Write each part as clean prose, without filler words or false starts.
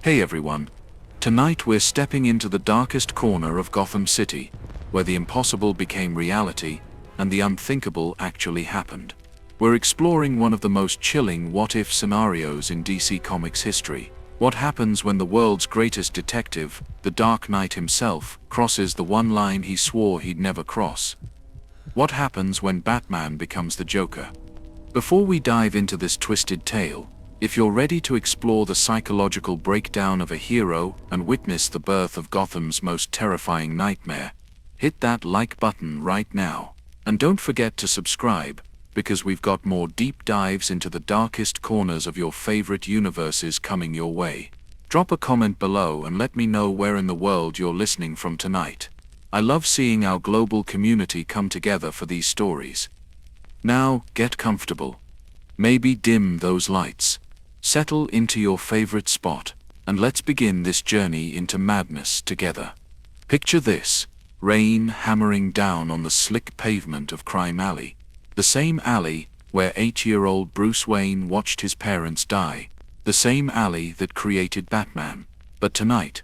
Hey everyone. Tonight we're stepping into the darkest corner of Gotham City, where the impossible became reality and the unthinkable actually happened. We're exploring one of the most chilling what-if scenarios in DC Comics history. What happens when the world's greatest detective, the Dark Knight himself, crosses the one line he swore he'd never cross? What happens when Batman becomes the Joker? Before we dive into this twisted tale, if you're ready to explore the psychological breakdown of a hero and witness the birth of Gotham's most terrifying nightmare, hit that like button right now. And don't forget to subscribe, because we've got more deep dives into the darkest corners of your favorite universes coming your way. Drop a comment below and let me know where in the world you're listening from tonight. I love seeing our global community come together for these stories. Now, get comfortable. Maybe dim those lights. Settle into your favorite spot, and let's begin this journey into madness together. Picture this: rain hammering down on the slick pavement of Crime Alley. The same alley where 8-year-old Bruce Wayne watched his parents die. The same alley that created Batman. But tonight,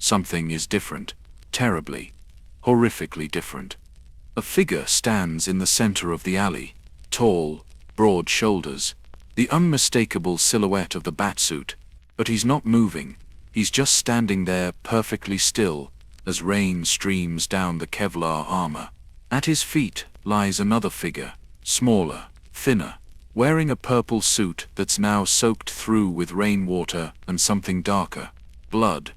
something is different. Terribly, horrifically different. A figure stands in the center of the alley. Tall, broad shoulders, the unmistakable silhouette of the Batsuit. But he's not moving. He's just standing there perfectly still as rain streams down the Kevlar armor. At his feet lies another figure, smaller, thinner, wearing a purple suit that's now soaked through with rainwater and something darker: blood.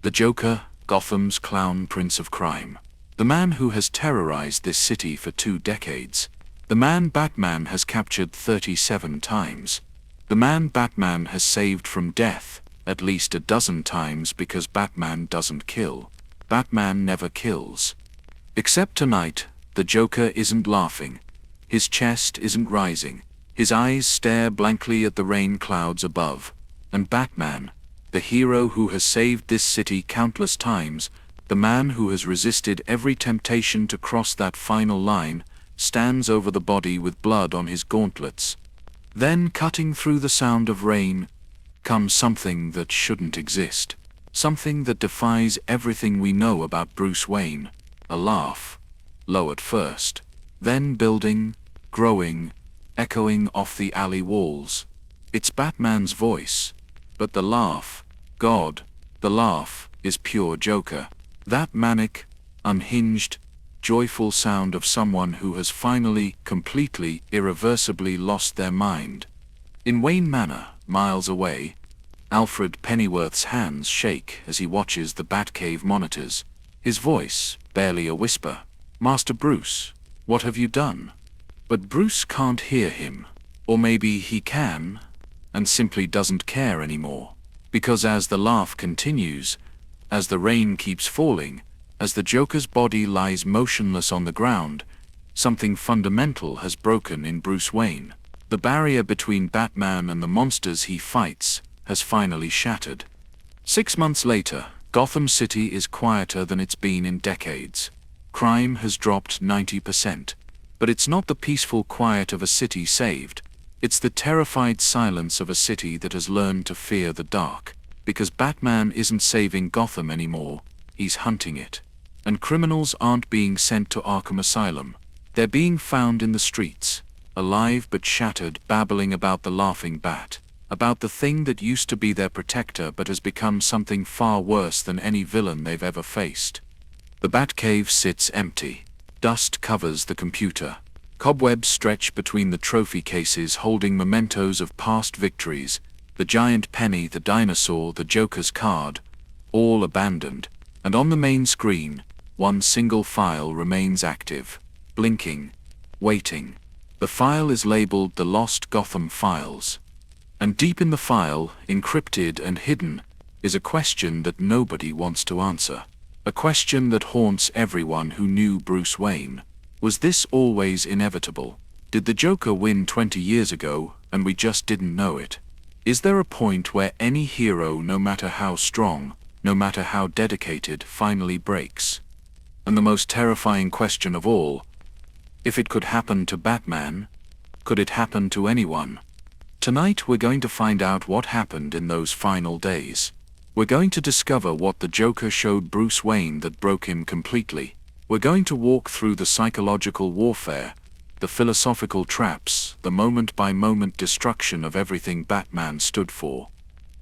The Joker, Gotham's clown prince of crime. The man who has terrorized this city for 2 decades. The man Batman has captured 37 times. The man Batman has saved from death at least a dozen times, because Batman doesn't kill. Batman never kills. Except tonight, the Joker isn't laughing. His chest isn't rising. His eyes stare blankly at the rain clouds above. And Batman, the hero who has saved this city countless times, the man who has resisted every temptation to cross that final line, stands over the body with blood on his gauntlets. Then, cutting through the sound of rain, comes something that shouldn't exist. Something that defies everything we know about Bruce Wayne. A laugh. Low at first, then building, growing, echoing off the alley walls. It's Batman's voice. But the laugh, God, the laugh, is pure Joker. That manic, unhinged, joyful sound of someone who has finally, completely, irreversibly lost their mind. In Wayne Manor, miles away, Alfred Pennyworth's hands shake as he watches the Batcave monitors. His voice, barely a whisper: "Master Bruce, what have you done?" But Bruce can't hear him. Or maybe he can, and simply doesn't care anymore. Because as the laugh continues, as the rain keeps falling, as the Joker's body lies motionless on the ground, something fundamental has broken in Bruce Wayne. The barrier between Batman and the monsters he fights has finally shattered. 6 months later, Gotham City is quieter than it's been in decades. Crime has dropped 90%. But it's not the peaceful quiet of a city saved. It's the terrified silence of a city that has learned to fear the dark. Because Batman isn't saving Gotham anymore, he's hunting it. And criminals aren't being sent to Arkham Asylum. They're being found in the streets, alive but shattered, babbling about the laughing bat, about the thing that used to be their protector but has become something far worse than any villain they've ever faced. The Batcave sits empty. Dust covers the computer. Cobwebs stretch between the trophy cases holding mementos of past victories: the giant penny, the dinosaur, the Joker's card, all abandoned. And on the main screen, one single file remains active, blinking, waiting. The file is labeled the Lost Gotham Files. And deep in the file, encrypted and hidden, is a question that nobody wants to answer. A question that haunts everyone who knew Bruce Wayne. Was this always inevitable? Did the Joker win 20 years ago, and we just didn't know it? Is there a point where any hero, no matter how strong, no matter how dedicated, finally breaks? And the most terrifying question of all: if it could happen to Batman, could it happen to anyone? Tonight we're going to find out what happened in those final days. We're going to discover what the Joker showed Bruce Wayne that broke him completely. We're going to walk through the psychological warfare, the philosophical traps, the moment-by-moment destruction of everything Batman stood for.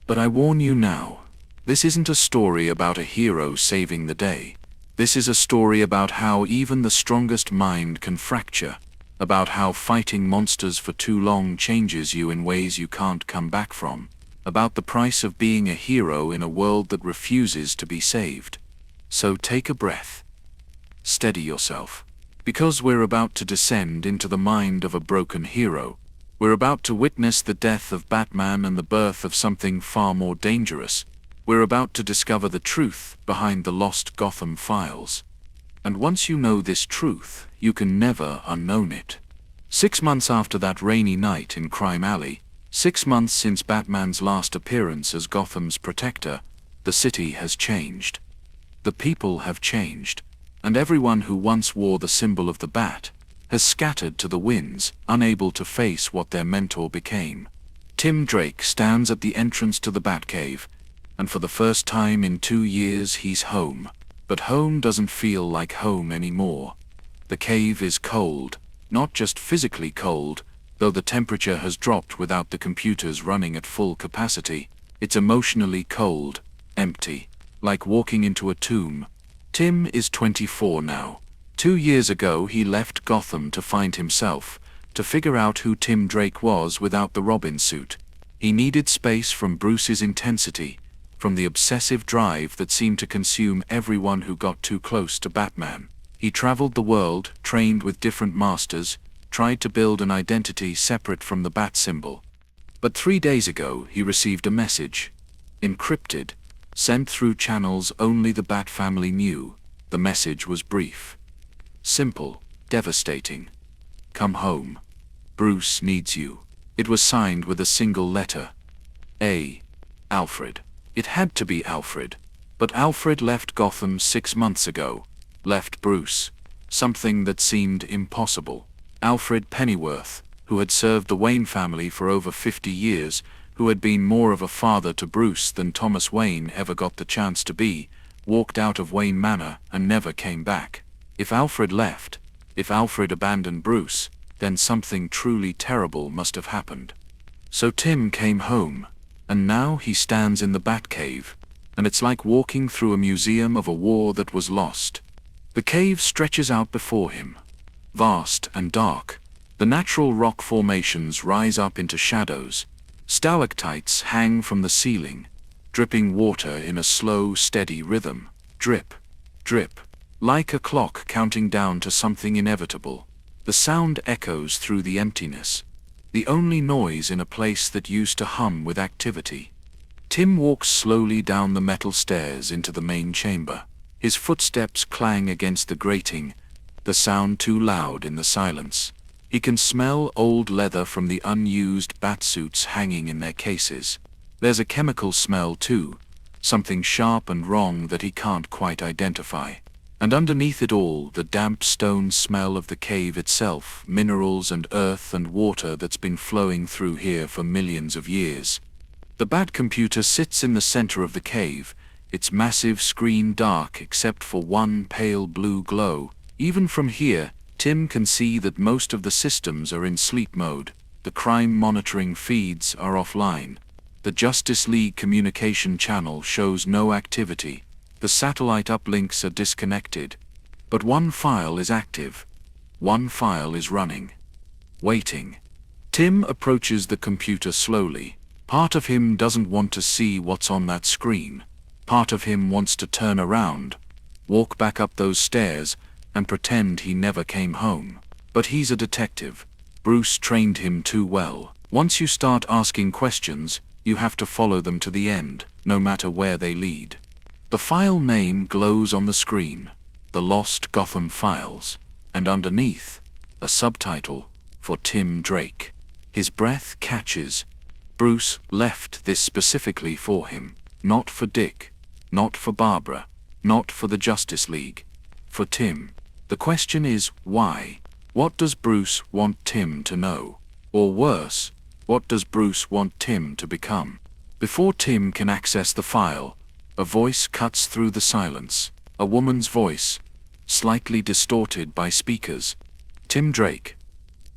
But I warn you now, this isn't a story about a hero saving the day. This is a story about how even the strongest mind can fracture, about how fighting monsters for too long changes you in ways you can't come back from, about the price of being a hero in a world that refuses to be saved. So take a breath. Steady yourself. Because we're about to descend into the mind of a broken hero. We're about to witness the death of Batman and the birth of something far more dangerous. We're about to discover the truth behind the Lost Gotham Files. And once you know this truth, you can never unknown it. 6 months after that rainy night in Crime Alley, 6 months since Batman's last appearance as Gotham's protector, the city has changed. The people have changed. And everyone who once wore the symbol of the bat has scattered to the winds, unable to face what their mentor became. Tim Drake stands at the entrance to the Batcave, and for the first time in 2 years he's home. But home doesn't feel like home anymore. The cave is cold, not just physically cold, though the temperature has dropped without the computers running at full capacity. It's emotionally cold, empty, like walking into a tomb. Tim is 24 now. 2 years ago he left Gotham to find himself, to figure out who Tim Drake was without the Robin suit. He needed space from Bruce's intensity, from the obsessive drive that seemed to consume everyone who got too close to Batman. He traveled the world, trained with different masters, tried to build an identity separate from the bat symbol. But 3 days ago he received a message, encrypted, sent through channels only the Bat family knew. The message was brief. Simple, devastating. Come home. Bruce needs you. It was signed with a single letter. A. Alfred. It had to be Alfred. But Alfred left Gotham 6 months ago. Left Bruce. Something that seemed impossible. Alfred Pennyworth, who had served the Wayne family for over 50 years, who had been more of a father to Bruce than Thomas Wayne ever got the chance to be, walked out of Wayne Manor and never came back. If Alfred left, if Alfred abandoned Bruce, then something truly terrible must have happened. So Tim came home, and now he stands in the Batcave, and it's like walking through a museum of a war that was lost. The cave stretches out before him, vast and dark. The natural rock formations rise up into shadows. Stalactites hang from the ceiling, dripping water in a slow, steady rhythm. Drip, drip, like a clock counting down to something inevitable. The sound echoes through the emptiness, the only noise in a place that used to hum with activity. Tim walks slowly down the metal stairs into the main chamber. His footsteps clang against the grating, the sound too loud in the silence. He can smell old leather from the unused batsuits hanging in their cases. There's a chemical smell too, something sharp and wrong that he can't quite identify. And underneath it all, the damp stone smell of the cave itself, minerals and earth and water that's been flowing through here for millions of years. The Bat computer sits in the center of the cave, its massive screen dark except for one pale blue glow. Even from here, Tim can see that most of the systems are in sleep mode. The crime monitoring feeds are offline. The Justice League communication channel shows no activity. The satellite uplinks are disconnected. But one file is active. One file is running. Waiting. Tim approaches the computer slowly. Part of him doesn't want to see what's on that screen. Part of him wants to turn around, walk back up those stairs, and pretend he never came home. But he's a detective. Bruce trained him too well. Once you start asking questions, you have to follow them to the end, no matter where they lead. The file name glows on the screen, The Lost Gotham Files, and underneath, a subtitle, For Tim Drake. His breath catches. Bruce left this specifically for him, not for Dick, not for Barbara, not for the Justice League, for Tim. The question is, why? What does Bruce want Tim to know? Or worse, what does Bruce want Tim to become? Before Tim can access the file, A voice cuts through the silence. A woman's voice, slightly distorted by speakers. Tim Drake.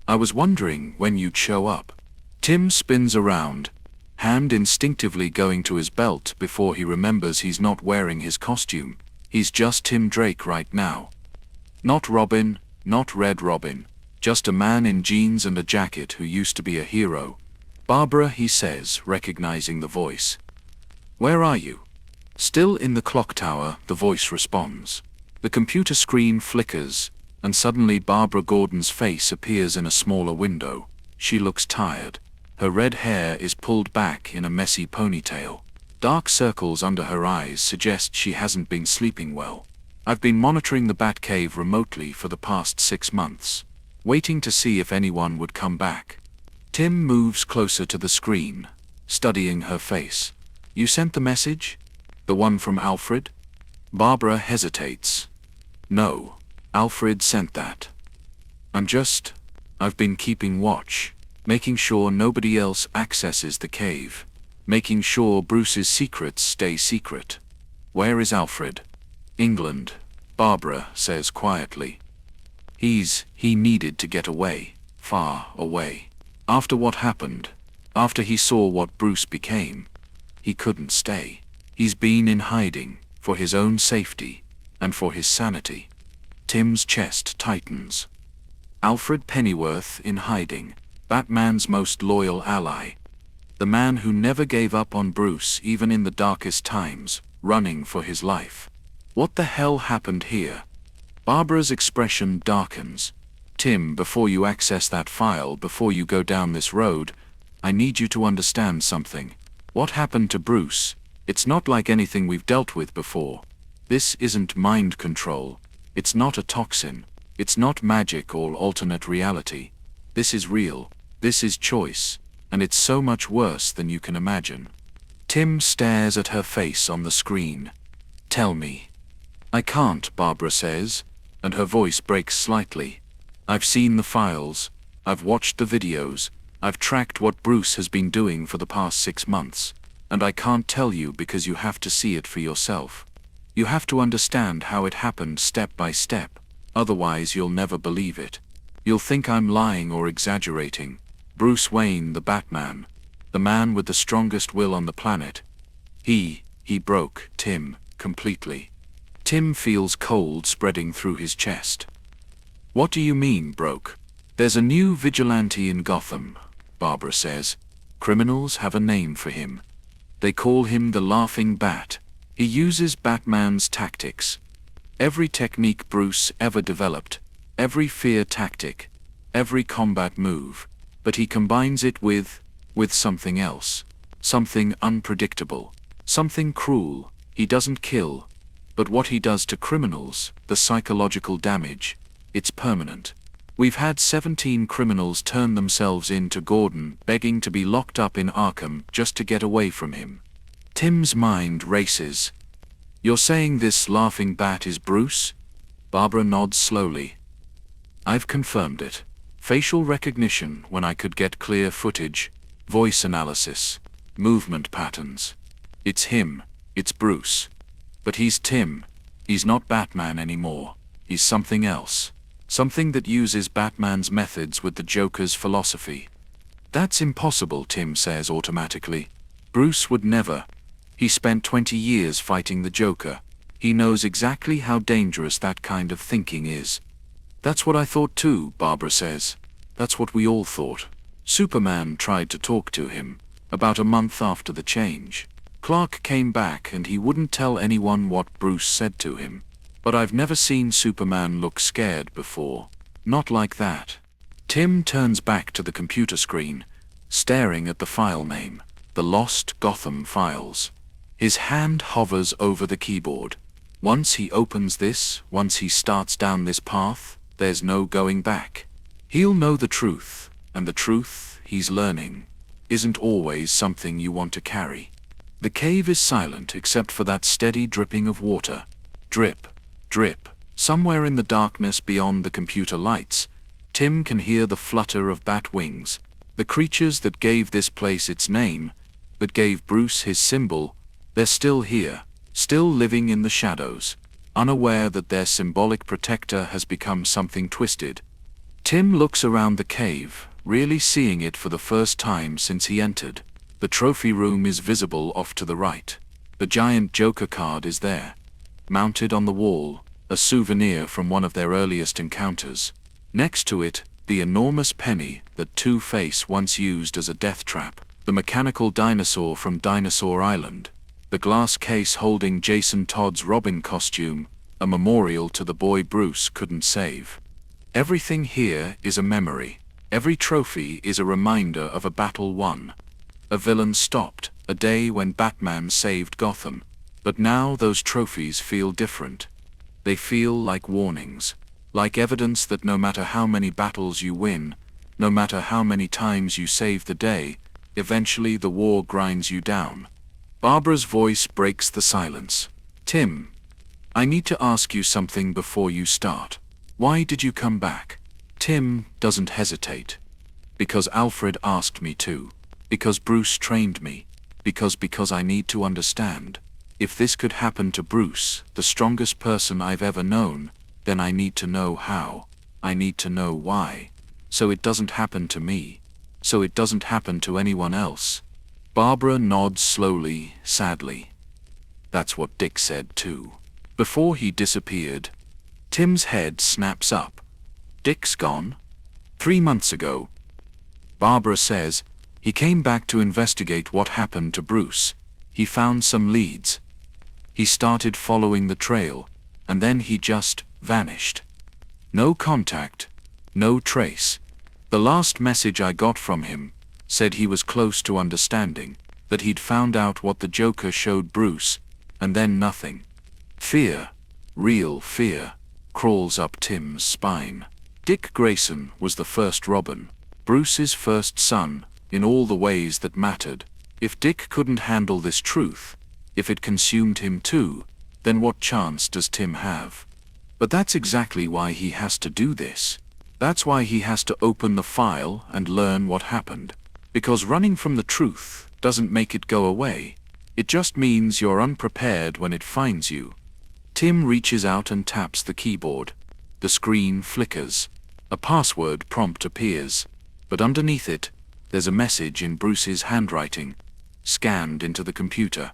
I was wondering when you'd show up. Tim spins around, hand instinctively going to his belt before he remembers he's not wearing his costume. He's just Tim Drake right now. Not Robin, not Red Robin. Just a man in jeans and a jacket who used to be a hero. Barbara, he says, recognizing the voice. Where are you? Still in the clock tower, the voice responds. The computer screen flickers, and suddenly Barbara Gordon's face appears in a smaller window. She looks tired. Her red hair is pulled back in a messy ponytail. Dark circles under her eyes suggest she hasn't been sleeping well. I've been monitoring the Batcave remotely for the past 6 months, waiting to see if anyone would come back. Tim moves closer to the screen, studying her face. You sent the message? The one from Alfred? Barbara hesitates. No, Alfred sent that. I've been keeping watch, making sure nobody else accesses the cave, making sure Bruce's secrets stay secret. Where is Alfred? England, Barbara says quietly. He needed to get away, far away. After what happened, after he saw what Bruce became, he couldn't stay. He's been in hiding, for his own safety, and for his sanity. Tim's chest tightens. Alfred Pennyworth in hiding, Batman's most loyal ally. The man who never gave up on Bruce even in the darkest times, running for his life. What the hell happened here? Barbara's expression darkens. Tim, before you access that file, before you go down this road, I need you to understand something. What happened to Bruce? It's not like anything we've dealt with before. This isn't mind control. It's not a toxin. It's not magic or alternate reality. This is real. This is choice. And it's so much worse than you can imagine. Tim stares at her face on the screen. Tell me. I can't, Barbara says, and her voice breaks slightly. I've seen the files. I've watched the videos. I've tracked what Bruce has been doing for the past 6 months. And I can't tell you because you have to see it for yourself. You have to understand how it happened step by step. Otherwise you'll never believe it. You'll think I'm lying or exaggerating. Bruce Wayne, the Batman, the man with the strongest will on the planet. He broke Tim completely. Tim feels cold spreading through his chest. What do you mean, broke? There's a new vigilante in Gotham, Barbara says. Criminals have a name for him. They call him the Laughing Bat. He uses Batman's tactics. Every technique Bruce ever developed, every fear tactic, every combat move, but he combines it with something else. Something unpredictable. Something cruel. He doesn't kill. But what he does to criminals, the psychological damage, it's permanent. We've had 17 criminals turn themselves in to Gordon, begging to be locked up in Arkham just to get away from him. Tim's mind races. You're saying this Laughing Bat is Bruce? Barbara nods slowly. I've confirmed it. Facial recognition when I could get clear footage, voice analysis, movement patterns. It's him. It's Bruce. But he's Tim. He's not Batman anymore. He's something else. Something that uses Batman's methods with the Joker's philosophy. That's impossible, Tim says automatically. Bruce would never. He spent 20 years fighting the Joker. He knows exactly how dangerous that kind of thinking is. That's what I thought too, Barbara says. That's what we all thought. Superman tried to talk to him, about a month after the change. Clark came back and he wouldn't tell anyone what Bruce said to him. But I've never seen Superman look scared before. Not like that. Tim turns back to the computer screen, staring at the file name, the Lost Gotham Files. His hand hovers over the keyboard. Once he opens this, once he starts down this path, there's no going back. He'll know the truth, and the truth, he's learning, isn't always something you want to carry. The cave is silent except for that steady dripping of water. Drip. Drip. Somewhere in the darkness beyond the computer lights, Tim can hear the flutter of bat wings. The creatures that gave this place its name, that gave Bruce his symbol, they're still here, still living in the shadows, unaware that their symbolic protector has become something twisted. Tim looks around the cave, really seeing it for the first time since he entered. The trophy room is visible off to the right. The giant Joker card is there, mounted on the wall, a souvenir from one of their earliest encounters. Next to it, the enormous penny that Two-Face once used as a death trap, the mechanical dinosaur from Dinosaur Island, the glass case holding Jason Todd's Robin costume, a memorial to the boy Bruce couldn't save. Everything here is a memory. Every trophy is a reminder of a battle won. A villain stopped, a day when Batman saved Gotham. But now those trophies feel different. They feel like warnings, like evidence that no matter how many battles you win, no matter how many times you save the day, eventually the war grinds you down. Barbara's voice breaks the silence. Tim, I need to ask you something before you start. Why did you come back? Tim doesn't hesitate. Because Alfred asked me to. Because Bruce trained me. Because I need to understand. If this could happen to Bruce, the strongest person I've ever known, then I need to know how. I need to know why. So it doesn't happen to me. So it doesn't happen to anyone else. Barbara nods slowly, sadly. That's what Dick said too. Before he disappeared, Tim's head snaps up. Dick's gone? 3 months ago. Barbara says, he came back to investigate what happened to Bruce. He found some leads. He started following the trail, and then he just vanished. No contact, no trace. The last message I got from him said he was close to understanding, that he'd found out what the Joker showed Bruce, and then nothing. Fear, real fear, crawls up Tim's spine. Dick Grayson was the first Robin, Bruce's first son, in all the ways that mattered. If Dick couldn't handle this truth, if it consumed him too, then what chance does Tim have? But that's exactly why he has to do this. That's why he has to open the file and learn what happened. Because running from the truth doesn't make it go away. It just means you're unprepared when it finds you. Tim reaches out and taps the keyboard. The screen flickers. A password prompt appears. But underneath it, there's a message in Bruce's handwriting, scanned into the computer.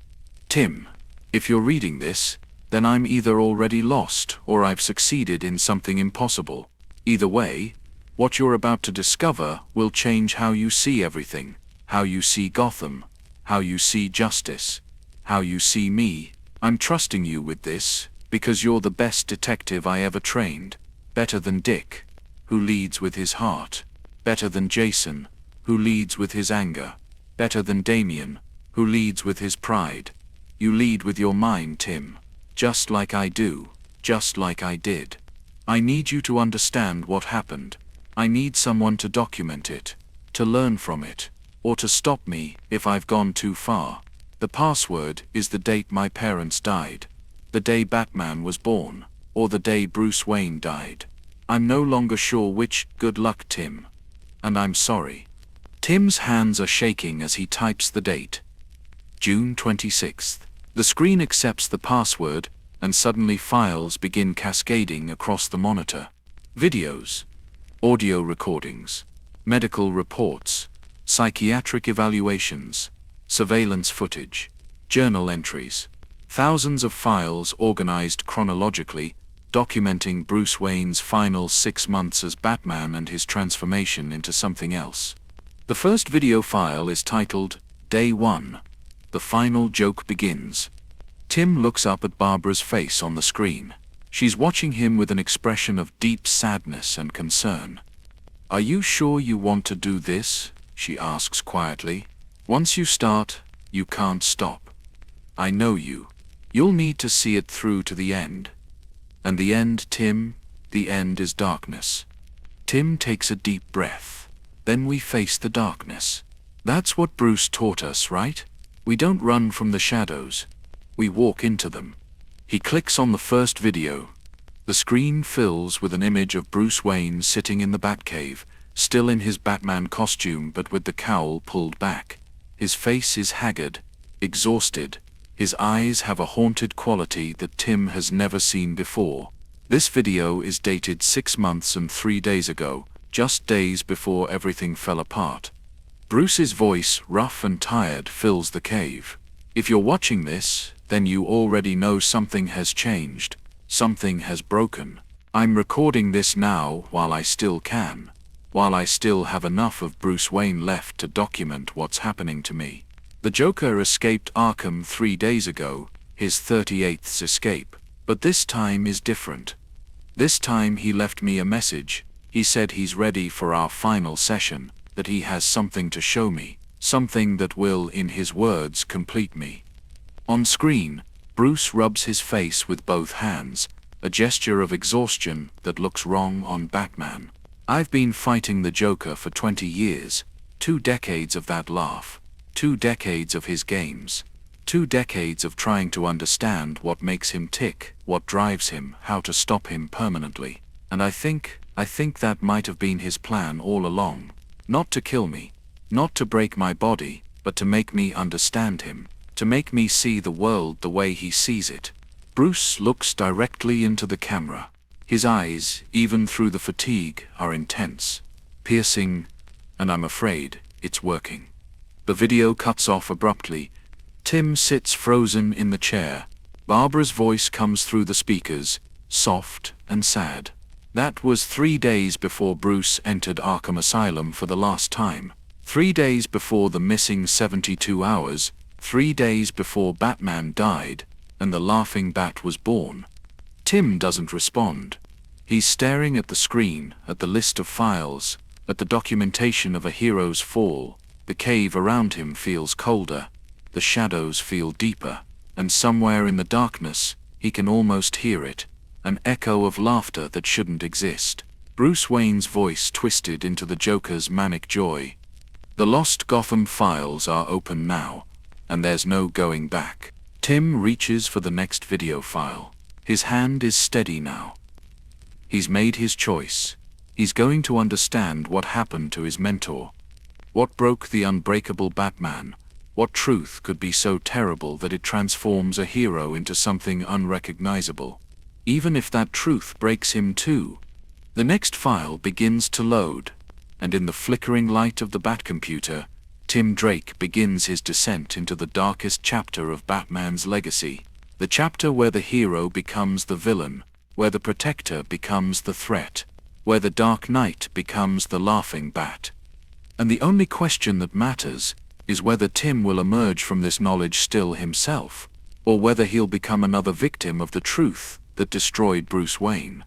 Tim, if you're reading this, then I'm either already lost or I've succeeded in something impossible. Either way, what you're about to discover will change how you see everything, how you see Gotham, how you see justice, how you see me. I'm trusting you with this, because you're the best detective I ever trained. Better than Dick, who leads with his heart. Better than Jason, who leads with his anger. Better than Damian, who leads with his pride. You lead with your mind, Tim. Just like I do, just like I did. I need you to understand what happened. I need someone to document it, to learn from it, or to stop me if I've gone too far. The password is the date my parents died, the day Batman was born, or the day Bruce Wayne died. I'm no longer sure which. Good luck, Tim. And I'm sorry. Tim's hands are shaking as he types the date. June 26th. The screen accepts the password, and suddenly files begin cascading across the monitor. Videos, audio recordings, medical reports, psychiatric evaluations, surveillance footage, journal entries. Thousands of files organized chronologically, documenting Bruce Wayne's final 6 months as Batman and his transformation into something else. The first video file is titled, Day 1. The final joke begins. Tim looks up at Barbara's face on the screen. She's watching him with an expression of deep sadness and concern. Are you sure you want to do this? She asks quietly. Once you start, you can't stop. I know you. You'll need to see it through to the end. And the end, Tim, the end is darkness. Tim takes a deep breath. Then we face the darkness. That's what Bruce taught us, right? We don't run from the shadows. We walk into them. He clicks on the first video. The screen fills with an image of Bruce Wayne sitting in the Batcave, still in his Batman costume but with the cowl pulled back. His face is haggard, exhausted, His eyes have a haunted quality that Tim has never seen before. This video is dated 6 months and 3 days ago, just days before everything fell apart. Bruce's voice, rough and tired, fills the cave. If you're watching this, then you already know something has changed. Something has broken. I'm recording this now while I still can. While I still have enough of Bruce Wayne left to document what's happening to me. The Joker escaped Arkham 3 days ago, his 38th escape. But this time is different. This time he left me a message. He said he's ready for our final session, that he has something to show me, something that will, in his words, complete me. On screen, Bruce rubs his face with both hands, a gesture of exhaustion that looks wrong on Batman. I've been fighting the Joker for 20 years, 2 decades of that laugh, 2 decades of his games, 2 decades of trying to understand what makes him tick, what drives him, how to stop him permanently. And I think that might have been his plan all along. Not to kill me, not to break my body, but to make me understand him, to make me see the world the way he sees it. Bruce looks directly into the camera. His eyes, even through the fatigue, are intense, piercing, and I'm afraid it's working. The video cuts off abruptly. Tim sits frozen in the chair. Barbara's voice comes through the speakers, soft and sad. That was 3 days before Bruce entered Arkham Asylum for the last time. 3 days before the missing 72 hours. 3 days before Batman died, and the Laughing Bat was born. Tim doesn't respond. He's staring at the screen, at the list of files, at the documentation of a hero's fall. The cave around him feels colder. The shadows feel deeper. And somewhere in the darkness, he can almost hear it. An echo of laughter that shouldn't exist. Bruce Wayne's voice twisted into the Joker's manic joy. The Lost Gotham Files are open now, and there's no going back. Tim reaches for the next video file. His hand is steady now. He's made his choice. He's going to understand what happened to his mentor. What broke the unbreakable Batman? What truth could be so terrible that it transforms a hero into something unrecognizable? Even if that truth breaks him too. The next file begins to load, and in the flickering light of the Batcomputer, Tim Drake begins his descent into the darkest chapter of Batman's legacy. The chapter where the hero becomes the villain, where the protector becomes the threat, where the Dark Knight becomes the Laughing Bat. And the only question that matters is whether Tim will emerge from this knowledge still himself, or whether he'll become another victim of the truth that destroyed Bruce Wayne.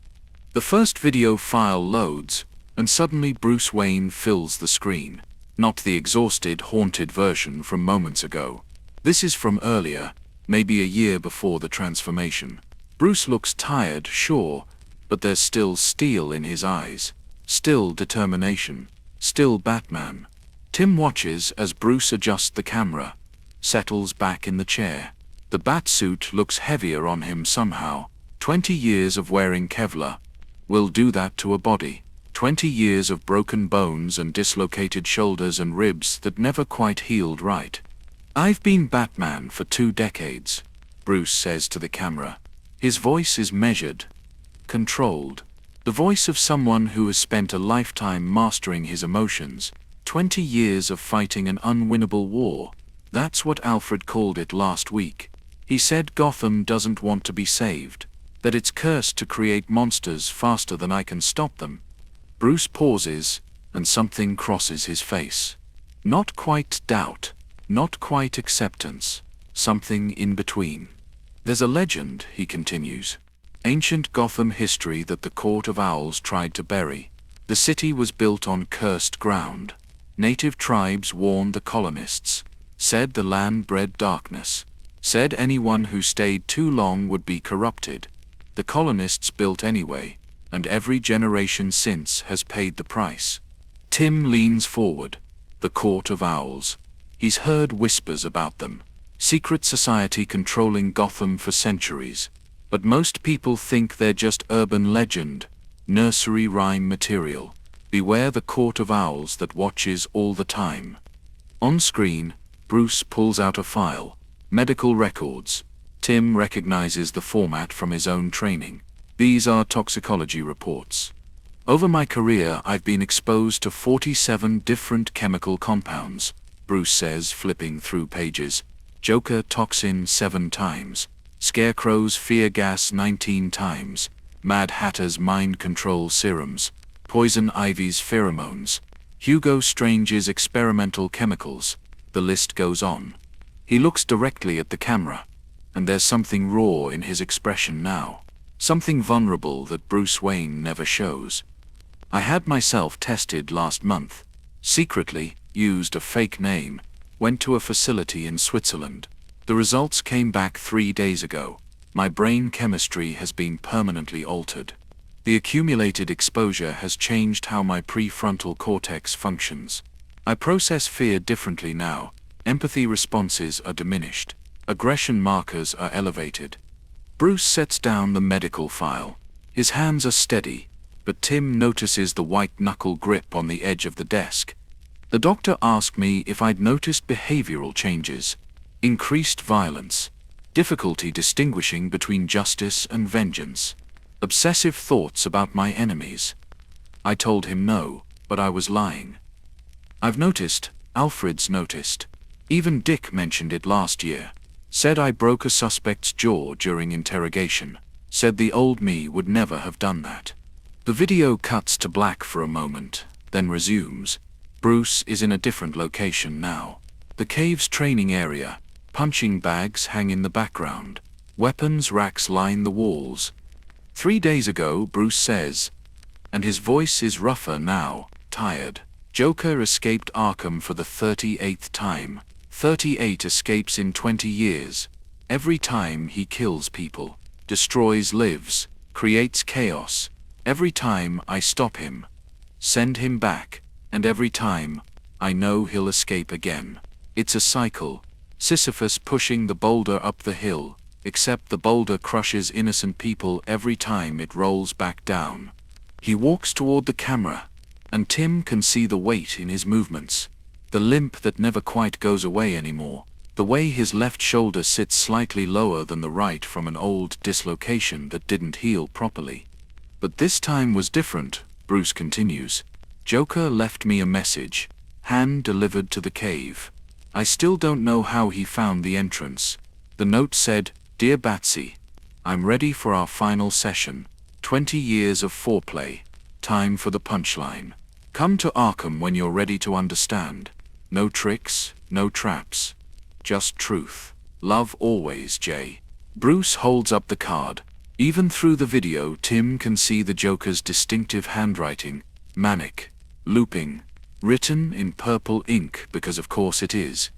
The first video file loads, and suddenly Bruce Wayne fills the screen. Not the exhausted, haunted version from moments ago. This is from earlier, maybe a year before the transformation. Bruce looks tired, sure, but there's still steel in his eyes. Still determination. Still Batman. Tim watches as Bruce adjusts the camera, settles back in the chair. The Batsuit looks heavier on him somehow. 20 years of wearing Kevlar will do that to a body. 20 years of broken bones and dislocated shoulders and ribs that never quite healed right. I've been Batman for 2 decades, Bruce says to the camera. His voice is measured, controlled. The voice of someone who has spent a lifetime mastering his emotions. 20 years of fighting an unwinnable war. That's what Alfred called it last week. He said Gotham doesn't want to be saved. That it's cursed to create monsters faster than I can stop them. Bruce pauses, and something crosses his face. Not quite doubt, not quite acceptance, something in between. There's a legend, he continues. Ancient Gotham history that the Court of Owls tried to bury. The city was built on cursed ground. Native tribes warned the colonists. Said the land bred darkness. Said anyone who stayed too long would be corrupted. The colonists built anyway, and every generation since has paid the price. Tim leans forward. The Court of Owls. He's heard whispers about them. Secret society controlling Gotham for centuries. But most people think they're just urban legend, nursery rhyme material. Beware the Court of Owls that watches all the time. On screen, Bruce pulls out a file. Medical records. Tim recognizes the format from his own training. These are toxicology reports. Over my career, I've been exposed to 47 different chemical compounds, Bruce says, flipping through pages. Joker Toxin 7 times. Scarecrow's fear gas 19 times. Mad Hatter's mind control serums. Poison Ivy's pheromones. Hugo Strange's experimental chemicals. The list goes on. He looks directly at the camera, and there's something raw in his expression now. Something vulnerable that Bruce Wayne never shows. I had myself tested last month. Secretly, used a fake name, went to a facility in Switzerland. The results came back 3 days ago. My brain chemistry has been permanently altered. The accumulated exposure has changed how my prefrontal cortex functions. I process fear differently now. Empathy responses are diminished. Aggression markers are elevated. Bruce sets down the medical file. His hands are steady, but Tim notices the white-knuckle grip on the edge of the desk. The doctor asked me if I'd noticed behavioral changes. Increased violence. Difficulty distinguishing between justice and vengeance. Obsessive thoughts about my enemies. I told him no, but I was lying. I've noticed, Alfred's noticed. Even Dick mentioned it last year. Said I broke a suspect's jaw during interrogation. Said the old me would never have done that. The video cuts to black for a moment, then resumes. Bruce is in a different location now. The cave's training area. Punching bags hang in the background. Weapons racks line the walls. 3 days ago, Bruce says, and his voice is rougher now, tired. Joker escaped Arkham for the 38th time. 38 escapes in 20 years. Every time he kills people, destroys lives, creates chaos. Every time I stop him, send him back, and every time, I know he'll escape again. It's a cycle. Sisyphus pushing the boulder up the hill, except the boulder crushes innocent people every time it rolls back down. He walks toward the camera, and Tim can see the weight in his movements. The limp that never quite goes away anymore. The way his left shoulder sits slightly lower than the right from an old dislocation that didn't heal properly. But this time was different, Bruce continues. Joker left me a message, hand-delivered to the cave. I still don't know how he found the entrance. The note said, "Dear Batsy, I'm ready for our final session. 20 years of foreplay. Time for the punchline. Come to Arkham when you're ready to understand. No tricks, no traps. Just truth. Love always, Jay." Bruce holds up the card. Even through the video, Tim can see the Joker's distinctive handwriting. Manic. Looping. Written in purple ink because of course it is.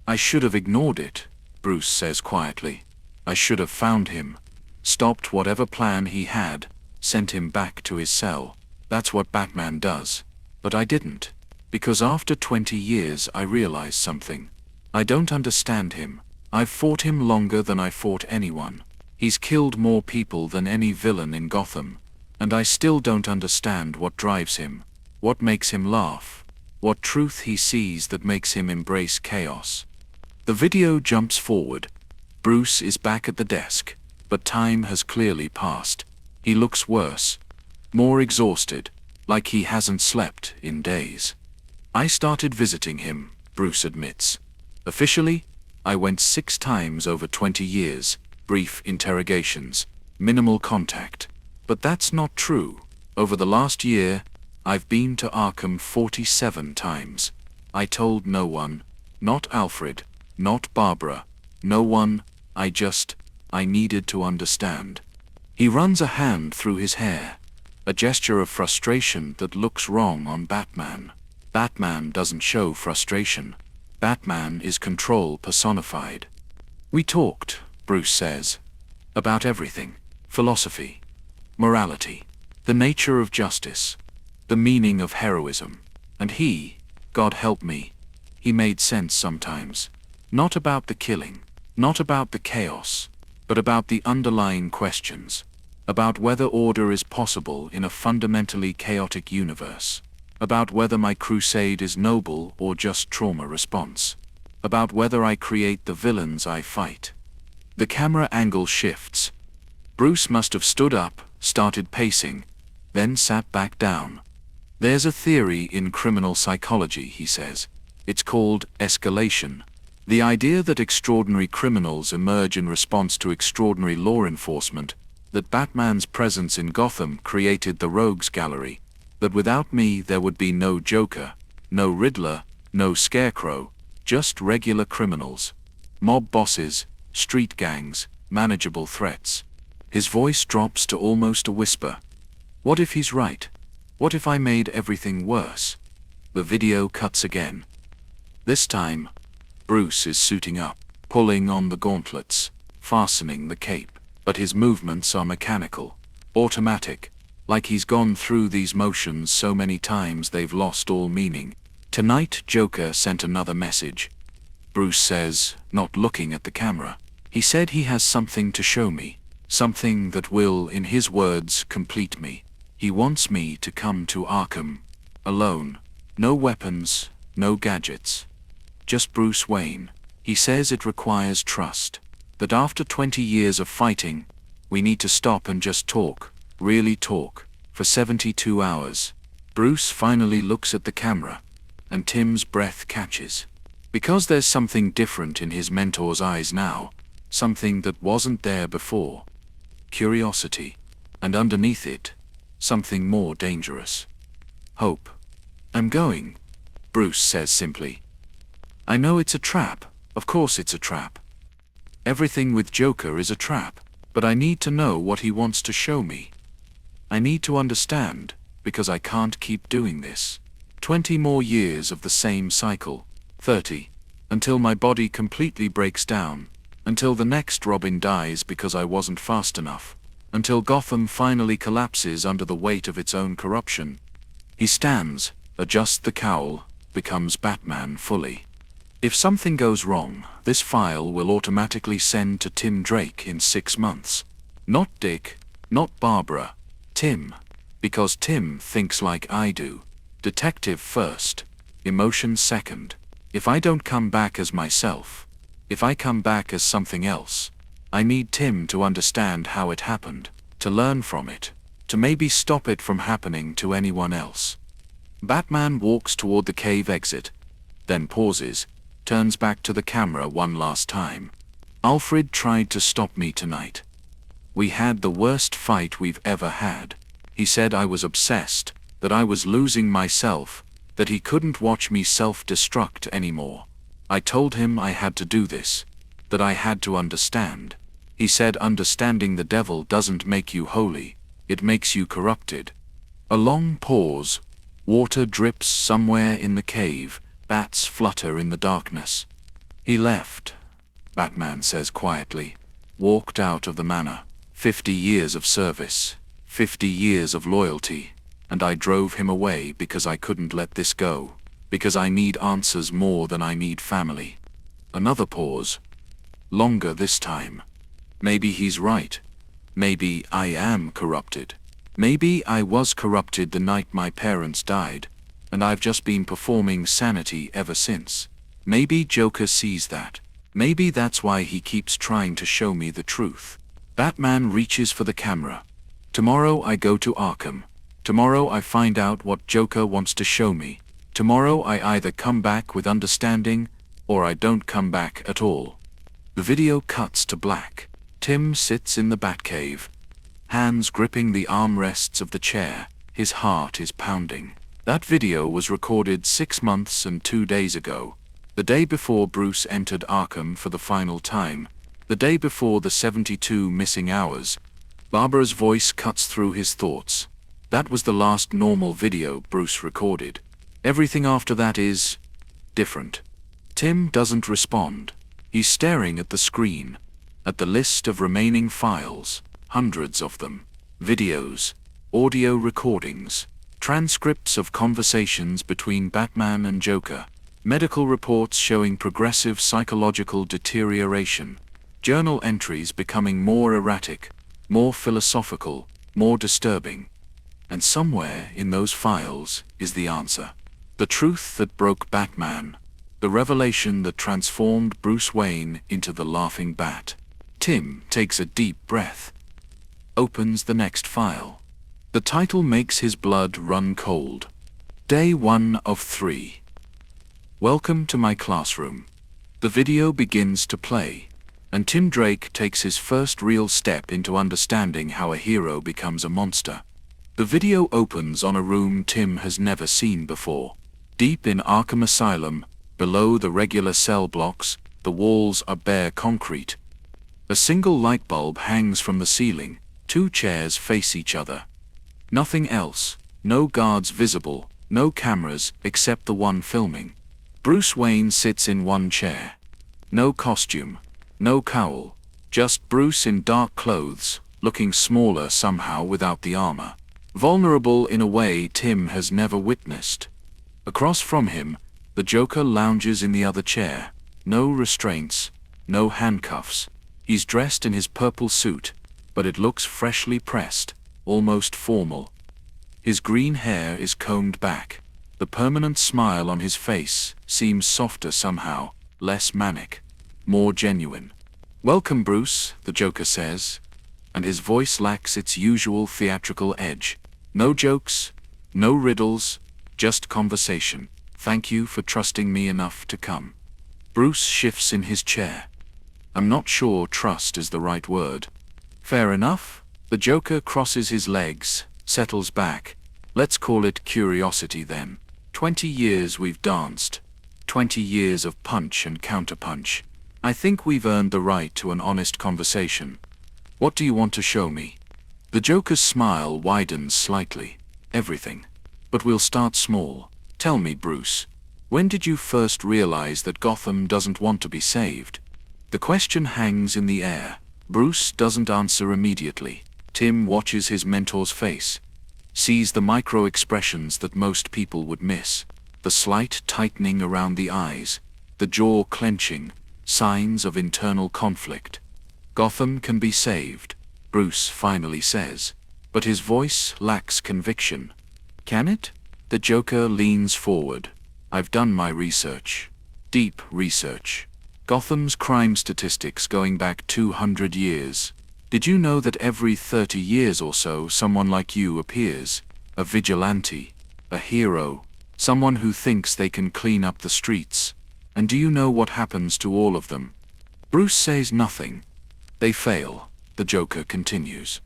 I should have ignored it, Bruce says quietly. I should have found him. Stopped whatever plan he had. Sent him back to his cell. That's what Batman does. But I didn't. Because after 20 years I realized something. I don't understand him. I've fought him longer than I fought anyone. He's killed more people than any villain in Gotham. And I still don't understand what drives him. What makes him laugh. What truth he sees that makes him embrace chaos. The video jumps forward. Bruce is back at the desk. But time has clearly passed. He looks worse. More exhausted. Like he hasn't slept in days. I started visiting him, Bruce admits. Officially, I went 6 times over 20 years, brief interrogations, minimal contact. But that's not true. Over the last year, I've been to Arkham 47 times. I told no one, not Alfred, not Barbara, no one, I needed to understand. He runs a hand through his hair, a gesture of frustration that looks wrong on Batman. Batman doesn't show frustration. Batman is control personified. We talked, Bruce says, about everything. Philosophy, morality, the nature of justice, the meaning of heroism. And he, God help me, he made sense sometimes. Not about the killing, not about the chaos, but about the underlying questions. About whether order is possible in a fundamentally chaotic universe. About whether my crusade is noble or just trauma response. about whether I create the villains I fight. The camera angle shifts. Bruce must have stood up, started pacing, then sat back down. There's a theory in criminal psychology, he says. It's called escalation. The idea that extraordinary criminals emerge in response to extraordinary law enforcement, that Batman's presence in Gotham created the rogues gallery, that without me there would be no Joker, no Riddler, no Scarecrow, just regular criminals. Mob bosses, street gangs, manageable threats. His voice drops to almost a whisper. What if he's right? What if I made everything worse? The video cuts again. This time, Bruce is suiting up, pulling on the gauntlets, fastening the cape, but his movements are mechanical, automatic, like he's gone through these motions so many times they've lost all meaning. Tonight, Joker sent another message. Bruce says, not looking at the camera. He said he has something to show me, something that will, in his words, complete me. He wants me to come to Arkham, alone, no weapons, no gadgets. Just Bruce Wayne. He says it requires trust, that after 20 years of fighting, we need to stop and just talk, really talk, for 72 hours. Bruce finally looks at the camera, and Tim's breath catches. Because there's something different in his mentor's eyes now, something that wasn't there before. Curiosity. And underneath it, something more dangerous. Hope. I'm going, Bruce says simply. I know it's a trap, of course it's a trap. Everything with Joker is a trap, but I need to know what he wants to show me. I need to understand, because I can't keep doing this. 20 more years of the same cycle, 30, until my body completely breaks down, until the next Robin dies because I wasn't fast enough, until Gotham finally collapses under the weight of its own corruption. He stands, adjusts the cowl, becomes Batman fully. If something goes wrong, this file will automatically send to Tim Drake in 6 months. Not Dick, not Barbara, Tim. Because Tim thinks like I do. Detective first, emotion second. If I don't come back as myself, if I come back as something else, I need Tim to understand how it happened, to learn from it, to maybe stop it from happening to anyone else. Batman walks toward the cave exit, then pauses, turns back to the camera one last time. Alfred tried to stop me tonight. We had the worst fight we've ever had. He said I was obsessed, that I was losing myself, that he couldn't watch me self-destruct anymore. I told him I had to do this, that I had to understand. He said understanding the devil doesn't make you holy, it makes you corrupted. A long pause. Water drips somewhere in the cave, bats flutter in the darkness. He left, Batman says quietly, walked out of the manor. 50 years of service, 50 years of loyalty, and I drove him away because I couldn't let this go, because I need answers more than I need family. Another pause. Longer this time. Maybe he's right. Maybe I am corrupted. Maybe I was corrupted the night my parents died, and I've just been performing Sanity ever since. Maybe Joker sees that. Maybe that's why he keeps trying to show me the truth. Batman reaches for the camera. Tomorrow I go to Arkham. Tomorrow I find out what Joker wants to show me. Tomorrow I either come back with understanding, or I don't come back at all. The video cuts to black. Tim sits in the Batcave, hands gripping the armrests of the chair. His heart is pounding. That video was recorded 6 months and 2 days ago. The day before Bruce entered Arkham for the final time. The day before the 72 missing hours. Barbara's voice cuts through his thoughts. That was the last normal video Bruce recorded. Everything after that is different. Tim doesn't respond. He's staring at the screen, at the list of remaining files, hundreds of them. Videos, audio recordings, transcripts of conversations between Batman and Joker, medical reports showing progressive psychological deterioration, journal entries becoming more erratic, more philosophical, more disturbing. And somewhere in those files is the answer. The truth that broke Batman. The revelation that transformed Bruce Wayne into the Laughing Bat. Tim takes a deep breath. Opens the next file. The title makes his blood run cold. Day 1 of 3. Welcome to my classroom. The video begins to play, and Tim Drake takes his first real step into understanding how a hero becomes a monster. The video opens on a room Tim has never seen before. Deep in Arkham Asylum, below the regular cell blocks, the walls are bare concrete. A single light bulb hangs from the ceiling, 2 chairs face each other. Nothing else, no guards visible, no cameras except the one filming. Bruce Wayne sits in one chair. No costume, no cowl, just Bruce in dark clothes, looking smaller somehow without the armor. Vulnerable in a way Tim has never witnessed. Across from him, the Joker lounges in the other chair. No restraints, no handcuffs. He's dressed in his purple suit, but it looks freshly pressed, almost formal. His green hair is combed back. The permanent smile on his face seems softer somehow, less manic, more genuine. "Welcome, Bruce," the Joker says, and his voice lacks its usual theatrical edge. No jokes, no riddles, just conversation. "Thank you for trusting me enough to come." Bruce shifts in his chair. "I'm not sure trust is the right word." "Fair enough." The Joker crosses his legs, settles back. "Let's call it curiosity then. 20 years we've danced. 20 years of punch and counterpunch. I think we've earned the right to an honest conversation. What do you want to show me?" The Joker's smile widens slightly. "Everything. But we'll start small. Tell me, Bruce, when did you first realize that Gotham doesn't want to be saved?" The question hangs in the air. Bruce doesn't answer immediately. Tim watches his mentor's face, sees the micro-expressions that most people would miss. The slight tightening around the eyes, the jaw clenching, signs of internal conflict. "Gotham can be saved," Bruce finally says, but his voice lacks conviction. "Can it?" The Joker leans forward. "I've done my research. Deep research. Gotham's crime statistics going back 200 years. Did you know that every 30 years or so someone like you appears? A vigilante, a hero, someone who thinks they can clean up the streets. And do you know what happens to all of them?" Bruce says nothing. "They fail," the Joker continues.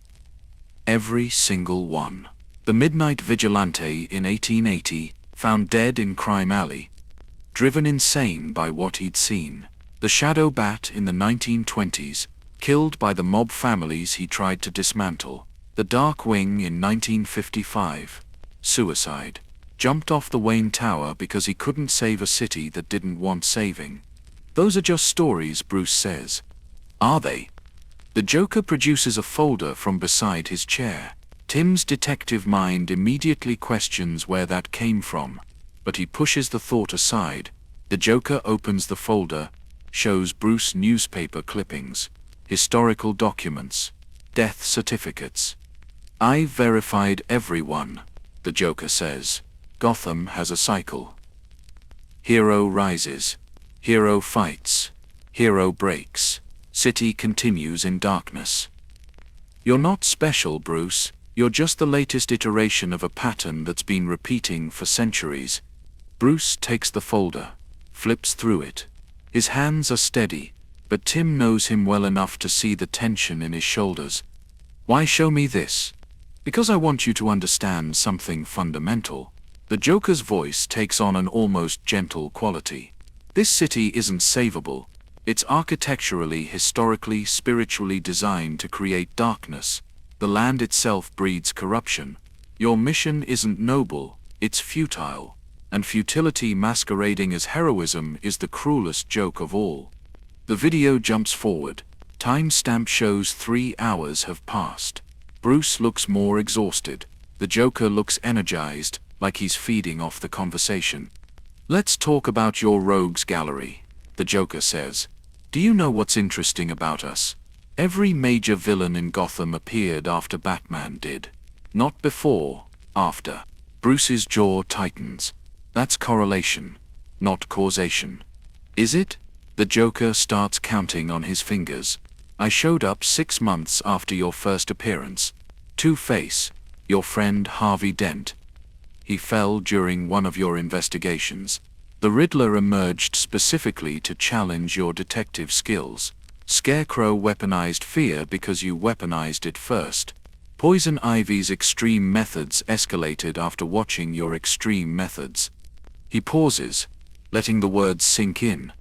"Every single one. The Midnight Vigilante in 1880, found dead in Crime Alley, driven insane by what he'd seen. The Shadow Bat in the 1920s, killed by the mob families he tried to dismantle. The Dark Wing in 1955, suicide. Jumped off the Wayne Tower because he couldn't save a city that didn't want saving." "Those are just stories," Bruce says. "Are they?" The Joker produces a folder from beside his chair. Tim's detective mind immediately questions where that came from, but he pushes the thought aside. The Joker opens the folder, shows Bruce newspaper clippings, historical documents, death certificates. "I've verified everyone," the Joker says. "Gotham has a cycle. Hero rises, hero fights, hero breaks, city continues in darkness. You're not special, Bruce. You're just the latest iteration of a pattern that's been repeating for centuries." Bruce takes the folder, flips through it. His hands are steady, but Tim knows him well enough to see the tension in his shoulders. "Why show me this?" "Because I want you to understand something fundamental." The Joker's voice takes on an almost gentle quality. "This city isn't savable. It's architecturally, historically, spiritually designed to create darkness. The land itself breeds corruption. Your mission isn't noble, it's futile. And futility masquerading as heroism is the cruelest joke of all." The video jumps forward. Timestamp shows 3 hours have passed. Bruce looks more exhausted. The Joker looks energized, like he's feeding off the conversation. "Let's talk about your rogues gallery," the Joker says. "Do you know what's interesting about us? Every major villain in Gotham appeared after Batman did. Not before, after." Bruce's jaw tightens. "That's correlation. not causation. Is it? The Joker starts counting on his fingers. I showed up 6 months after your first appearance. Two-Face, your friend Harvey Dent. He fell during one of your investigations. The Riddler emerged specifically to challenge your detective skills. Scarecrow weaponized fear because you weaponized it first. Poison Ivy's extreme methods escalated after watching your extreme methods. He pauses, letting the words sink in.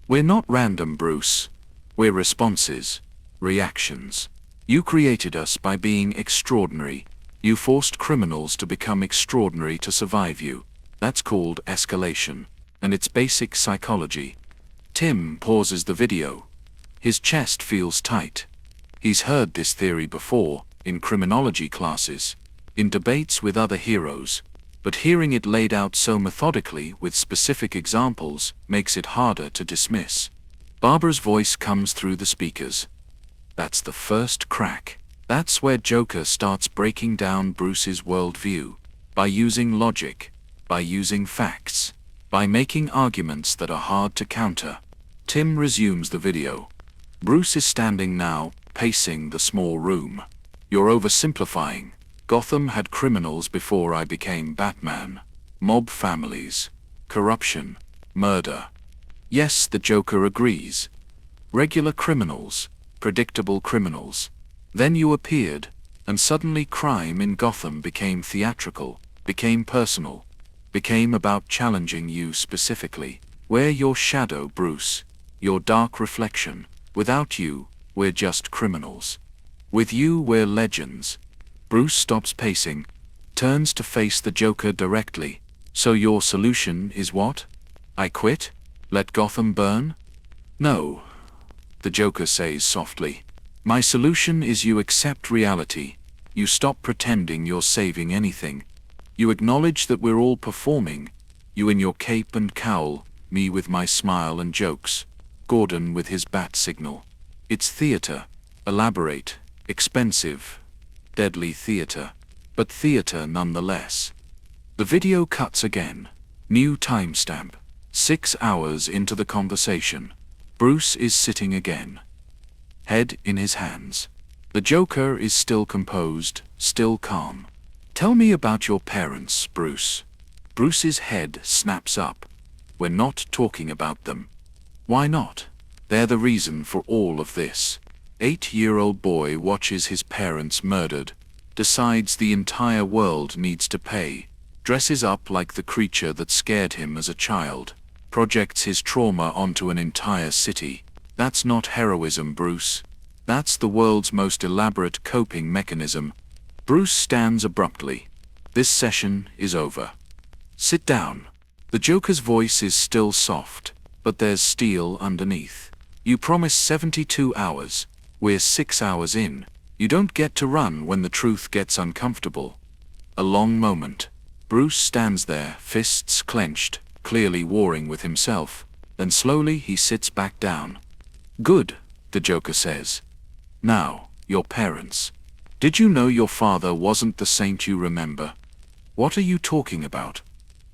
We're not random, Bruce. We're responses, reactions. You created us by being extraordinary. You forced criminals to become extraordinary to survive you. That's called escalation, and it's basic psychology. Tim pauses the video. His chest feels tight. He's heard this theory before, in criminology classes, in debates with other heroes, but hearing it laid out so methodically with specific examples makes it harder to dismiss. Barbara's voice comes through the speakers. That's the first crack. That's where Joker starts breaking down Bruce's worldview, by using logic, by using facts, by making arguments that are hard to counter. Tim resumes the video. Bruce is standing now, pacing the small room. You're oversimplifying. Gotham had criminals before I became Batman. Mob families, corruption, murder. Yes, the Joker agrees. Regular criminals, predictable criminals. Then you appeared, and suddenly crime in Gotham became theatrical, became personal, became about challenging you specifically. We're your shadow, Bruce, your dark reflection. Without you, we're just criminals. With you, we're legends. Bruce stops pacing, turns to face the Joker directly. So your solution is what? I quit? Let Gotham burn? No, the Joker says softly. My solution is you accept reality. You stop pretending you're saving anything. You acknowledge that we're all performing. You in your cape and cowl, me with my smile and jokes. Gordon with his bat signal. It's theater, elaborate, expensive, deadly theater, but theater nonetheless. The video cuts again. New timestamp. 6 hours into the conversation. Bruce is sitting again. Head in his hands. The Joker is still composed, still calm. Tell me about your parents, Bruce. Bruce's head snaps up. We're not talking about them. Why not? They're the reason for all of this. 8-year-old boy watches his parents murdered, decides the entire world needs to pay, dresses up like the creature that scared him as a child, projects his trauma onto an entire city. That's not heroism, Bruce. That's the world's most elaborate coping mechanism. Bruce stands abruptly. This session is over. Sit down. The Joker's voice is still soft, but there's steel underneath. You promised 72 hours. We're 6 hours in. You don't get to run when the truth gets uncomfortable. A long moment. Bruce stands there, fists clenched, clearly warring with himself. Then slowly he sits back down. Good, the Joker says. Now, your parents. Did you know your father wasn't the saint you remember? What are you talking about?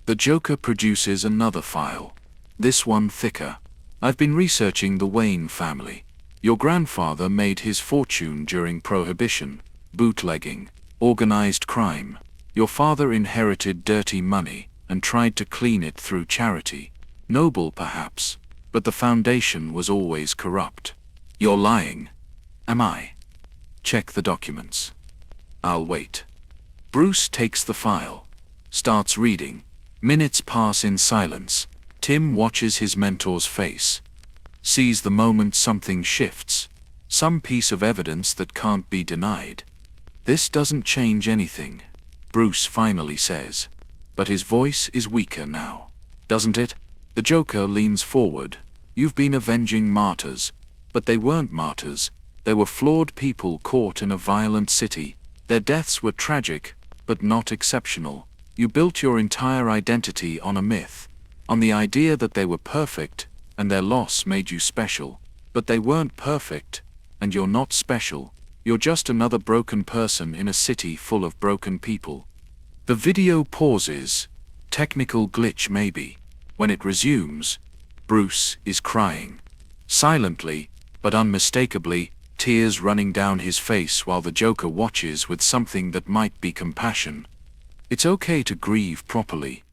The Joker produces another file. This one thicker. I've been researching the Wayne family. Your grandfather made his fortune during Prohibition, bootlegging, organized crime. Your father inherited dirty money and tried to clean it through charity. Noble perhaps, but the foundation was always corrupt. You're lying. Am I? Check the documents. I'll wait. Bruce takes the file, starts reading. Minutes pass in silence. Tim watches his mentor's face. Sees the moment something shifts. Some piece of evidence that can't be denied. This doesn't change anything, Bruce finally says. But his voice is weaker now. Doesn't it? The Joker leans forward. You've been avenging martyrs. But they weren't martyrs. They were flawed people caught in a violent city. Their deaths were tragic, but not exceptional. You built your entire identity on a myth. On the idea that they were perfect, and their loss made you special. But they weren't perfect, and you're not special. You're just another broken person in a city full of broken people. The video pauses. Technical glitch maybe. When it resumes, Bruce is crying. Silently, but unmistakably, tears running down his face while the Joker watches with something that might be compassion. "It's okay to grieve properly,"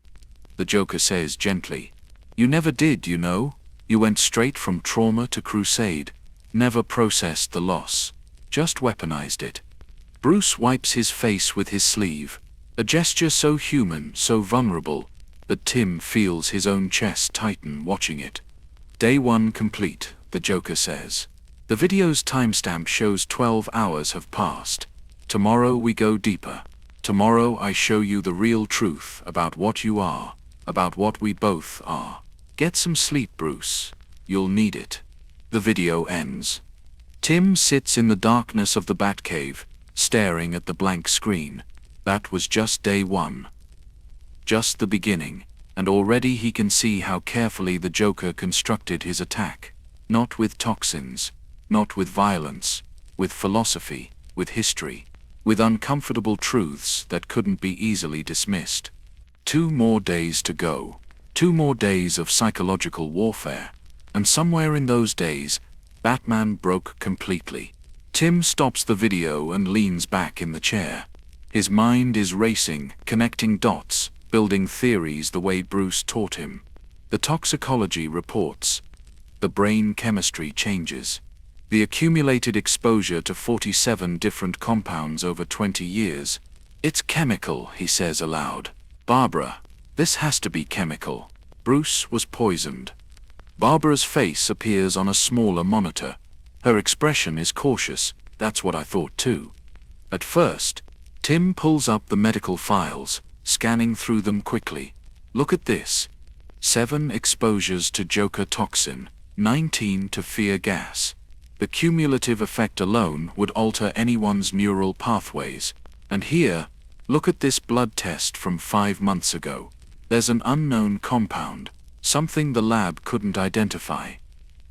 the Joker says gently. "You never did, you know. You went straight from trauma to crusade. Never processed the loss. Just weaponized it." Bruce wipes his face with his sleeve, a gesture so human, so vulnerable, that Tim feels his own chest tighten watching it. "Day 1 complete," the Joker says. "The video's timestamp shows 12 hours have passed. Tomorrow we go deeper. Tomorrow I show you the real truth about what you are, about what we both are. Get some sleep, Bruce. You'll need it." The video ends. Tim sits in the darkness of the Batcave, staring at the blank screen. That was just day 1. Just the beginning, and already he can see how carefully the Joker constructed his attack. Not with toxins, not with violence, with philosophy, with history, with uncomfortable truths that couldn't be easily dismissed. 2 more days to go. 2 more days of psychological warfare. And somewhere in those days, Batman broke completely. Tim stops the video and leans back in the chair. His mind is racing, connecting dots, building theories the way Bruce taught him. The toxicology reports. The brain chemistry changes. The accumulated exposure to 47 different compounds over 20 years. "It's chemical," he says aloud. "Barbara, this has to be chemical. Bruce was poisoned." Barbara's face appears on a smaller monitor. Her expression is cautious. "That's what I thought too." At first, Tim pulls up the medical files, scanning through them quickly. "Look at this. 7 exposures to Joker toxin, 19 to fear gas. The cumulative effect alone would alter anyone's neural pathways. And here, look at this blood test from 5 months ago. There's an unknown compound, something the lab couldn't identify."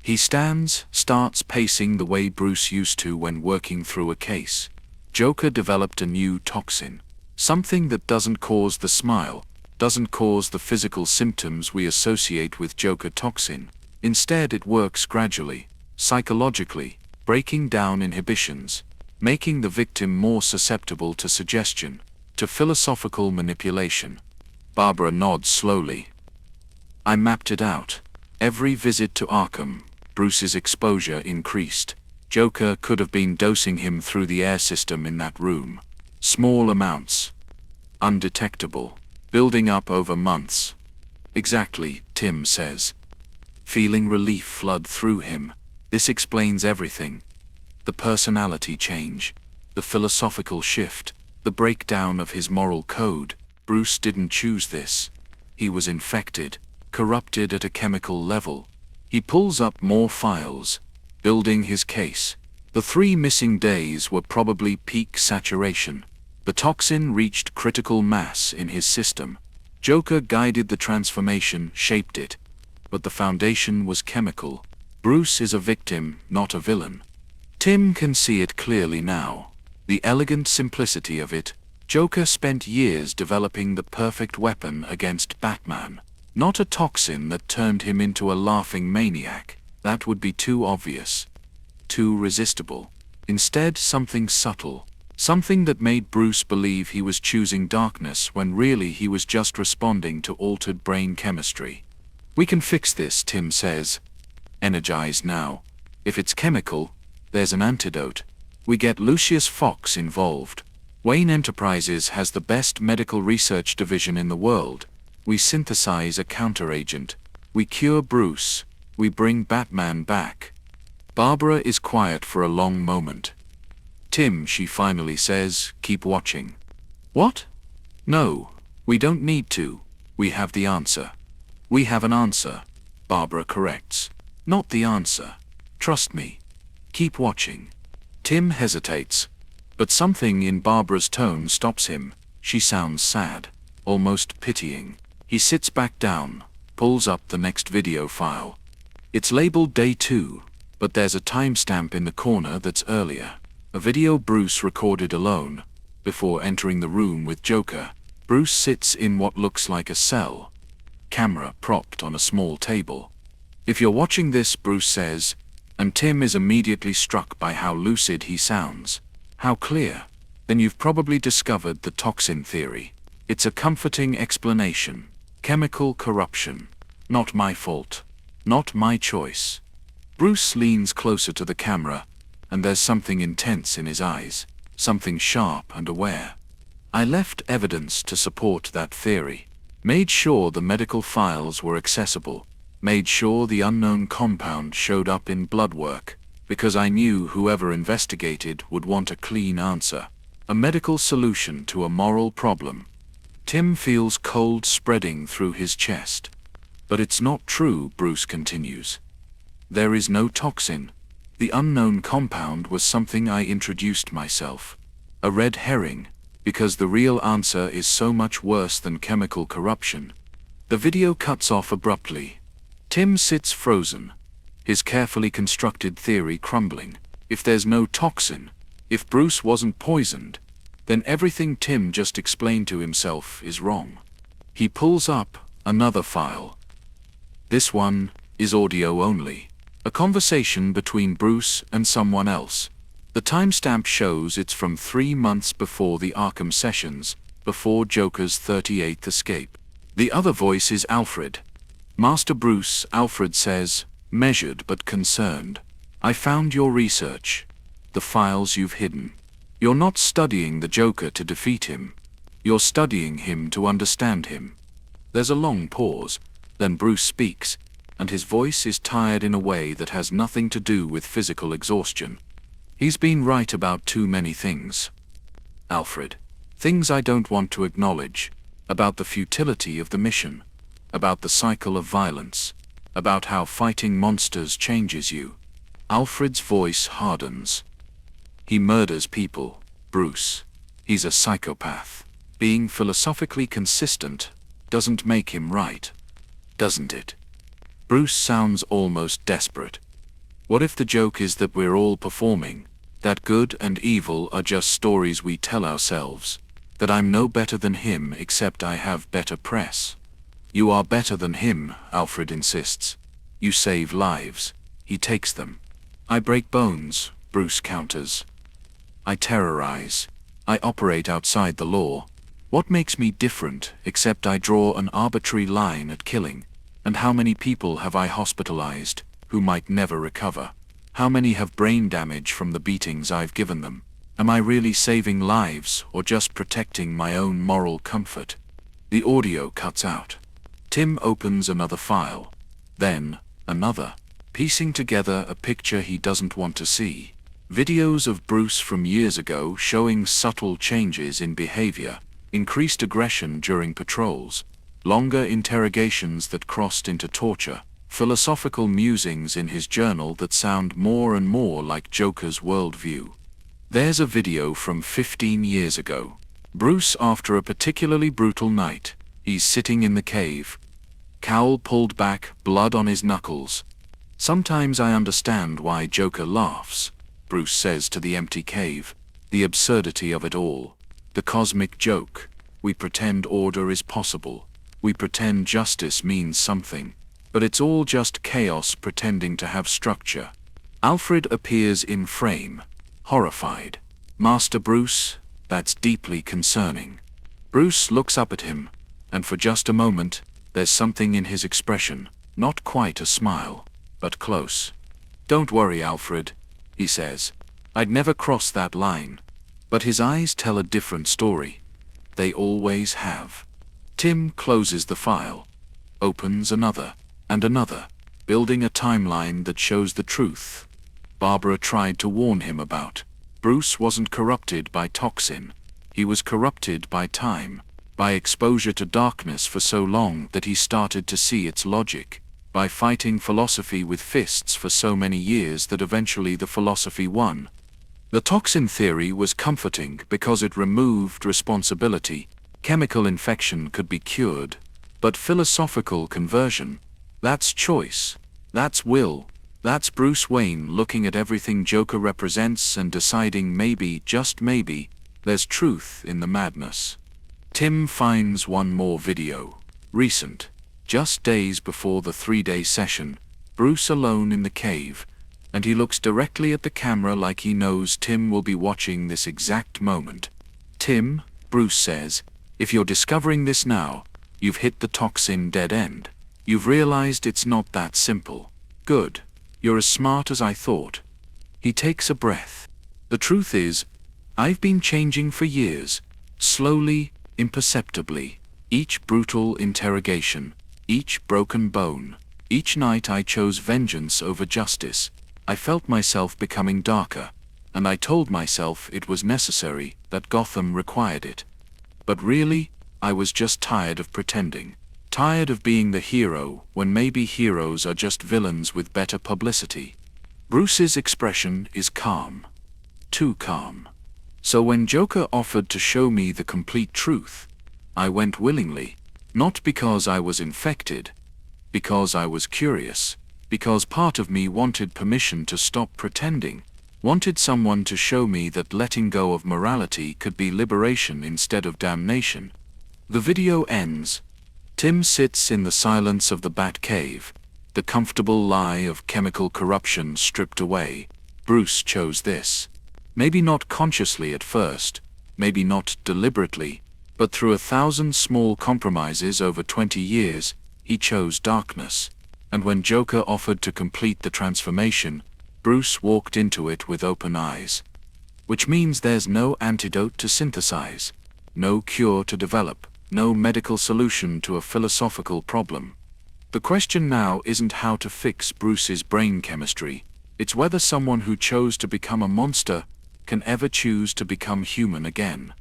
He starts pacing the way Bruce used to when working through a case. Joker developed a new toxin. Something that doesn't cause the smile, doesn't cause the physical symptoms we associate with Joker toxin. Instead, it works gradually, psychologically, breaking down inhibitions, making the victim more susceptible to suggestion, to philosophical manipulation. Barbara nods slowly. "I mapped it out. Every visit to Arkham, Bruce's exposure increased. Joker could have been dosing him through the air system in that room. Small amounts. Undetectable. Building up over months." "Exactly," Tim says. Feeling relief flood through him. This explains everything. The personality change, the philosophical shift, the breakdown of his moral code. Bruce didn't choose this. He was infected, corrupted at a chemical level. He pulls up more files, building his case. The 3 missing days were probably peak saturation. The toxin reached critical mass in his system. Joker guided the transformation, shaped it. But the foundation was chemical. Bruce is a victim, not a villain. Tim can see it clearly now. The elegant simplicity of it. Joker spent years developing the perfect weapon against Batman. Not a toxin that turned him into a laughing maniac. That would be too obvious. Too resistible. Instead, something subtle. Something that made Bruce believe he was choosing darkness when really he was just responding to altered brain chemistry. "We can fix this," Tim says. Energized now. "If it's chemical, there's an antidote. We get Lucius Fox involved. Wayne Enterprises has the best medical research division in the world. We synthesize a counteragent. We cure Bruce. We bring Batman back." Barbara is quiet for a long moment. "Tim," she finally says, "keep watching." "What?" "No, we don't need to. We have the answer." "We have an answer," Barbara corrects. "Not the answer. Trust me. Keep watching." Tim hesitates, but something in Barbara's tone stops him. She sounds sad, almost pitying. He sits back down, pulls up the next video file. It's labeled day 2, but there's a timestamp in the corner that's earlier. A video Bruce recorded alone, before entering the room with Joker. Bruce sits in what looks like a cell. camera propped on a small table. "If you're watching this," Bruce says, and Tim is immediately struck by how lucid he sounds. How clear. "Then you've probably discovered the toxin theory. It's a comforting explanation. Chemical corruption. Not my fault. Not my choice." Bruce leans closer to the camera, and there's something intense in his eyes, something sharp and aware. "I left evidence to support that theory. Made sure the medical files were accessible. Made sure the unknown compound showed up in blood work, because I knew whoever investigated would want a clean answer. A medical solution to a moral problem." Tim feels cold spreading through his chest. "But it's not true," Bruce continues. "There is no toxin. The unknown compound was something I introduced myself. A red herring, because the real answer is so much worse than chemical corruption." The video cuts off abruptly. Tim sits frozen, his carefully constructed theory crumbling. If there's no toxin, if Bruce wasn't poisoned, then everything Tim just explained to himself is wrong. He pulls up another file. This one is audio only. A conversation between Bruce and someone else. The timestamp shows it's from 3 months before the Arkham sessions, before Joker's 38th escape. The other voice is Alfred. "Master Bruce," Alfred says, measured but concerned. "I found your research. The files you've hidden. You're not studying the Joker to defeat him. You're studying him to understand him." There's a long pause, then Bruce speaks, and his voice is tired in a way that has nothing to do with physical exhaustion. "He's been right about too many things, Alfred. Things I don't want to acknowledge. About the futility of the mission. About the cycle of violence. About how fighting monsters changes you." Alfred's voice hardens. "He murders people, Bruce. He's a psychopath. Being philosophically consistent doesn't make him right, doesn't it?" Bruce sounds almost desperate. "What if the joke is that we're all performing, that good and evil are just stories we tell ourselves, that I'm no better than him except I have better press?" "You are better than him," Alfred insists. "You save lives. He takes them." "I break bones," Bruce counters. "I terrorize. I operate outside the law. What makes me different except I draw an arbitrary line at killing? And how many people have I hospitalized, who might never recover? How many have brain damage from the beatings I've given them? Am I really saving lives or just protecting my own moral comfort?" The audio cuts out. Tim opens another file. Then, another, piecing together a picture he doesn't want to see. Videos of Bruce from years ago showing subtle changes in behavior, increased aggression during patrols, longer interrogations that crossed into torture, philosophical musings in his journal that sound more and more like Joker's worldview. There's a video from 15 years ago. Bruce after a particularly brutal night. He's sitting in the cave. Cowl pulled back, blood on his knuckles. "Sometimes I understand why Joker laughs," Bruce says to the empty cave. "The absurdity of it all. The cosmic joke. We pretend order is possible. We pretend justice means something. But it's all just chaos pretending to have structure." Alfred appears in frame, horrified. "Master Bruce, that's deeply concerning." Bruce looks up at him, and for just a moment, there's something in his expression, not quite a smile, but close. "Don't worry, Alfred," he says. "I'd never cross that line." But his eyes tell a different story. They always have. Tim closes the file, opens another, and another, building a timeline that shows the truth Barbara tried to warn him about. Bruce wasn't corrupted by toxin. He was corrupted by time, by exposure to darkness for so long that he started to see its logic, by fighting philosophy with fists for so many years that eventually the philosophy won. The toxin theory was comforting because it removed responsibility. Chemical infection could be cured, but philosophical conversion, that's choice, that's will, that's Bruce Wayne looking at everything Joker represents and deciding maybe, just maybe, there's truth in the madness. Tim finds one more video. Recent. Just days before the 3-day session, Bruce alone in the cave, and he looks directly at the camera like he knows Tim will be watching this exact moment. "Tim," Bruce says, "if you're discovering this now, you've hit the Toxin dead end. You've realized it's not that simple. Good. You're as smart as I thought." He takes a breath. "The truth is, I've been changing for years, slowly, imperceptibly. Each brutal interrogation, each broken bone, each night I chose vengeance over justice. I felt myself becoming darker, and I told myself it was necessary, that Gotham required it. But really, I was just tired of pretending. Tired of being the hero when maybe heroes are just villains with better publicity." Bruce's expression is calm. Too calm. "So when Joker offered to show me the complete truth, I went willingly, not because I was infected, because I was curious, because part of me wanted permission to stop pretending, wanted someone to show me that letting go of morality could be liberation instead of damnation." The video ends. Tim sits in the silence of the Batcave, the comfortable lie of chemical corruption stripped away. Bruce chose this. Maybe not consciously at first, maybe not deliberately, but through 1,000 small compromises over 20 years, he chose darkness. And when Joker offered to complete the transformation, Bruce walked into it with open eyes. Which means there's no antidote to synthesize, no cure to develop, no medical solution to a philosophical problem. The question now isn't how to fix Bruce's brain chemistry, it's whether someone who chose to become a monster can ever choose to become human again.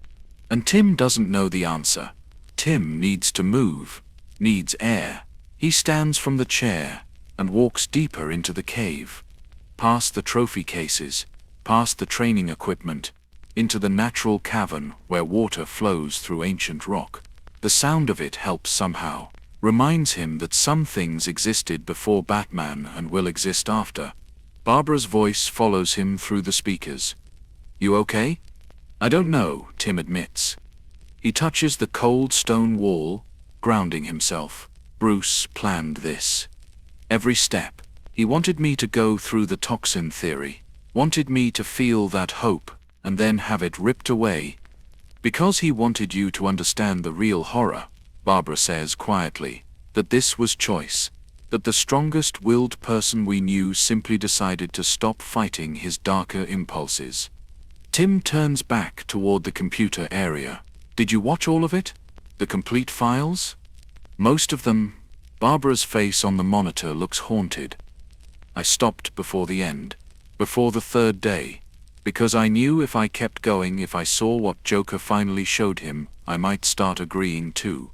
And Tim doesn't know the answer. Tim needs to move, needs air. He stands from the chair and walks deeper into the cave, past the trophy cases, past the training equipment, into the natural cavern where water flows through ancient rock. The sound of it helps somehow, reminds him that some things existed before Batman and will exist after. Barbara's voice follows him through the speakers. "You okay?" "I don't know," Tim admits. He touches the cold stone wall, grounding himself. "Bruce planned this. Every step. He wanted me to go through the Toxin theory, wanted me to feel that hope, and then have it ripped away. Because he wanted you to understand the real horror," Barbara says quietly, "that this was choice, that the strongest-willed person we knew simply decided to stop fighting his darker impulses." Tim turns back toward the computer area. "Did you watch all of it? The complete files?" "Most of them." Barbara's face on the monitor looks haunted. "I stopped before the end, before the 3rd day. Because I knew if I kept going, if I saw what Joker finally showed him, I might start agreeing too."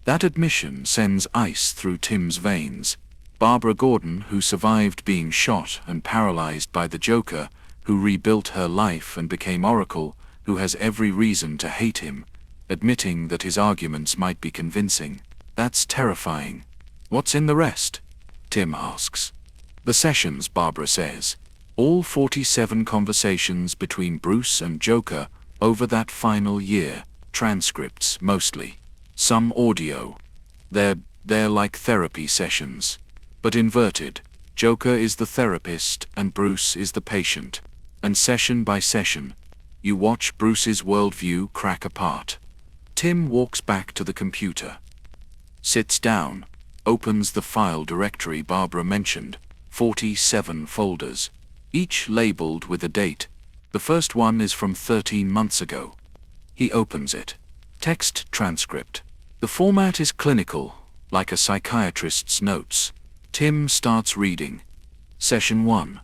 That admission sends ice through Tim's veins. Barbara Gordon, who survived being shot and paralyzed by the Joker, who rebuilt her life and became Oracle, who has every reason to hate him, admitting that his arguments might be convincing. That's terrifying. "What's in the rest?" Tim asks. "The sessions," Barbara says. "All 47 conversations between Bruce and Joker over that final year, transcripts mostly. Some audio. They're like therapy sessions. But inverted. Joker is the therapist and Bruce is the patient. And session by session, you watch Bruce's worldview crack apart." Tim walks back to the computer. Sits down, opens the file directory Barbara mentioned, 47 folders, each labeled with a date. The first one is from 13 months ago. He opens it. Text transcript. The format is clinical, like a psychiatrist's notes. Tim starts reading. Session 1.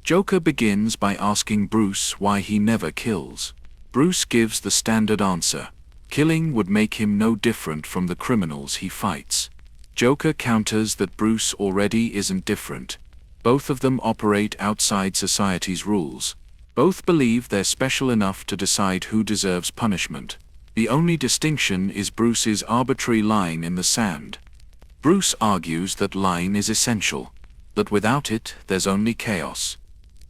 Joker begins by asking Bruce why he never kills. Bruce gives the standard answer. Killing would make him no different from the criminals he fights. Joker counters that Bruce already isn't different. Both of them operate outside society's rules. Both believe they're special enough to decide who deserves punishment. The only distinction is Bruce's arbitrary line in the sand. Bruce argues that line is essential, that without it, there's only chaos.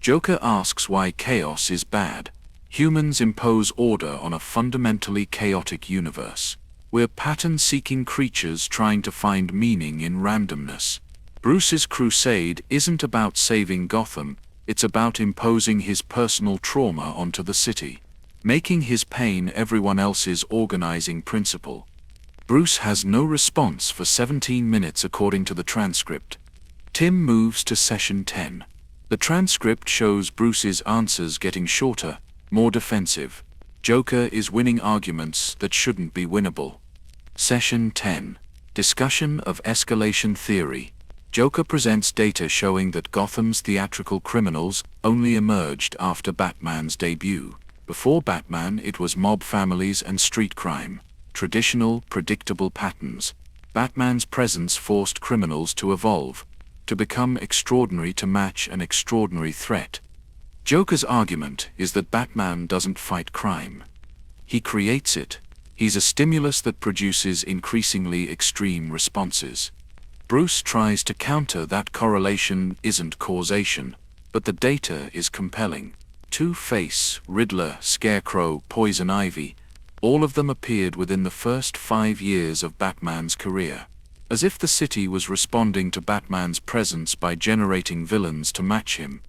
Joker asks why chaos is bad. Humans impose order on a fundamentally chaotic universe. We're pattern-seeking creatures trying to find meaning in randomness. Bruce's crusade isn't about saving Gotham, it's about imposing his personal trauma onto the city, making his pain everyone else's organizing principle. Bruce has no response for 17 minutes according to the transcript. Tim moves to session 10. The transcript shows Bruce's answers getting shorter, more defensive. Joker is winning arguments that shouldn't be winnable. Session 10. Discussion of escalation theory. Joker presents data showing that Gotham's theatrical criminals only emerged after Batman's debut. Before Batman, it was mob families and street crime. Traditional, predictable patterns. Batman's presence forced criminals to evolve, to become extraordinary to match an extraordinary threat. Joker's argument is that Batman doesn't fight crime. He creates it. He's a stimulus that produces increasingly extreme responses. Bruce tries to counter that correlation isn't causation, but the data is compelling. Two-Face, Riddler, Scarecrow, Poison Ivy, all of them appeared within the first 5 years of Batman's career. As if the city was responding to Batman's presence by generating villains to match him.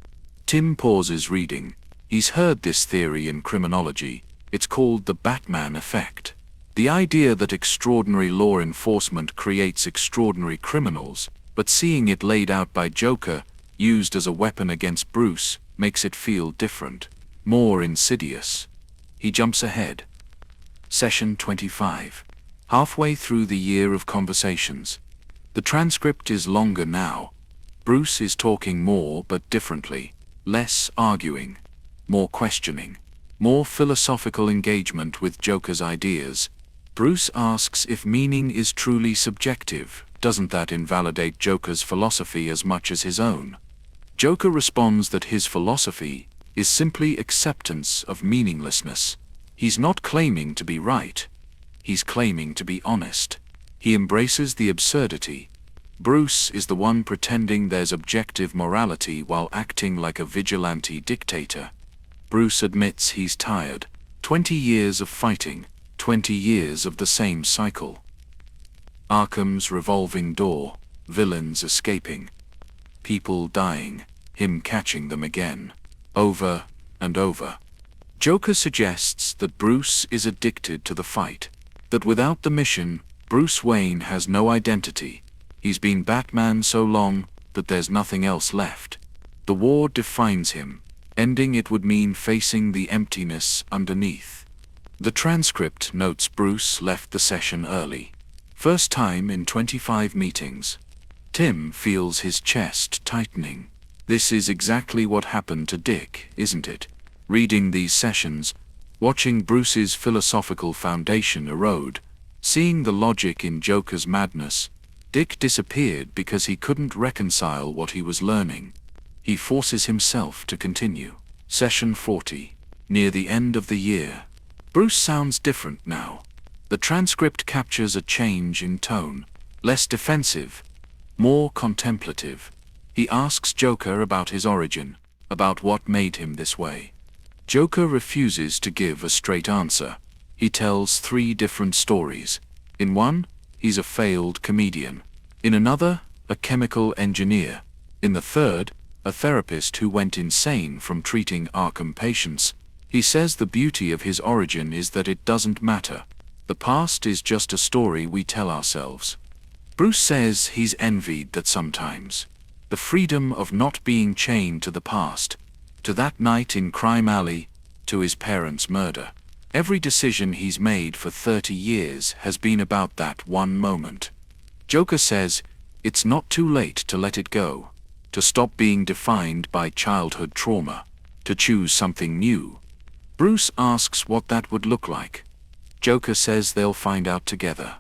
Tim pauses reading. He's heard this theory in criminology. It's called the Batman effect. The idea that extraordinary law enforcement creates extraordinary criminals, but seeing it laid out by Joker, used as a weapon against Bruce, makes it feel different, more insidious. He jumps ahead. Session 25. Halfway through the year of conversations. The transcript is longer now. Bruce is talking more but differently. Less arguing. More questioning. More philosophical engagement with Joker's ideas. Bruce asks if meaning is truly subjective. Doesn't that invalidate Joker's philosophy as much as his own? Joker responds that his philosophy is simply acceptance of meaninglessness. He's not claiming to be right. He's claiming to be honest. He embraces the absurdity. Bruce is the one pretending there's objective morality while acting like a vigilante dictator. Bruce admits he's tired. 20 years of fighting. 20 years of the same cycle. Arkham's revolving door, villains escaping, people dying, him catching them again, over and over. Joker suggests that Bruce is addicted to the fight, that without the mission, Bruce Wayne has no identity. He's been Batman so long that there's nothing else left. The war defines him. Ending it would mean facing the emptiness underneath. The transcript notes Bruce left the session early. First time in 25 meetings. Tim feels his chest tightening. This is exactly what happened to Dick, isn't it? Reading these sessions, watching Bruce's philosophical foundation erode, seeing the logic in Joker's madness, Dick disappeared because he couldn't reconcile what he was learning. He forces himself to continue. Session 40. Near the end of the year. Bruce sounds different now. The transcript captures a change in tone. Less defensive. More contemplative. He asks Joker about his origin, about what made him this way. Joker refuses to give a straight answer. He tells 3 different stories. In one, he's a failed comedian. In another, a chemical engineer. In the third, a therapist who went insane from treating Arkham patients. He says the beauty of his origin is that it doesn't matter. The past is just a story we tell ourselves. Bruce says he's envied that sometimes. The freedom of not being chained to the past, to that night in Crime Alley, to his parents' murder. Every decision he's made for 30 years has been about that one moment. Joker says, it's not too late to let it go, to stop being defined by childhood trauma, to choose something new. Bruce asks what that would look like. Joker says they'll find out together.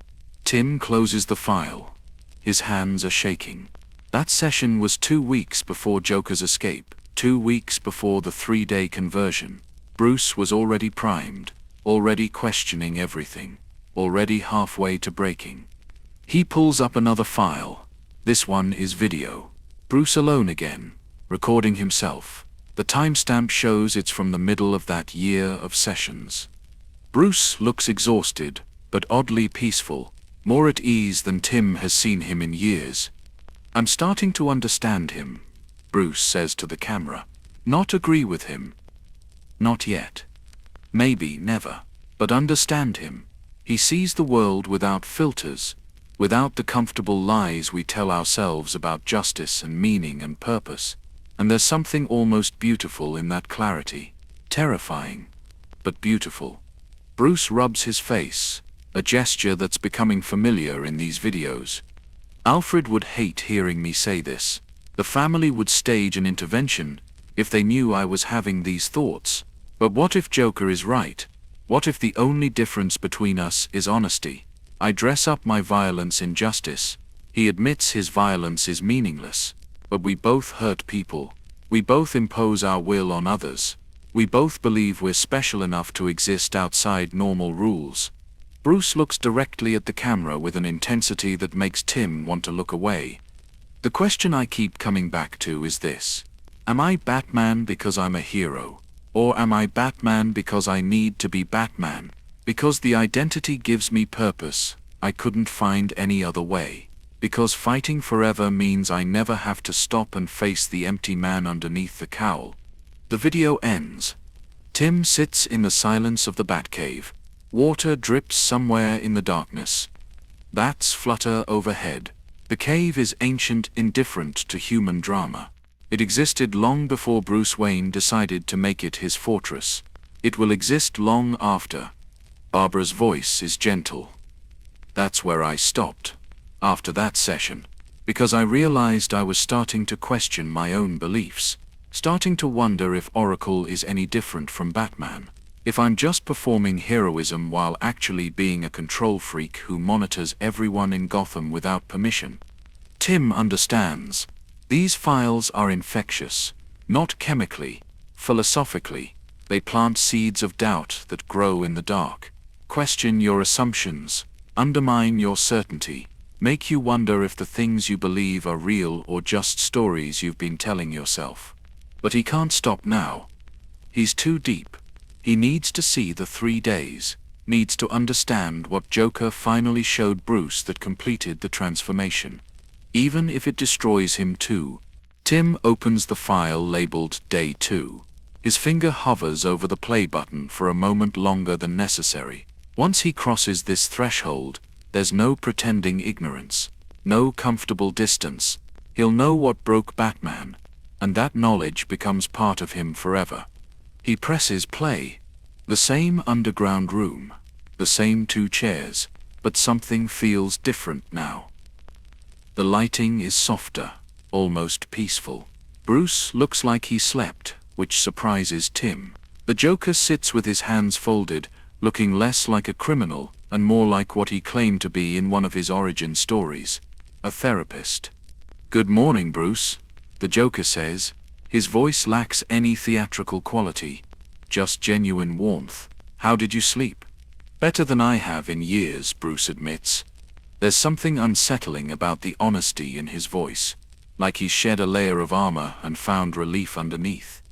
Tim closes the file. His hands are shaking. That session was 2 weeks before Joker's escape, 2 weeks before the 3-day conversion. Bruce was already primed, already questioning everything, already halfway to breaking. He pulls up another file. This one is video. Bruce alone again, recording himself. The timestamp shows it's from the middle of that year of sessions. Bruce looks exhausted, but oddly peaceful, more at ease than Tim has seen him in years. "I'm starting to understand him," Bruce says to the camera. "Not agree with him. Not yet. Maybe never. But understand him. He sees the world without filters, without the comfortable lies we tell ourselves about justice and meaning and purpose. And there's something almost beautiful in that clarity. Terrifying, but beautiful." Bruce rubs his face, a gesture that's becoming familiar in these videos. "Alfred would hate hearing me say this. The family would stage an intervention if they knew I was having these thoughts. But what if Joker is right? What if the only difference between us is honesty? I dress up my violence in justice. He admits his violence is meaningless. But we both hurt people. We both impose our will on others. We both believe we're special enough to exist outside normal rules." Bruce looks directly at the camera with an intensity that makes Tim want to look away. "The question I keep coming back to is this. Am I Batman because I'm a hero? Or am I Batman because I need to be Batman? Because the identity gives me purpose, I couldn't find any other way. Because fighting forever means I never have to stop and face the empty man underneath the cowl." The video ends. Tim sits in the silence of the Batcave. Water drips somewhere in the darkness. Bats flutter overhead. The cave is ancient, indifferent to human drama. It existed long before Bruce Wayne decided to make it his fortress. It will exist long after. Barbara's voice is gentle. "That's where I stopped. After that session. Because I realized I was starting to question my own beliefs. Starting to wonder if Oracle is any different from Batman. If I'm just performing heroism while actually being a control freak who monitors everyone in Gotham without permission." Tim understands. These files are infectious. Not chemically, philosophically. They plant seeds of doubt that grow in the dark. Question your assumptions. Undermine your certainty. Make you wonder if the things you believe are real or just stories you've been telling yourself. But he can't stop now. He's too deep. He needs to see the 3 days, needs to understand what Joker finally showed Bruce that completed the transformation. Even if it destroys him too. Tim opens the file labeled Day 2. His finger hovers over the play button for a moment longer than necessary. Once he crosses this threshold, there's no pretending ignorance, no comfortable distance. He'll know what broke Batman, and that knowledge becomes part of him forever. He presses play. The same underground room, the same 2 chairs, but something feels different now. The lighting is softer, almost peaceful. Bruce looks like he slept, which surprises Tim. The Joker sits with his hands folded, looking less like a criminal and more like what he claimed to be in one of his origin stories, a therapist. "Good morning, Bruce," the Joker says. His voice lacks any theatrical quality, just genuine warmth. "How did you sleep?" "Better than I have in years," Bruce admits. There's something unsettling about the honesty in his voice, like he's shed a layer of armor and found relief underneath.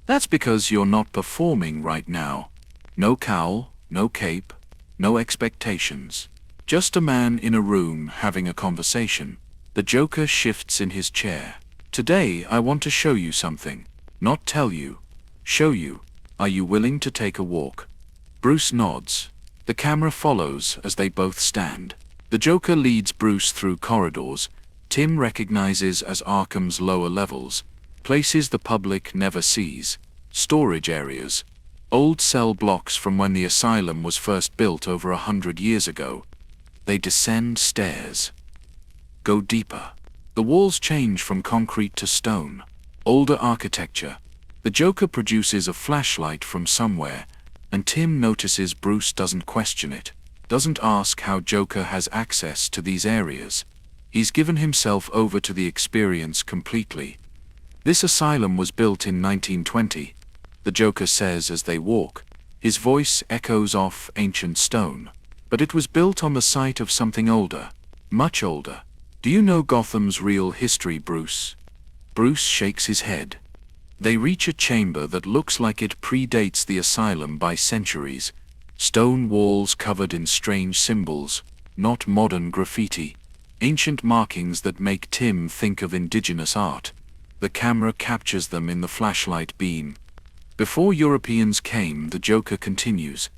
"That's because you're not performing right now. No cowl, no cape, no expectations. Just a man in a room having a conversation." The Joker shifts in his chair. "Today I want to show you something. Not tell you. Show you. Are you willing to take a walk?" Bruce nods. The camera follows as they both stand. The Joker leads Bruce through corridors Tim recognizes as Arkham's lower levels, places the public never sees, storage areas, old cell blocks from when the asylum was first built over 100 years ago. They descend stairs. Go deeper. The walls change from concrete to stone. Older architecture. The Joker produces a flashlight from somewhere, and Tim notices Bruce doesn't question it, doesn't ask how Joker has access to these areas. He's given himself over to the experience completely. "This asylum was built in 1920, the Joker says as they walk. His voice echoes off ancient stone. "But it was built on the site of something older, much older. Do you know Gotham's real history, Bruce?" Bruce shakes his head. They reach a chamber that looks like it predates the asylum by centuries. Stone walls covered in strange symbols, not modern graffiti. Ancient markings that make Tim think of indigenous art. The camera captures them in the flashlight beam. Before Europeans came, the Joker continues.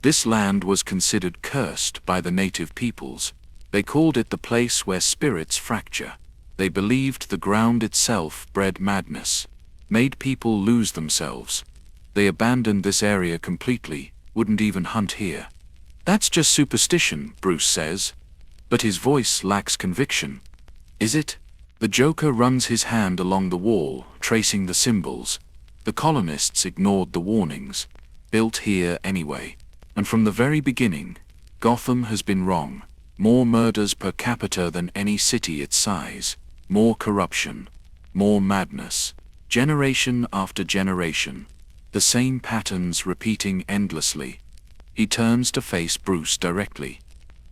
This land was considered cursed by the native peoples. They called it the place where spirits fracture. They believed the ground itself bred madness, made people lose themselves. They abandoned this area completely, wouldn't even hunt here. That's just superstition, Bruce says. But his voice lacks conviction. Is it? The Joker runs his hand along the wall, tracing the symbols. The colonists ignored the warnings. Built here anyway. And from the very beginning, Gotham has been wrong. More murders per capita than any city its size. More corruption. More madness. Generation after generation. The same patterns repeating endlessly. He turns to face Bruce directly.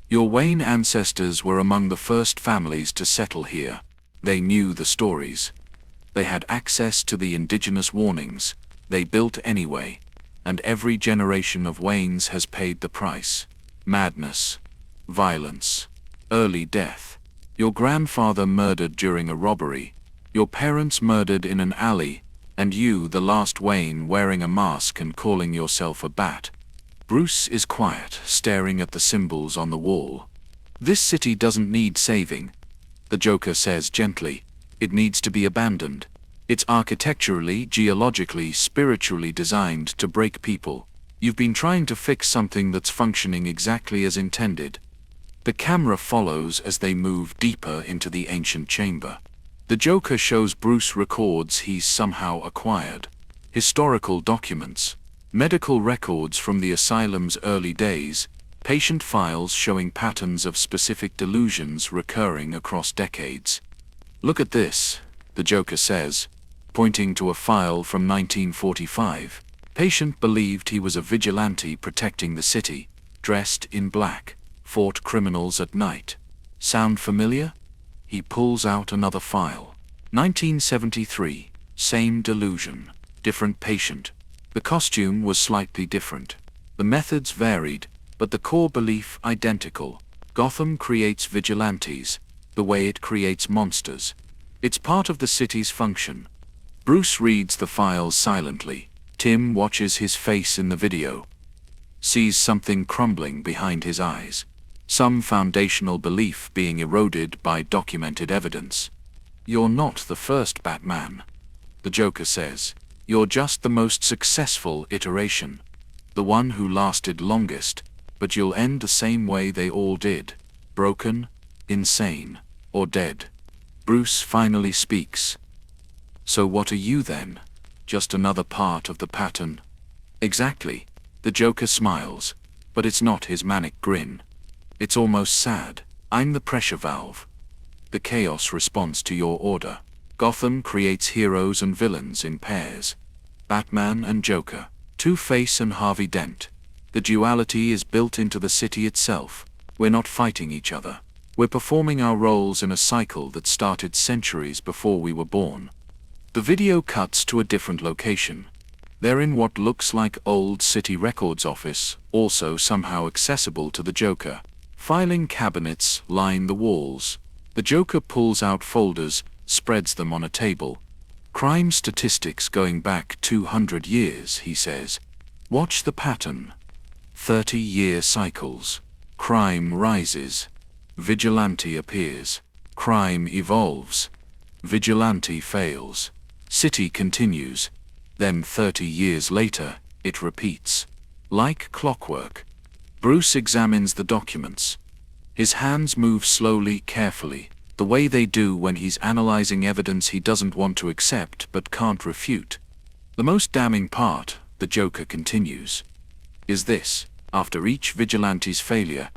Your Wayne ancestors were among the first families to settle here. They knew the stories. They had access to the indigenous warnings. They built anyway. And every generation of Waynes has paid the price. Madness. Violence. Early death. Your grandfather murdered during a robbery. Your parents murdered in an alley. And you, the last Wayne, wearing a mask and calling yourself a bat. Bruce is quiet, staring at the symbols on the wall. This city doesn't need saving. The Joker says gently. It needs to be abandoned. It's architecturally, geologically, spiritually designed to break people. You've been trying to fix something that's functioning exactly as intended. The camera follows as they move deeper into the ancient chamber. The Joker shows Bruce records he's somehow acquired. Historical documents. Medical records from the asylum's early days. Patient files showing patterns of specific delusions recurring across decades. Look at this, the Joker says, pointing to a file from 1945. Patient believed he was a vigilante protecting the city, dressed in black, fought criminals at night. Sound familiar? He pulls out another file. 1973, same delusion, different patient. The costume was slightly different. The methods varied, but the core belief identical. Gotham creates vigilantes, the way it creates monsters. It's part of the city's function. Bruce reads the files silently. Tim watches his face in the video. Sees something crumbling behind his eyes. Some foundational belief being eroded by documented evidence. You're not the first Batman, the Joker says. You're just the most successful iteration. The one who lasted longest, but you'll end the same way they all did. Broken, insane, or dead. Bruce finally speaks. So what are you then? Just another part of the pattern? Exactly. The Joker smiles, but it's not his manic grin. It's almost sad. I'm the pressure valve. The chaos responds to your order. Gotham creates heroes and villains in pairs. Batman and Joker, Two-Face and Harvey Dent. The duality is built into the city itself. We're not fighting each other. We're performing our roles in a cycle that started centuries before we were born. The video cuts to a different location. They're in what looks like old city records office, also somehow accessible to the Joker. Filing cabinets line the walls. The Joker pulls out folders, spreads them on a table. Crime statistics going back 200 years, he says. Watch the pattern. 30-year cycles. Crime rises. Vigilante appears. Crime evolves. Vigilante fails. City continues. Then 30 years later, it repeats. Like clockwork. Bruce examines the documents. His hands move slowly, carefully, the way they do when he's analyzing evidence he doesn't want to accept but can't refute. The most damning part, the Joker continues, is this. After each vigilante's failure,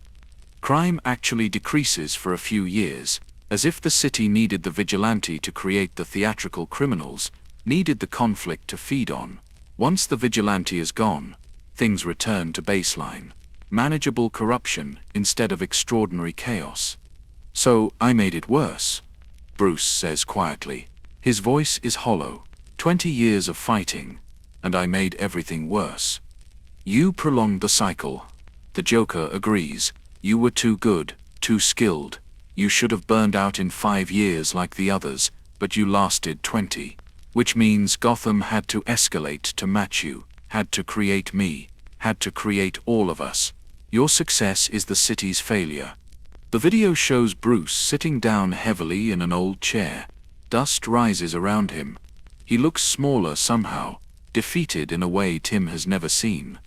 crime actually decreases for a few years, as if the city needed the vigilante to create the theatrical criminals, needed the conflict to feed on. Once the vigilante is gone, things return to baseline. Manageable corruption instead of extraordinary chaos. So, I made it worse, Bruce says quietly. His voice is hollow. 20 years of fighting, and I made everything worse. You prolonged the cycle. The Joker agrees. You were too good, too skilled. You should have burned out in 5 years like the others, but you lasted 20. Which means Gotham had to escalate to match you, had to create me, had to create all of us. Your success is the city's failure. The video shows Bruce sitting down heavily in an old chair. Dust rises around him. He looks smaller somehow, defeated in a way Tim has never seen.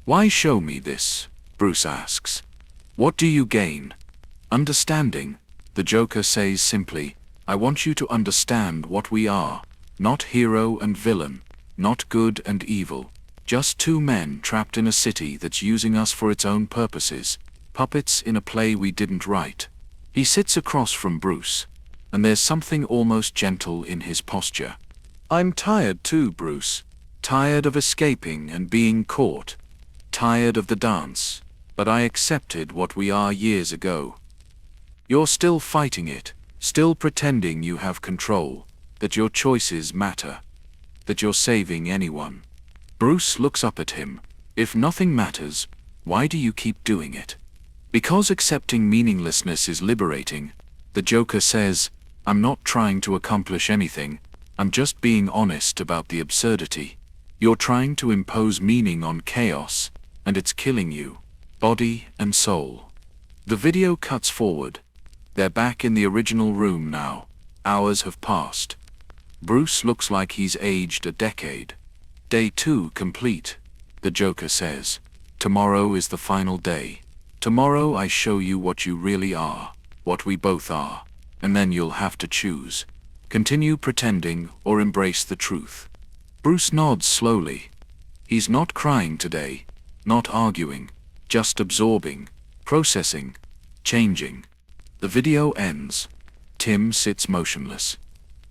Why show me this? Bruce asks. What do you gain? Understanding, the Joker says simply. I want you to understand what we are. Not hero and villain, not good and evil. Just two men trapped in a city that's using us for its own purposes. Puppets in a play we didn't write. He sits across from Bruce, and there's something almost gentle in his posture. I'm tired too, Bruce. Tired of escaping and being caught. Tired of the dance. But I accepted what we are years ago. You're still fighting it, still pretending you have control, that your choices matter, that you're saving anyone. Bruce looks up at him. If nothing matters, why do you keep doing it? Because accepting meaninglessness is liberating, the Joker says. I'm not trying to accomplish anything, I'm just being honest about the absurdity. You're trying to impose meaning on chaos, and it's killing you, body and soul. The video cuts forward. They're back in the original room now. Hours have passed. Bruce looks like he's aged a decade. Day 2 complete, the Joker says. Tomorrow is the final day. Tomorrow I show you what you really are, what we both are, and then you'll have to choose. Continue pretending or embrace the truth. Bruce nods slowly. He's not crying today, not arguing, just absorbing, processing, changing. The video ends. Tim sits motionless.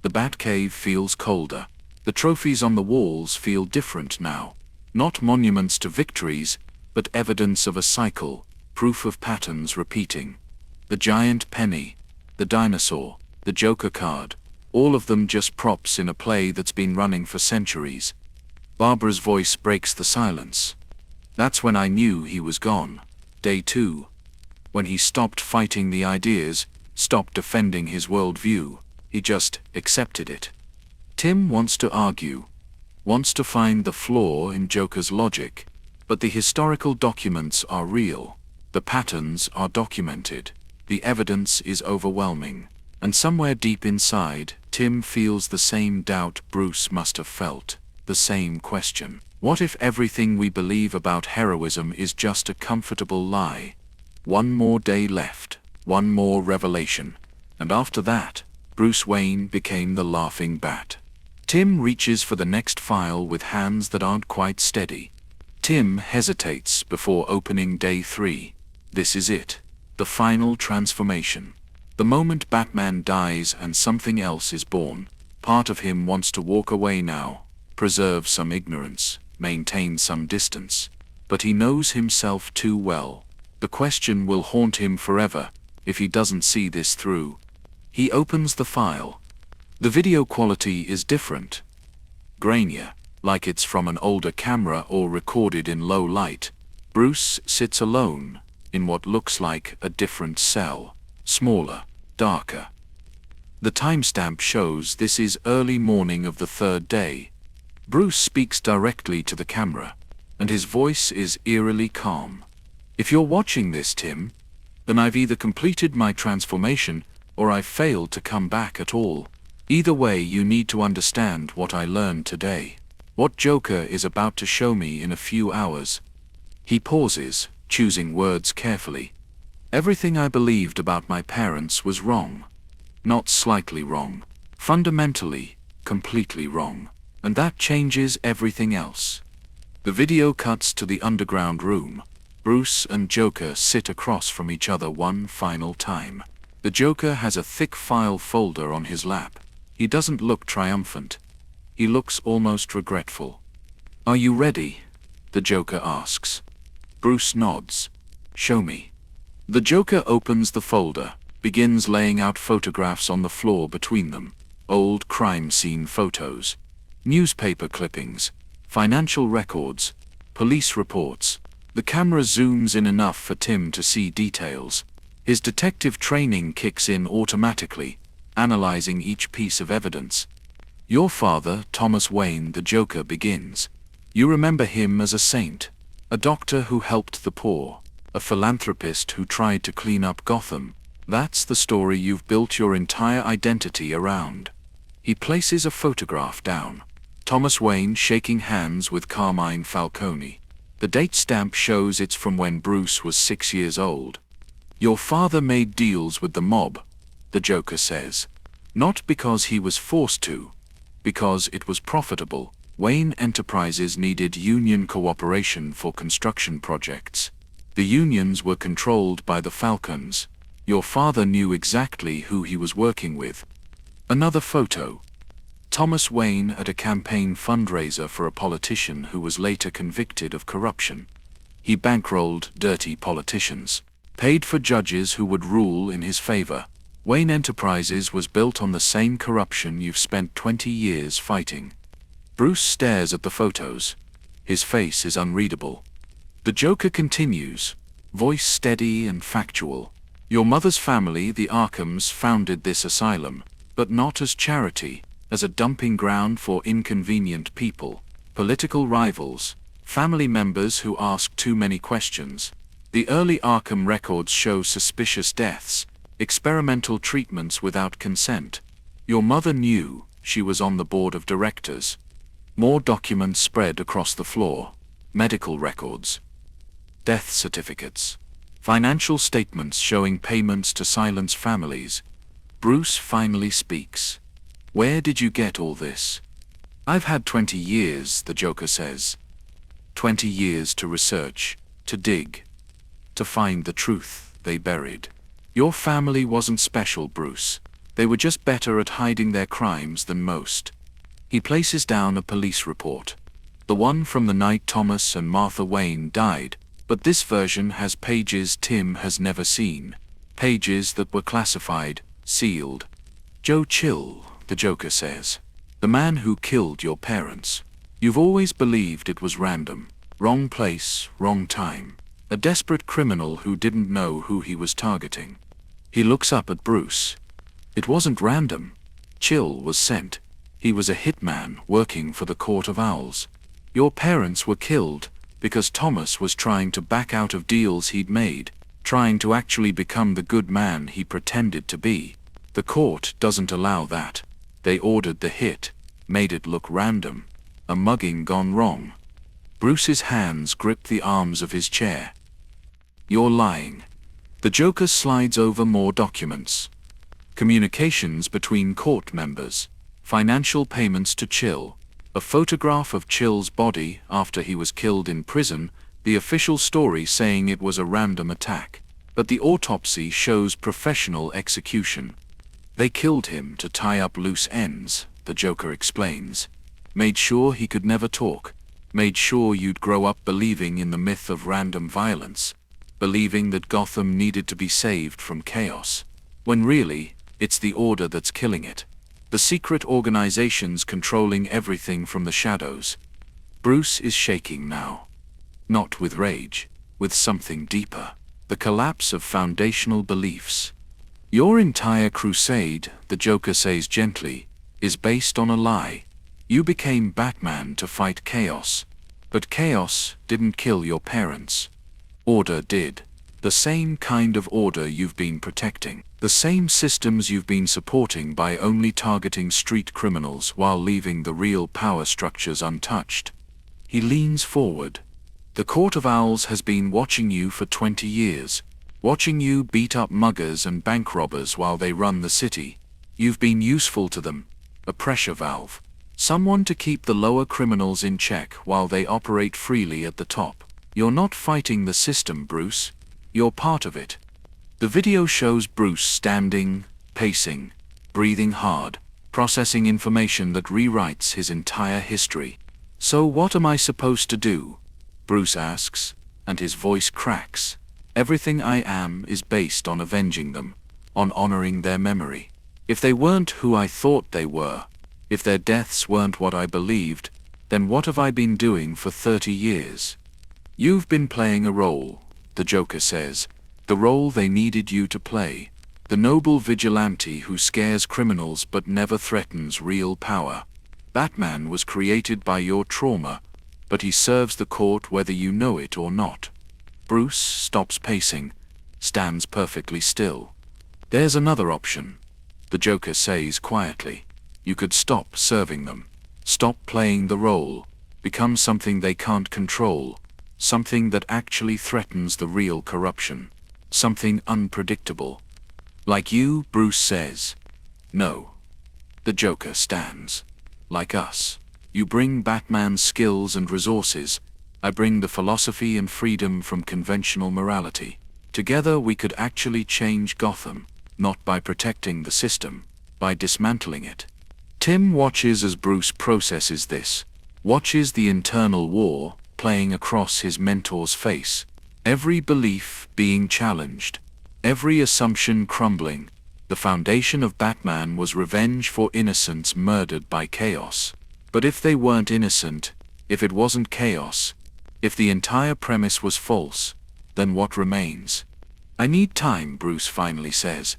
The Batcave feels colder. The trophies on the walls feel different now. Not monuments to victories, but evidence of a cycle, proof of patterns repeating. The giant penny, the dinosaur, the Joker card, all of them just props in a play that's been running for centuries. Barbara's voice breaks the silence. That's when I knew he was gone. Day 2. When he stopped fighting the ideas, stopped defending his worldview, he just accepted it. Tim wants to argue, wants to find the flaw in Joker's logic, but the historical documents are real. The patterns are documented. The evidence is overwhelming. And somewhere deep inside, Tim feels the same doubt Bruce must have felt, the same question. What if everything we believe about heroism is just a comfortable lie? One more day left, one more revelation. And after that, Bruce Wayne became the laughing bat. Tim reaches for the next file with hands that aren't quite steady. Tim hesitates before opening day 3. This is it. The final transformation. The moment Batman dies and something else is born, part of him wants to walk away now, preserve some ignorance, maintain some distance. But he knows himself too well. The question will haunt him forever, if he doesn't see this through. He opens the file. The video quality is different. Grainier, like it's from an older camera or recorded in low light. Bruce sits alone, in what looks like a different cell, smaller, darker. The timestamp shows this is early morning of the 3rd day. Bruce speaks directly to the camera, and his voice is eerily calm. If you're watching this, Tim, then I've either completed my transformation, or I've failed to come back at all. Either way, you need to understand what I learned today. What Joker is about to show me in a few hours. He pauses, choosing words carefully. Everything I believed about my parents was wrong. Not slightly wrong. Fundamentally, completely wrong. And that changes everything else. The video cuts to the underground room. Bruce and Joker sit across from each other one final time. The Joker has a thick file folder on his lap. He doesn't look triumphant. He looks almost regretful. Are you ready? The Joker asks. Bruce nods. Show me. The Joker opens the folder, begins laying out photographs on the floor between them. Old crime scene photos, newspaper clippings, financial records, Police reports. The camera zooms in enough for Tim to see details. His detective training kicks in automatically, analyzing each piece of evidence. Your father, Thomas Wayne, the Joker, begins. You remember him as a saint, a doctor who helped the poor, a philanthropist who tried to clean up Gotham. That's the story you've built your entire identity around. He places a photograph down. Thomas Wayne shaking hands with Carmine Falcone. The date stamp shows it's from when Bruce was 6 years old. Your father made deals with the mob, the Joker says. Not because he was forced to, because it was profitable. Wayne Enterprises needed union cooperation for construction projects. The unions were controlled by the Falcons. Your father knew exactly who he was working with. Another photo. Thomas Wayne at a campaign fundraiser for a politician who was later convicted of corruption. He bankrolled dirty politicians, paid for judges who would rule in his favor. Wayne Enterprises was built on the same corruption you've spent 20 years fighting. Bruce stares at the photos. His face is unreadable. The Joker continues, voice steady and factual. Your mother's family, the Arkhams, founded this asylum, but not as charity, as a dumping ground for inconvenient people, political rivals, family members who ask too many questions. The early Arkham records show suspicious deaths, experimental treatments without consent. Your mother knew. She was on the board of directors. More documents spread across the floor. Medical records, death certificates, financial statements showing payments to silence families. Bruce finally speaks. Where did you get all this? I've had 20 years, the Joker says. 20 years to research, to dig, to find the truth they buried. Your family wasn't special, Bruce. They were just better at hiding their crimes than most. He places down a police report. The one from the night Thomas and Martha Wayne died, but this version has pages Tim has never seen. Pages that were classified, sealed. Joe Chill, the Joker says. The man who killed your parents. You've always believed it was random. Wrong place, wrong time. A desperate criminal who didn't know who he was targeting. He looks up at Bruce. It wasn't random. Chill was sent. He was a hitman working for the Court of Owls. Your parents were killed because Thomas was trying to back out of deals he'd made, trying to actually become the good man he pretended to be. The court doesn't allow that. They ordered the hit, made it look random. A mugging gone wrong. Bruce's hands grip the arms of his chair. You're lying. The Joker slides over more documents. Communications between court members. Financial payments to Chill. A photograph of Chill's body after he was killed in prison. The official story saying it was a random attack. But the autopsy shows professional execution. They killed him to tie up loose ends, the Joker explains. Made sure he could never talk. Made sure you'd grow up believing in the myth of random violence. Believing that Gotham needed to be saved from chaos. When really, it's the order that's killing it. The secret organizations controlling everything from the shadows. Bruce is shaking now. Not with rage, with something deeper. The collapse of foundational beliefs. Your entire crusade, the Joker says gently, is based on a lie. You became Batman to fight chaos. But chaos didn't kill your parents. Order did. The same kind of order you've been protecting. The same systems you've been supporting by only targeting street criminals while leaving the real power structures untouched. He leans forward. The Court of Owls has been watching you for 20 years. Watching you beat up muggers and bank robbers while they run the city. You've been useful to them. A pressure valve. Someone to keep the lower criminals in check while they operate freely at the top. You're not fighting the system, Bruce. You're part of it. The video shows Bruce standing, pacing, breathing hard, processing information that rewrites his entire history. So what am I supposed to do? Bruce asks, and his voice cracks. Everything I am is based on avenging them, on honoring their memory. If they weren't who I thought they were, if their deaths weren't what I believed, then what have I been doing for 30 years? You've been playing a role, the Joker says. The role they needed you to play. The noble vigilante who scares criminals but never threatens real power. Batman was created by your trauma, but he serves the court whether you know it or not. Bruce stops pacing, stands perfectly still. There's another option, the Joker says quietly. You could stop serving them. Stop playing the role. Become something they can't control. Something that actually threatens the real corruption. Something unpredictable. Like you, Bruce says. No. The Joker stands. Like us. You bring Batman's skills and resources. I bring the philosophy and freedom from conventional morality. Together we could actually change Gotham, not by protecting the system, by dismantling it. Tim watches as Bruce processes this, watches the internal war playing across his mentor's face, every belief being challenged, every assumption crumbling. The foundation of Batman was revenge for innocents murdered by chaos. But if they weren't innocent, if it wasn't chaos, if the entire premise was false, then what remains? I need time, Bruce finally says.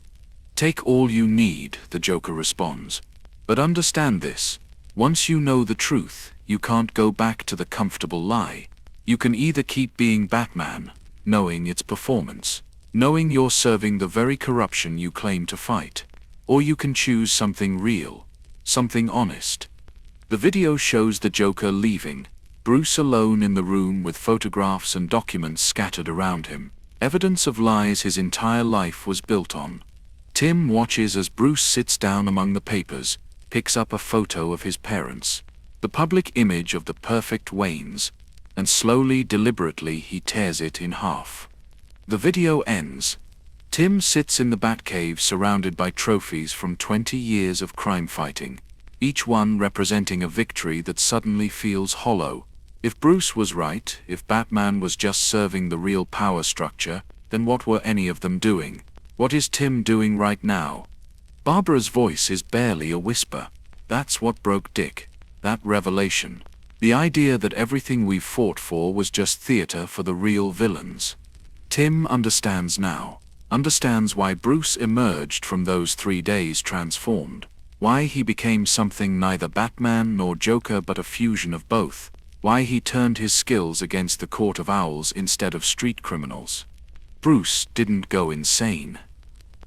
Take all you need, the Joker responds. But understand this. Once you know the truth, you can't go back to the comfortable lie. You can either keep being Batman, knowing its performance, knowing you're serving the very corruption you claim to fight, or you can choose something real, something honest. The video shows the Joker leaving, Bruce alone in the room with photographs and documents scattered around him, evidence of lies his entire life was built on. Tim watches as Bruce sits down among the papers, picks up a photo of his parents, the public image of the perfect Waynes, and slowly, deliberately he tears it in half. The video ends. Tim sits in the Batcave surrounded by trophies from 20 years of crime fighting, each one representing a victory that suddenly feels hollow. If Bruce was right, if Batman was just serving the real power structure, then what were any of them doing? What is Tim doing right now? Barbara's voice is barely a whisper. That's what broke Dick. That revelation. The idea that everything we've fought for was just theater for the real villains. Tim understands now. Understands why Bruce emerged from those 3 days transformed. Why he became something neither Batman nor Joker but a fusion of both. Why he turned his skills against the Court of Owls instead of street criminals. Bruce didn't go insane.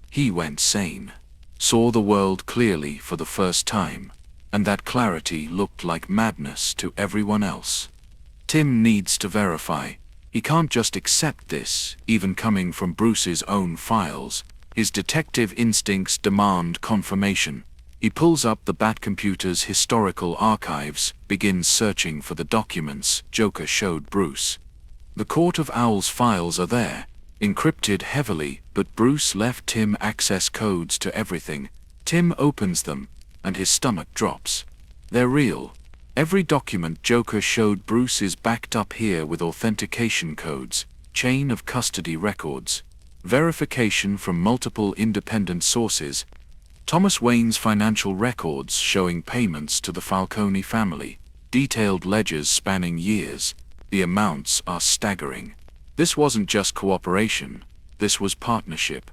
He went sane. Saw the world clearly for the first time, and that clarity looked like madness to everyone else. Tim needs to verify. He can't just accept this, even coming from Bruce's own files. His detective instincts demand confirmation. He pulls up the Batcomputer's historical archives, begins searching for the documents Joker showed Bruce. The Court of Owls files are there, encrypted heavily, but Bruce left Tim access codes to everything. Tim opens them, and his stomach drops. They're real. Every document Joker showed Bruce is backed up here with authentication codes, chain of custody records, verification from multiple independent sources, Thomas Wayne's financial records showing payments to the Falcone family, detailed ledgers spanning years. The amounts are staggering. This wasn't just cooperation, this was partnership.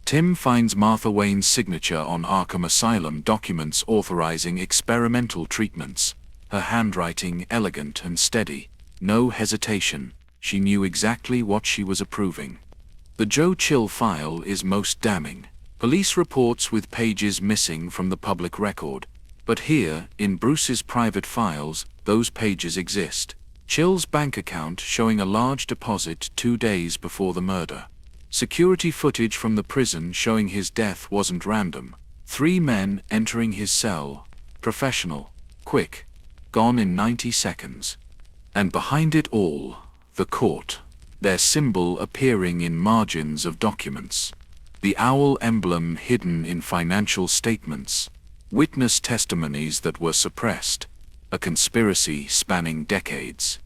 Tim finds Martha Wayne's signature on Arkham Asylum documents authorizing experimental treatments. Her handwriting elegant and steady. No hesitation. She knew exactly what she was approving. The Joe Chill file is most damning. Police reports with pages missing from the public record. But here, in Bruce's private files, those pages exist. Chill's bank account showing a large deposit 2 days before the murder. Security footage from the prison showing his death wasn't random. 3 men entering his cell. Professional. Quick. Gone in 90 seconds. And behind it all, the court. Their symbol appearing in margins of documents. The owl emblem hidden in financial statements. Witness testimonies that were suppressed. A conspiracy spanning decades.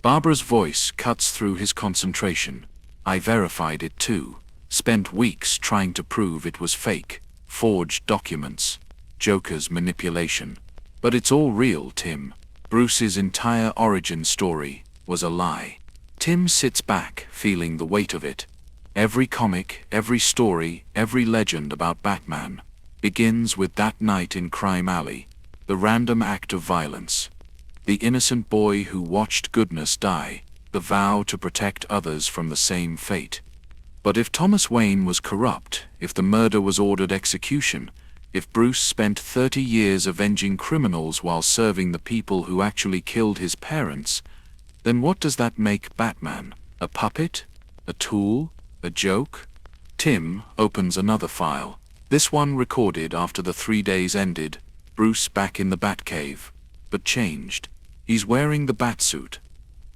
Barbara's voice cuts through his concentration. I verified it too. Spent weeks trying to prove it was fake. Forged documents. Joker's manipulation. But it's all real, Tim. Bruce's entire origin story was a lie. Tim sits back, feeling the weight of it. Every comic, every story, every legend about Batman begins with that night in Crime Alley, the random act of violence. The innocent boy who watched goodness die, the vow to protect others from the same fate. But if Thomas Wayne was corrupt, if the murder was ordered execution, if Bruce spent 30 years avenging criminals while serving the people who actually killed his parents, then what does that make Batman? A puppet? A tool? A joke? Tim opens another file. This one recorded after the 3 days ended. Bruce back in the Batcave. But changed. He's wearing the Batsuit.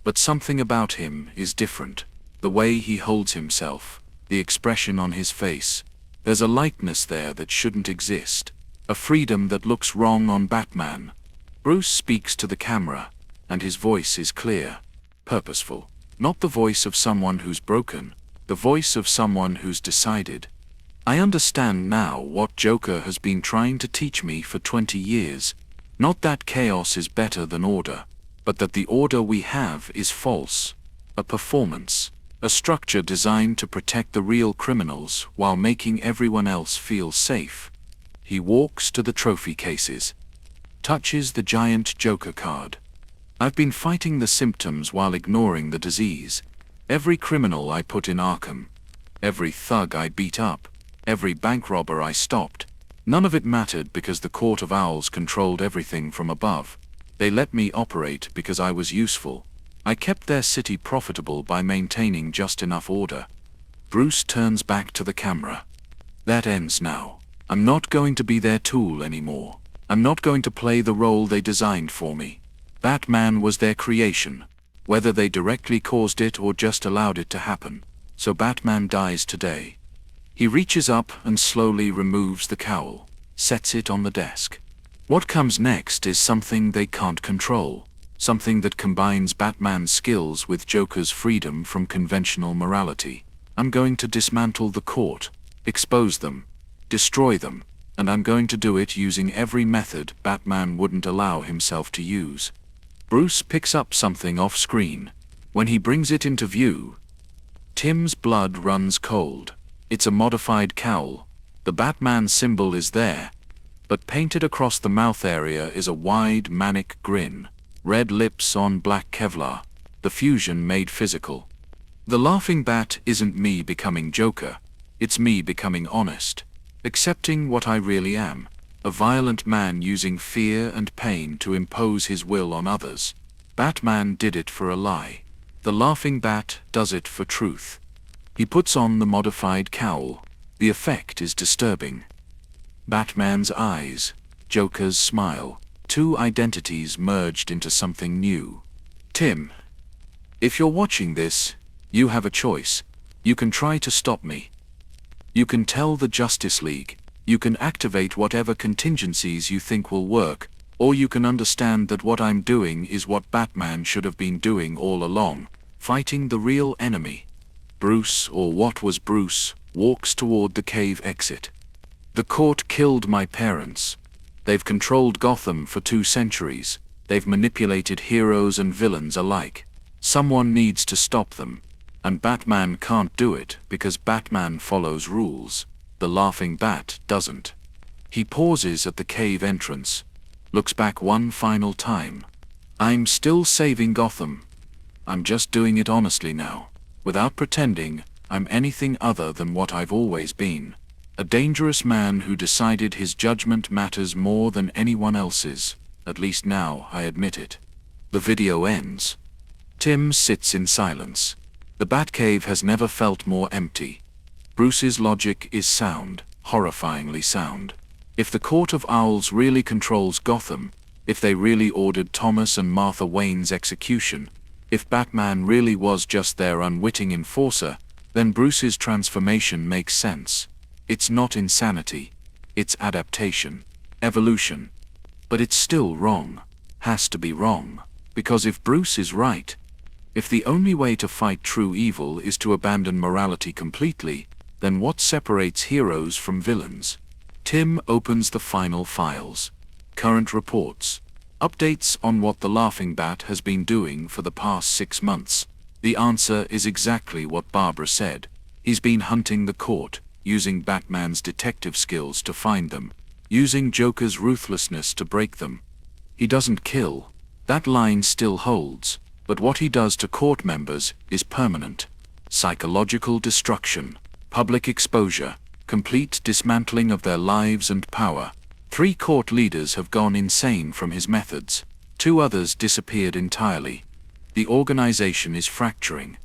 But something about him is different. The way he holds himself. The expression on his face. There's a lightness there that shouldn't exist. A freedom that looks wrong on Batman. Bruce speaks to the camera, and his voice is clear, purposeful. Not the voice of someone who's broken, the voice of someone who's decided. I understand now what Joker has been trying to teach me for 20 years. Not that chaos is better than order, but that the order we have is false. A performance. A structure designed to protect the real criminals while making everyone else feel safe. He walks to the trophy cases. Touches the giant Joker card. I've been fighting the symptoms while ignoring the disease. Every criminal I put in Arkham. Every thug I beat up. Every bank robber I stopped. None of it mattered because the Court of Owls controlled everything from above. They let me operate because I was useful. I kept their city profitable by maintaining just enough order. Bruce turns back to the camera. That ends now. I'm not going to be their tool anymore. I'm not going to play the role they designed for me. Batman was their creation, whether they directly caused it or just allowed it to happen. So Batman dies today. He reaches up and slowly removes the cowl, sets it on the desk. What comes next is something they can't control. Something that combines Batman's skills with Joker's freedom from conventional morality. I'm going to dismantle the court, expose them, destroy them, and I'm going to do it using every method Batman wouldn't allow himself to use. Bruce picks up something off-screen. When he brings it into view, Tim's blood runs cold. It's a modified cowl. The Batman symbol is there, but painted across the mouth area is a wide, manic grin. Red lips on black Kevlar, the fusion made physical. The laughing bat isn't me becoming Joker, it's me becoming honest, accepting what I really am, a violent man using fear and pain to impose his will on others. Batman did it for a lie. The laughing bat does it for truth. He puts on the modified cowl. The effect is disturbing. Batman's eyes, Joker's smile. Two identities merged into something new. Tim, if you're watching this, you have a choice. You can try to stop me. You can tell the Justice League. You can activate whatever contingencies you think will work, or you can understand that what I'm doing is what Batman should have been doing all along, fighting the real enemy. Bruce, or what was Bruce, walks toward the cave exit. The court killed my parents. They've controlled Gotham for 2 centuries. They've manipulated heroes and villains alike. Someone needs to stop them. And Batman can't do it because Batman follows rules. The laughing bat doesn't. He pauses at the cave entrance, looks back one final time. I'm still saving Gotham. I'm just doing it honestly now, without pretending I'm anything other than what I've always been. A dangerous man who decided his judgment matters more than anyone else's. At least now I admit it. The video ends. Tim sits in silence. The Batcave has never felt more empty. Bruce's logic is sound, horrifyingly sound. If the Court of Owls really controls Gotham, if they really ordered Thomas and Martha Wayne's execution, if Batman really was just their unwitting enforcer, then Bruce's transformation makes sense. It's not insanity. It's adaptation. Evolution. But it's still wrong. Has to be wrong. Because if Bruce is right, if the only way to fight true evil is to abandon morality completely, then what separates heroes from villains? Tim opens the final files. Current reports. Updates on what the Laughing Bat has been doing for the past 6 months. The answer is exactly what Barbara said. He's been hunting the court, using Batman's detective skills to find them, using Joker's ruthlessness to break them. He doesn't kill. That line still holds, but what he does to court members is permanent. Psychological destruction, public exposure, complete dismantling of their lives and power. 3 court leaders have gone insane from his methods. 2 others disappeared entirely. The organization is fracturing,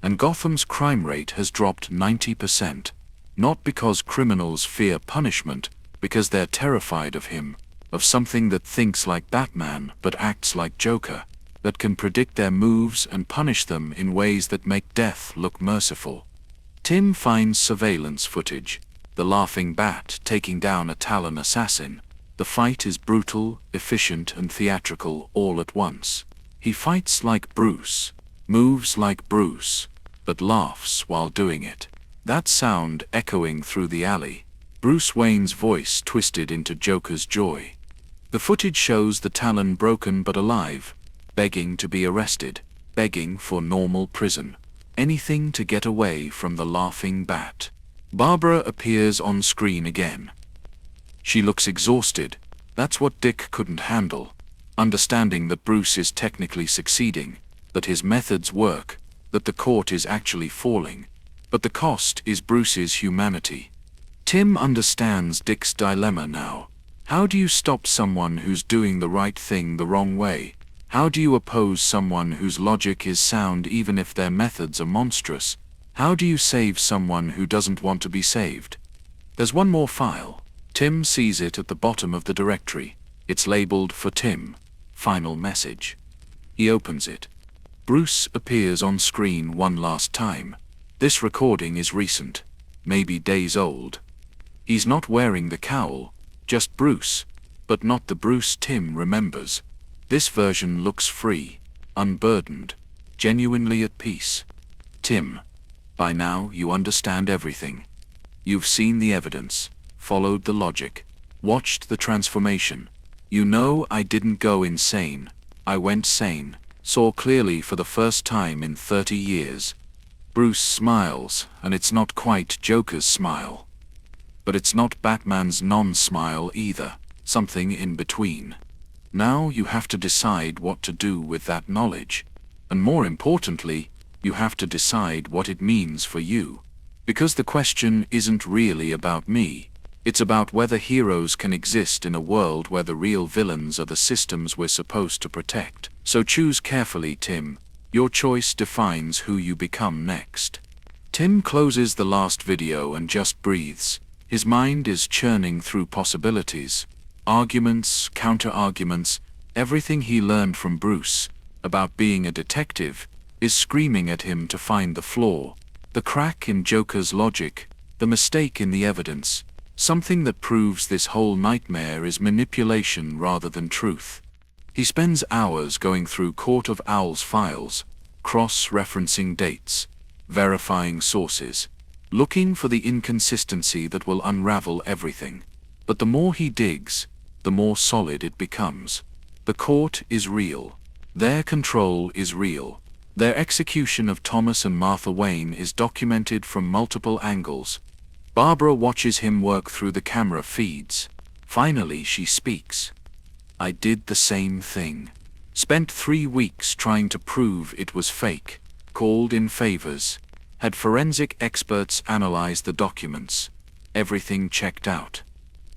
and Gotham's crime rate has dropped 90%. Not because criminals fear punishment, because they're terrified of him, of something that thinks like Batman but acts like Joker, that can predict their moves and punish them in ways that make death look merciful. Tim finds surveillance footage, the laughing bat taking down a Talon assassin. The fight is brutal, efficient and theatrical all at once. He fights like Bruce, moves like Bruce, but laughs while doing it. That sound echoing through the alley. Bruce Wayne's voice twisted into Joker's joy. The footage shows the Talon broken but alive, begging to be arrested, begging for normal prison. Anything to get away from the laughing bat. Barbara appears on screen again. She looks exhausted. That's what Dick couldn't handle. Understanding that Bruce is technically succeeding, that his methods work, that the court is actually falling. But the cost is Bruce's humanity. Tim understands Dick's dilemma now. How do you stop someone who's doing the right thing the wrong way? How do you oppose someone whose logic is sound even if their methods are monstrous? How do you save someone who doesn't want to be saved? There's one more file. Tim sees it at the bottom of the directory. It's labeled for Tim. Final message. He opens it. Bruce appears on screen one last time. This recording is recent, maybe days old. He's not wearing the cowl, just Bruce, but not the Bruce Tim remembers. This version looks free, unburdened, genuinely at peace. Tim, by now you understand everything. You've seen the evidence, followed the logic, watched the transformation. You know I didn't go insane. I went sane, saw clearly for the first time in 30 years. Bruce smiles, and it's not quite Joker's smile. But it's not Batman's non-smile either, something in between. Now you have to decide what to do with that knowledge. And more importantly, you have to decide what it means for you. Because the question isn't really about me. It's about whether heroes can exist in a world where the real villains are the systems we're supposed to protect. So choose carefully, Tim. Your choice defines who you become next. Tim closes the last video and just breathes. His mind is churning through possibilities. Arguments, counter-arguments, everything he learned from Bruce about being a detective is screaming at him to find the flaw, the crack in Joker's logic, the mistake in the evidence, something that proves this whole nightmare is manipulation rather than truth. He spends hours going through Court of Owls files, cross-referencing dates, verifying sources, looking for the inconsistency that will unravel everything. But the more he digs, the more solid it becomes. The court is real. Their control is real. Their execution of Thomas and Martha Wayne is documented from multiple angles. Barbara watches him work through the camera feeds. Finally, she speaks. I did the same thing. Spent 3 weeks trying to prove it was fake. Called in favors. Had forensic experts analyze the documents. Everything checked out.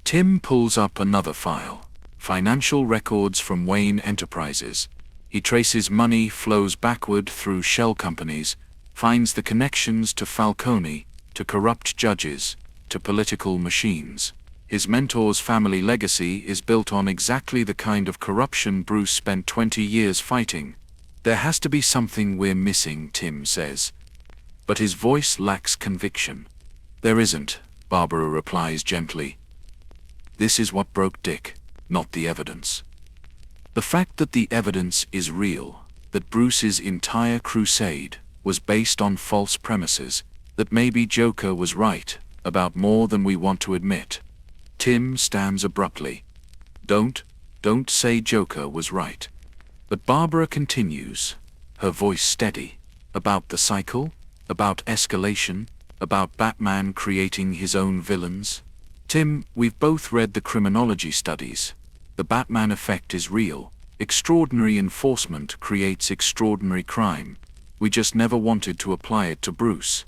Tim pulls up another file. Financial records from Wayne Enterprises. He traces money flows backward through shell companies, finds the connections to Falcone, to corrupt judges, to political machines. His mentor's family legacy is built on exactly the kind of corruption Bruce spent 20 years fighting. There has to be something we're missing, Tim says. But his voice lacks conviction. There isn't, Barbara replies gently. This is what broke Dick, not the evidence. The fact that the evidence is real, that Bruce's entire crusade was based on false premises, that maybe Joker was right about more than we want to admit. Tim stands abruptly. Don't say Joker was right. But Barbara continues, her voice steady. About the cycle? About escalation? About Batman creating his own villains? Tim, we've both read the criminology studies. The Batman effect is real. Extraordinary enforcement creates extraordinary crime. We just never wanted to apply it to Bruce.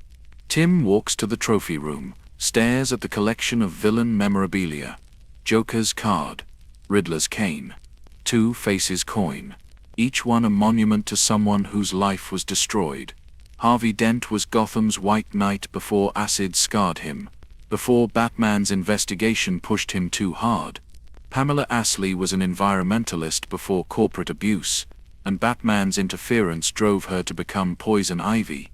Tim walks to the trophy room, stares at the collection of villain memorabilia. Joker's card, Riddler's cane, Two-Face's coin, each one a monument to someone whose life was destroyed. Harvey Dent was Gotham's White Knight before acid scarred him, before Batman's investigation pushed him too hard. Pamela Ashley was an environmentalist before corporate abuse, and Batman's interference drove her to become Poison Ivy.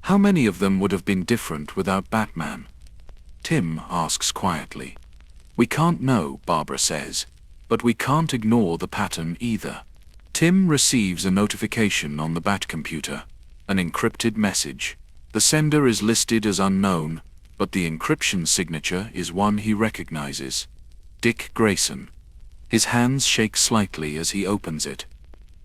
How many of them would have been different without Batman? Tim asks quietly. We can't know, Barbara says, but we can't ignore the pattern either. Tim receives a notification on the Batcomputer, an encrypted message. The sender is listed as unknown, but the encryption signature is one he recognizes. Dick Grayson. His hands shake slightly as he opens it.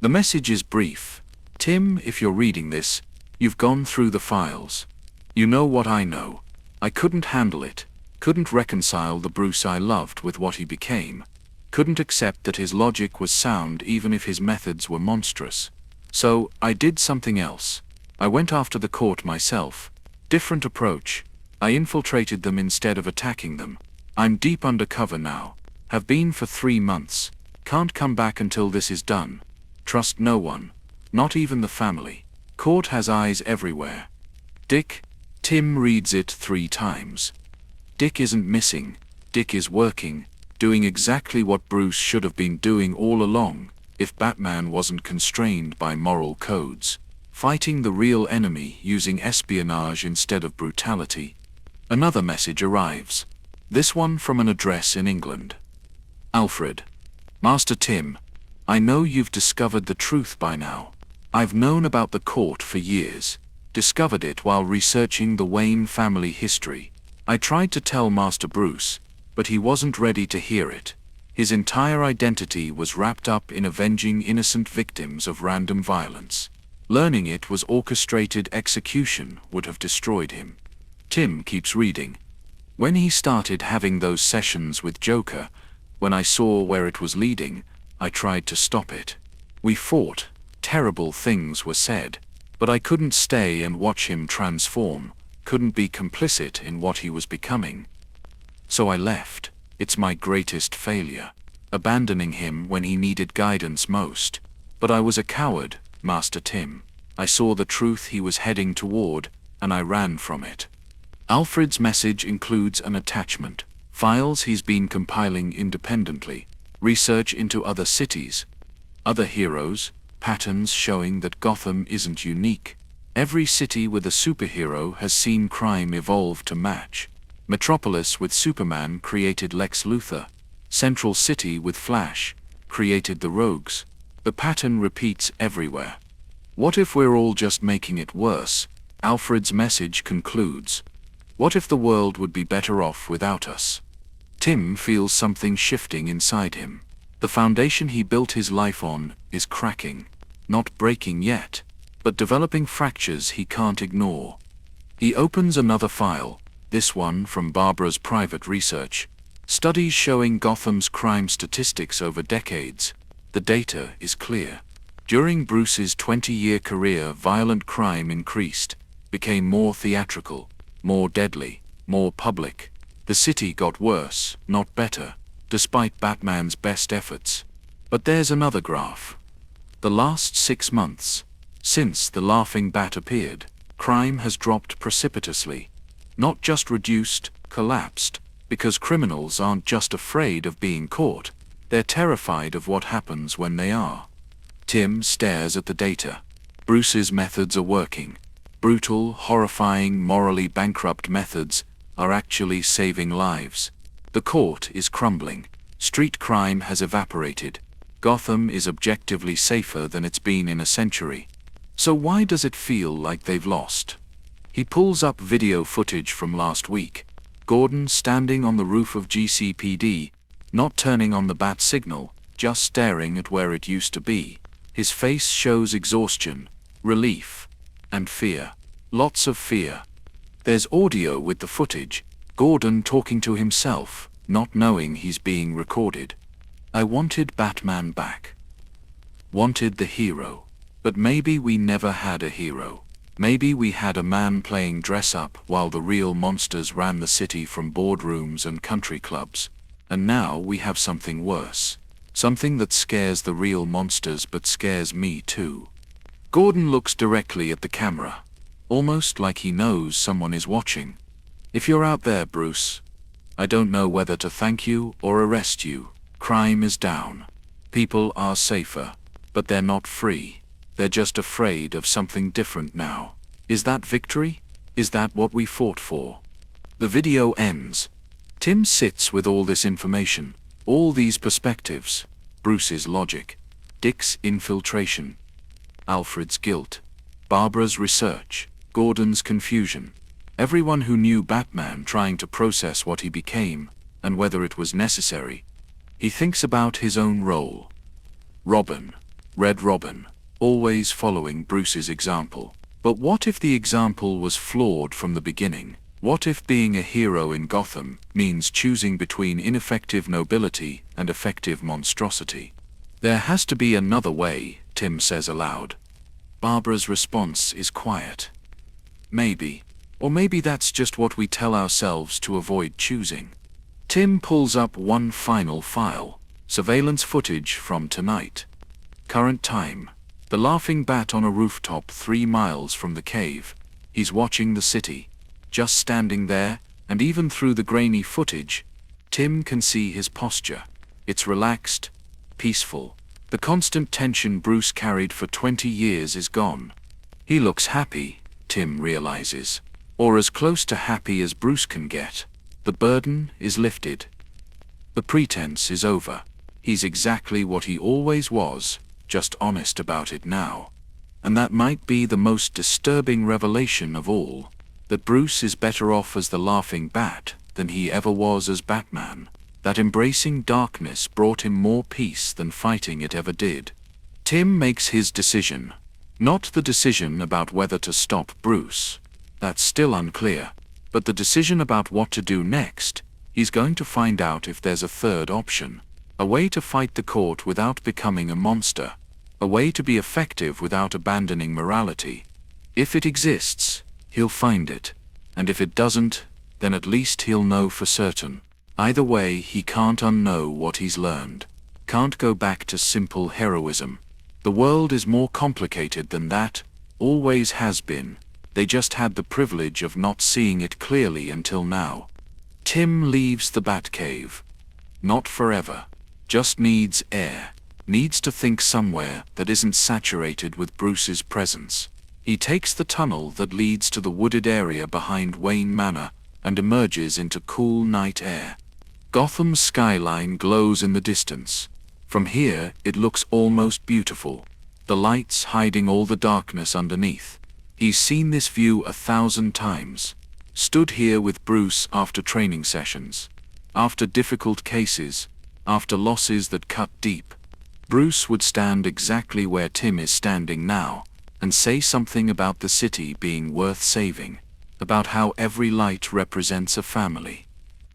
The message is brief. Tim, if you're reading this, you've gone through the files. You know what I know. I couldn't handle it. Couldn't reconcile the Bruce I loved with what he became. Couldn't accept that his logic was sound even if his methods were monstrous. So, I did something else. I went after the court myself. Different approach. I infiltrated them instead of attacking them. I'm deep undercover now. Have been for 3 months. Can't come back until this is done. Trust no one. Not even the family. Court has eyes everywhere. Dick. Tim reads it 3 times. Dick isn't missing. Dick is working, doing exactly what Bruce should have been doing all along, if Batman wasn't constrained by moral codes. Fighting the real enemy using espionage instead of brutality. Another message arrives. This one from an address in England. Alfred. Master Tim. I know you've discovered the truth by now. I've known about the court for years. Discovered it while researching the Wayne family history. I tried to tell Master Bruce, but he wasn't ready to hear it. His entire identity was wrapped up in avenging innocent victims of random violence. Learning it was orchestrated execution would have destroyed him. Tim keeps reading. When he started having those sessions with Joker, when I saw where it was leading, I tried to stop it. We fought, terrible things were said, but I couldn't stay and watch him transform, couldn't be complicit in what he was becoming. So I left. It's my greatest failure, abandoning him when he needed guidance most. But I was a coward, Master Tim. I saw the truth he was heading toward, and I ran from it. Alfred's message includes an attachment, files he's been compiling independently, research into other cities, other heroes, patterns showing that Gotham isn't unique. Every city with a superhero has seen crime evolve to match. Metropolis with Superman created Lex Luthor. Central City with Flash created the Rogues. The pattern repeats everywhere. What if we're all just making it worse? Alfred's message concludes. What if the world would be better off without us? Tim feels something shifting inside him. The foundation he built his life on is cracking. Not breaking yet, but developing fractures he can't ignore. He opens another file, this one from Barbara's private research. Studies showing Gotham's crime statistics over decades. The data is clear. During Bruce's 20-year career, violent crime increased, became more theatrical, more deadly, more public. The city got worse, not better, despite Batman's best efforts. But there's another graph. The last 6 months, since the Laughing Bat appeared, crime has dropped precipitously. Not just reduced, collapsed, because criminals aren't just afraid of being caught, they're terrified of what happens when they are. Tim stares at the data. Bruce's methods are working. Brutal, horrifying, morally bankrupt methods are actually saving lives. The court is crumbling. Street crime has evaporated. Gotham is objectively safer than it's been in a century. So why does it feel like they've lost? He pulls up video footage from last week. Gordon standing on the roof of GCPD, not turning on the bat signal, just staring at where it used to be. His face shows exhaustion, relief, And fear. Lots of fear. There's audio with the footage. Gordon talking to himself, not knowing he's being recorded. I wanted Batman back. Wanted the hero. But maybe we never had a hero. Maybe we had a man playing dress-up while the real monsters ran the city from boardrooms and country clubs. And now we have something worse. Something that scares the real monsters but scares me too. Gordon looks directly at the camera. Almost like he knows someone is watching. If you're out there, Bruce, I don't know whether to thank you or arrest you. Crime is down. People are safer. But they're not free. They're just afraid of something different now. Is that victory? Is that what we fought for? The video ends. Tim sits with all this information, all these perspectives. Bruce's logic, Dick's infiltration, Alfred's guilt, Barbara's research, Gordon's confusion. Everyone who knew Batman trying to process what he became, and whether it was necessary. He thinks about his own role. Robin, Red Robin, always following Bruce's example. But what if the example was flawed from the beginning? What if being a hero in Gotham means choosing between ineffective nobility and effective monstrosity? There has to be another way, Tim says aloud. Barbara's response is quiet. Maybe. Or maybe that's just what we tell ourselves to avoid choosing. Tim pulls up one final file. Surveillance footage from tonight. Current time. The laughing bat on a rooftop 3 miles from the cave. He's watching the city. Just standing there, and even through the grainy footage, Tim can see his posture. It's relaxed, peaceful. The constant tension Bruce carried for 20 years is gone. He looks happy, Tim realizes. Or as close to happy as Bruce can get. The burden is lifted. The pretense is over. He's exactly what he always was, just honest about it now. And that might be the most disturbing revelation of all, that Bruce is better off as the laughing bat than he ever was as Batman. That embracing darkness brought him more peace than fighting it ever did. Tim makes his decision. Not the decision about whether to stop Bruce. That's still unclear. But the decision about what to do next. He's going to find out if there's a third option. A way to fight the court without becoming a monster. A way to be effective without abandoning morality. If it exists, he'll find it. And if it doesn't, then at least he'll know for certain. Either way, he can't unknow what he's learned. Can't go back to simple heroism. The world is more complicated than that, always has been. They just had the privilege of not seeing it clearly until now. Tim leaves the Batcave. Not forever. Just needs air. Needs to think somewhere that isn't saturated with Bruce's presence. He takes the tunnel that leads to the wooded area behind Wayne Manor and emerges into cool night air. Gotham's skyline glows in the distance. From here, it looks almost beautiful. The lights hiding all the darkness underneath. He's seen this view 1,000 times. Stood here with Bruce after training sessions. After difficult cases. After losses that cut deep. Bruce would stand exactly where Tim is standing now, and say something about the city being worth saving. About how every light represents a family.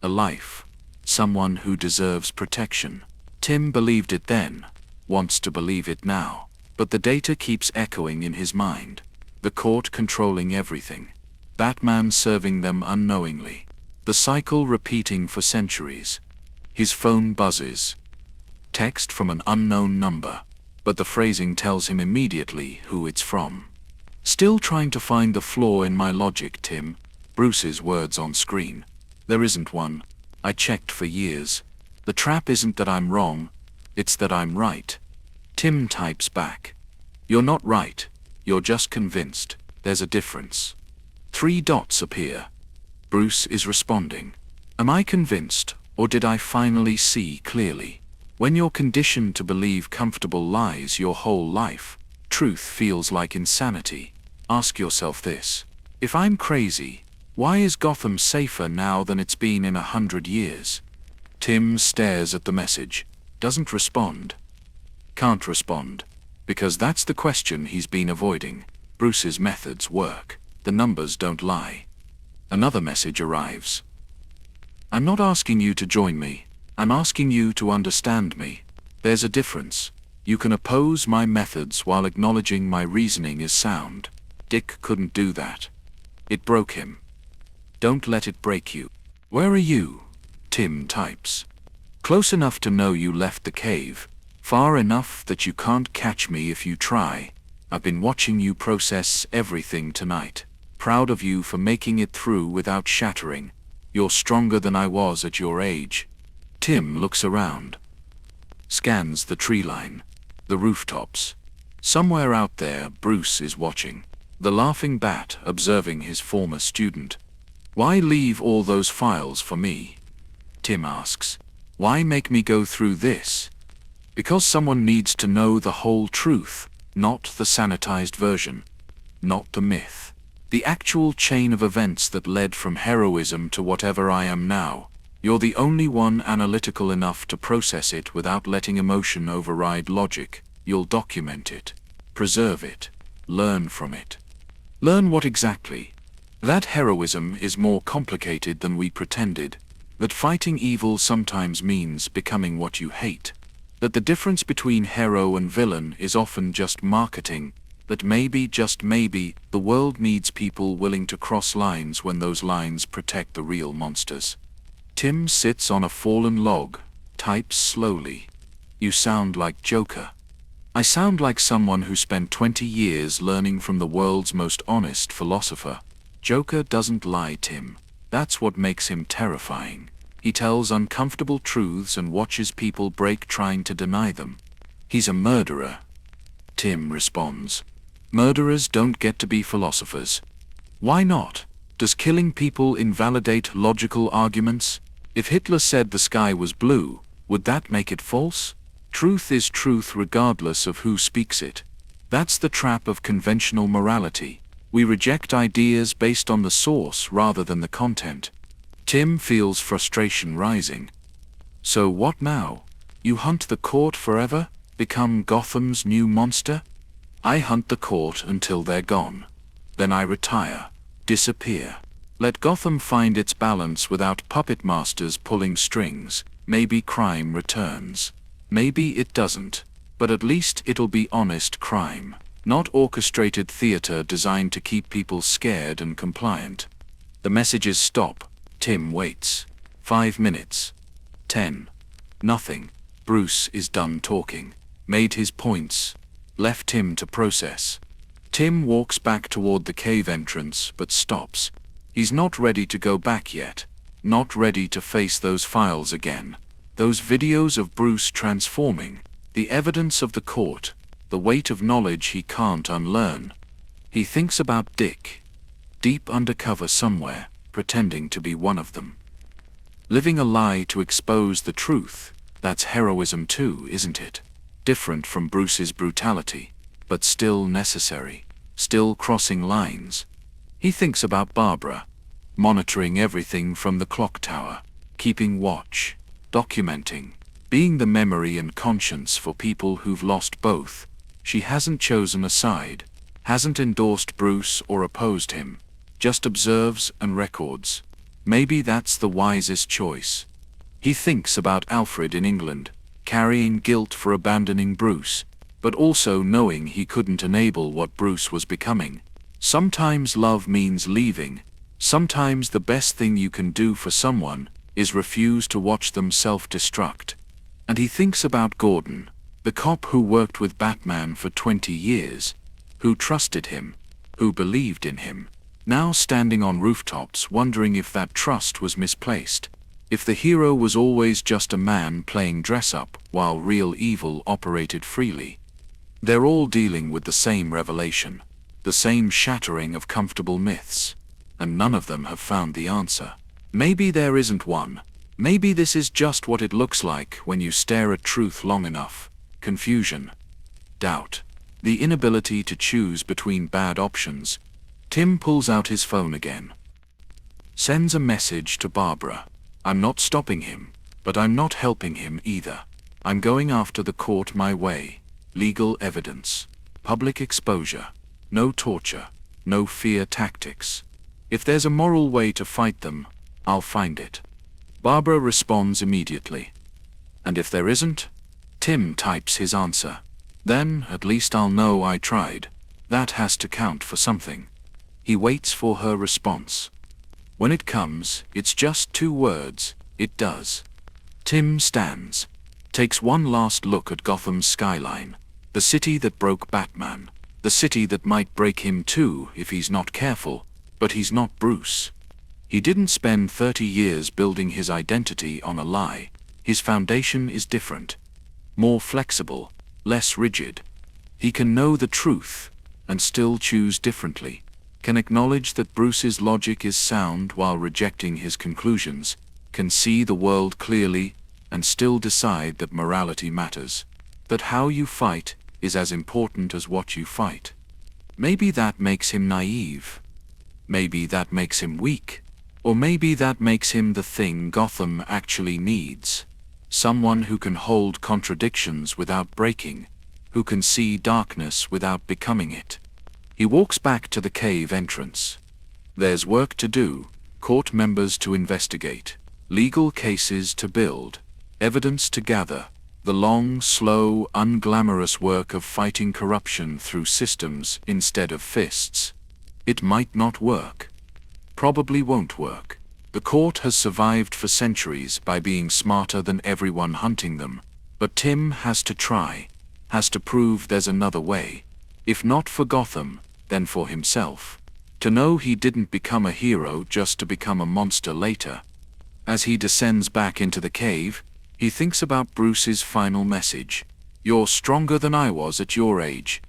A life. Someone who deserves protection. Tim believed it then. Wants to believe it now. But the data keeps echoing in his mind. The court controlling everything. Batman serving them unknowingly. The cycle repeating for centuries. His phone buzzes. Text from an unknown number. But the phrasing tells him immediately who it's from. Still trying to find the flaw in my logic, Tim. Bruce's words on screen. There isn't one. I checked for years. The trap isn't that I'm wrong. It's that I'm right. Tim types back. You're not right. You're just convinced. There's a difference. 3 dots appear. Bruce is responding. Am I convinced, or did I finally see clearly? When you're conditioned to believe comfortable lies your whole life, truth feels like insanity. Ask yourself this. If I'm crazy, why is Gotham safer now than it's been in 100 years? Tim stares at the message. Doesn't respond. Can't respond. Because that's the question he's been avoiding. Bruce's methods work. The numbers don't lie. Another message arrives. I'm not asking you to join me. I'm asking you to understand me. There's a difference. You can oppose my methods while acknowledging my reasoning is sound. Dick couldn't do that. It broke him. Don't let it break you. Where are you? Tim types. Close enough to know you left the cave. Far enough that you can't catch me if you try. I've been watching you process everything tonight. Proud of you for making it through without shattering. You're stronger than I was at your age. Tim looks around. Scans the tree line. The rooftops. Somewhere out there, Bruce is watching. The laughing bat observing his former student. Why leave all those files for me? Tim asks. Why make me go through this? Because someone needs to know the whole truth, not the sanitized version. Not the myth. The actual chain of events that led from heroism to whatever I am now. You're the only one analytical enough to process it without letting emotion override logic. You'll document it. Preserve it. Learn from it. Learn what exactly? That heroism is more complicated than we pretended. That fighting evil sometimes means becoming what you hate. That the difference between hero and villain is often just marketing. That maybe, just maybe, the world needs people willing to cross lines when those lines protect the real monsters. Tim sits on a fallen log, types slowly. You sound like Joker. I sound like someone who spent 20 years learning from the world's most honest philosopher. Joker doesn't lie, Tim. That's what makes him terrifying. He tells uncomfortable truths and watches people break trying to deny them. He's a murderer. Tim responds. Murderers don't get to be philosophers. Why not? Does killing people invalidate logical arguments? If Hitler said the sky was blue, would that make it false? Truth is truth regardless of who speaks it. That's the trap of conventional morality. We reject ideas based on the source rather than the content. Tim feels frustration rising. So what now? You hunt the court forever? Become Gotham's new monster? I hunt the court until they're gone. Then I retire. Disappear. Let Gotham find its balance without puppet masters pulling strings. Maybe crime returns. Maybe it doesn't. But at least it'll be honest crime. Not orchestrated theater designed to keep people scared and compliant. The messages stop. Tim waits. 5 minutes. 10. Nothing. Bruce is done talking. Made his points. Left Tim to process. Tim walks back toward the cave entrance but stops. He's not ready to go back yet. Not ready to face those files again. Those videos of Bruce transforming. The evidence of the court. The weight of knowledge he can't unlearn. He thinks about Dick. Deep undercover somewhere, pretending to be one of them. Living a lie to expose the truth. That's heroism too, isn't it? Different from Bruce's brutality, but still necessary. Still crossing lines. He thinks about Barbara. Monitoring everything from the clock tower. Keeping watch. Documenting. Being the memory and conscience for people who've lost both. She hasn't chosen a side. Hasn't endorsed Bruce or opposed him. Just observes and records. Maybe that's the wisest choice. He thinks about Alfred in England, carrying guilt for abandoning Bruce, but also knowing he couldn't enable what Bruce was becoming. Sometimes love means leaving. Sometimes the best thing you can do for someone is refuse to watch them self-destruct. And he thinks about Gordon, the cop who worked with Batman for 20 years, who trusted him, who believed in him, now standing on rooftops wondering if that trust was misplaced, if the hero was always just a man playing dress-up while real evil operated freely. They're all dealing with the same revelation, the same shattering of comfortable myths, and none of them have found the answer. Maybe there isn't one. Maybe this is just what it looks like when you stare at truth long enough. Confusion. Doubt. The inability to choose between bad options. Tim pulls out his phone again. Sends a message to Barbara. I'm not stopping him, but I'm not helping him either. I'm going after the court my way. Legal evidence. Public exposure. no torture, no fear tactics. If there's a moral way to fight them, I'll find it. Barbara responds immediately. And if there isn't? Tim types his answer. Then, at least I'll know I tried. That has to count for something. He waits for her response. When it comes, it's just 2 words, it does. Tim stands, takes one last look at Gotham's skyline, the city that broke Batman, the city that might break him too if he's not careful, but he's not Bruce. He didn't spend 30 years building his identity on a lie. His foundation is different, more flexible, less rigid. He can know the truth and still choose differently, can acknowledge that Bruce's logic is sound while rejecting his conclusions, can see the world clearly and still decide that morality matters, that how you fight is as important as what you fight. Maybe that makes him naive. Maybe that makes him weak. Or maybe that makes him the thing Gotham actually needs. Someone who can hold contradictions without breaking, who can see darkness without becoming it. He walks back to the cave entrance. There's work to do, court members to investigate, legal cases to build, evidence to gather, the long, slow, unglamorous work of fighting corruption through systems instead of fists. It might not work. Probably won't work. The court has survived for centuries by being smarter than everyone hunting them, but Tim has to try, has to prove there's another way. If not for Gotham, then for himself. To know he didn't become a hero just to become a monster later. As he descends back into the cave, he thinks about Bruce's final message. You're stronger than I was at your age.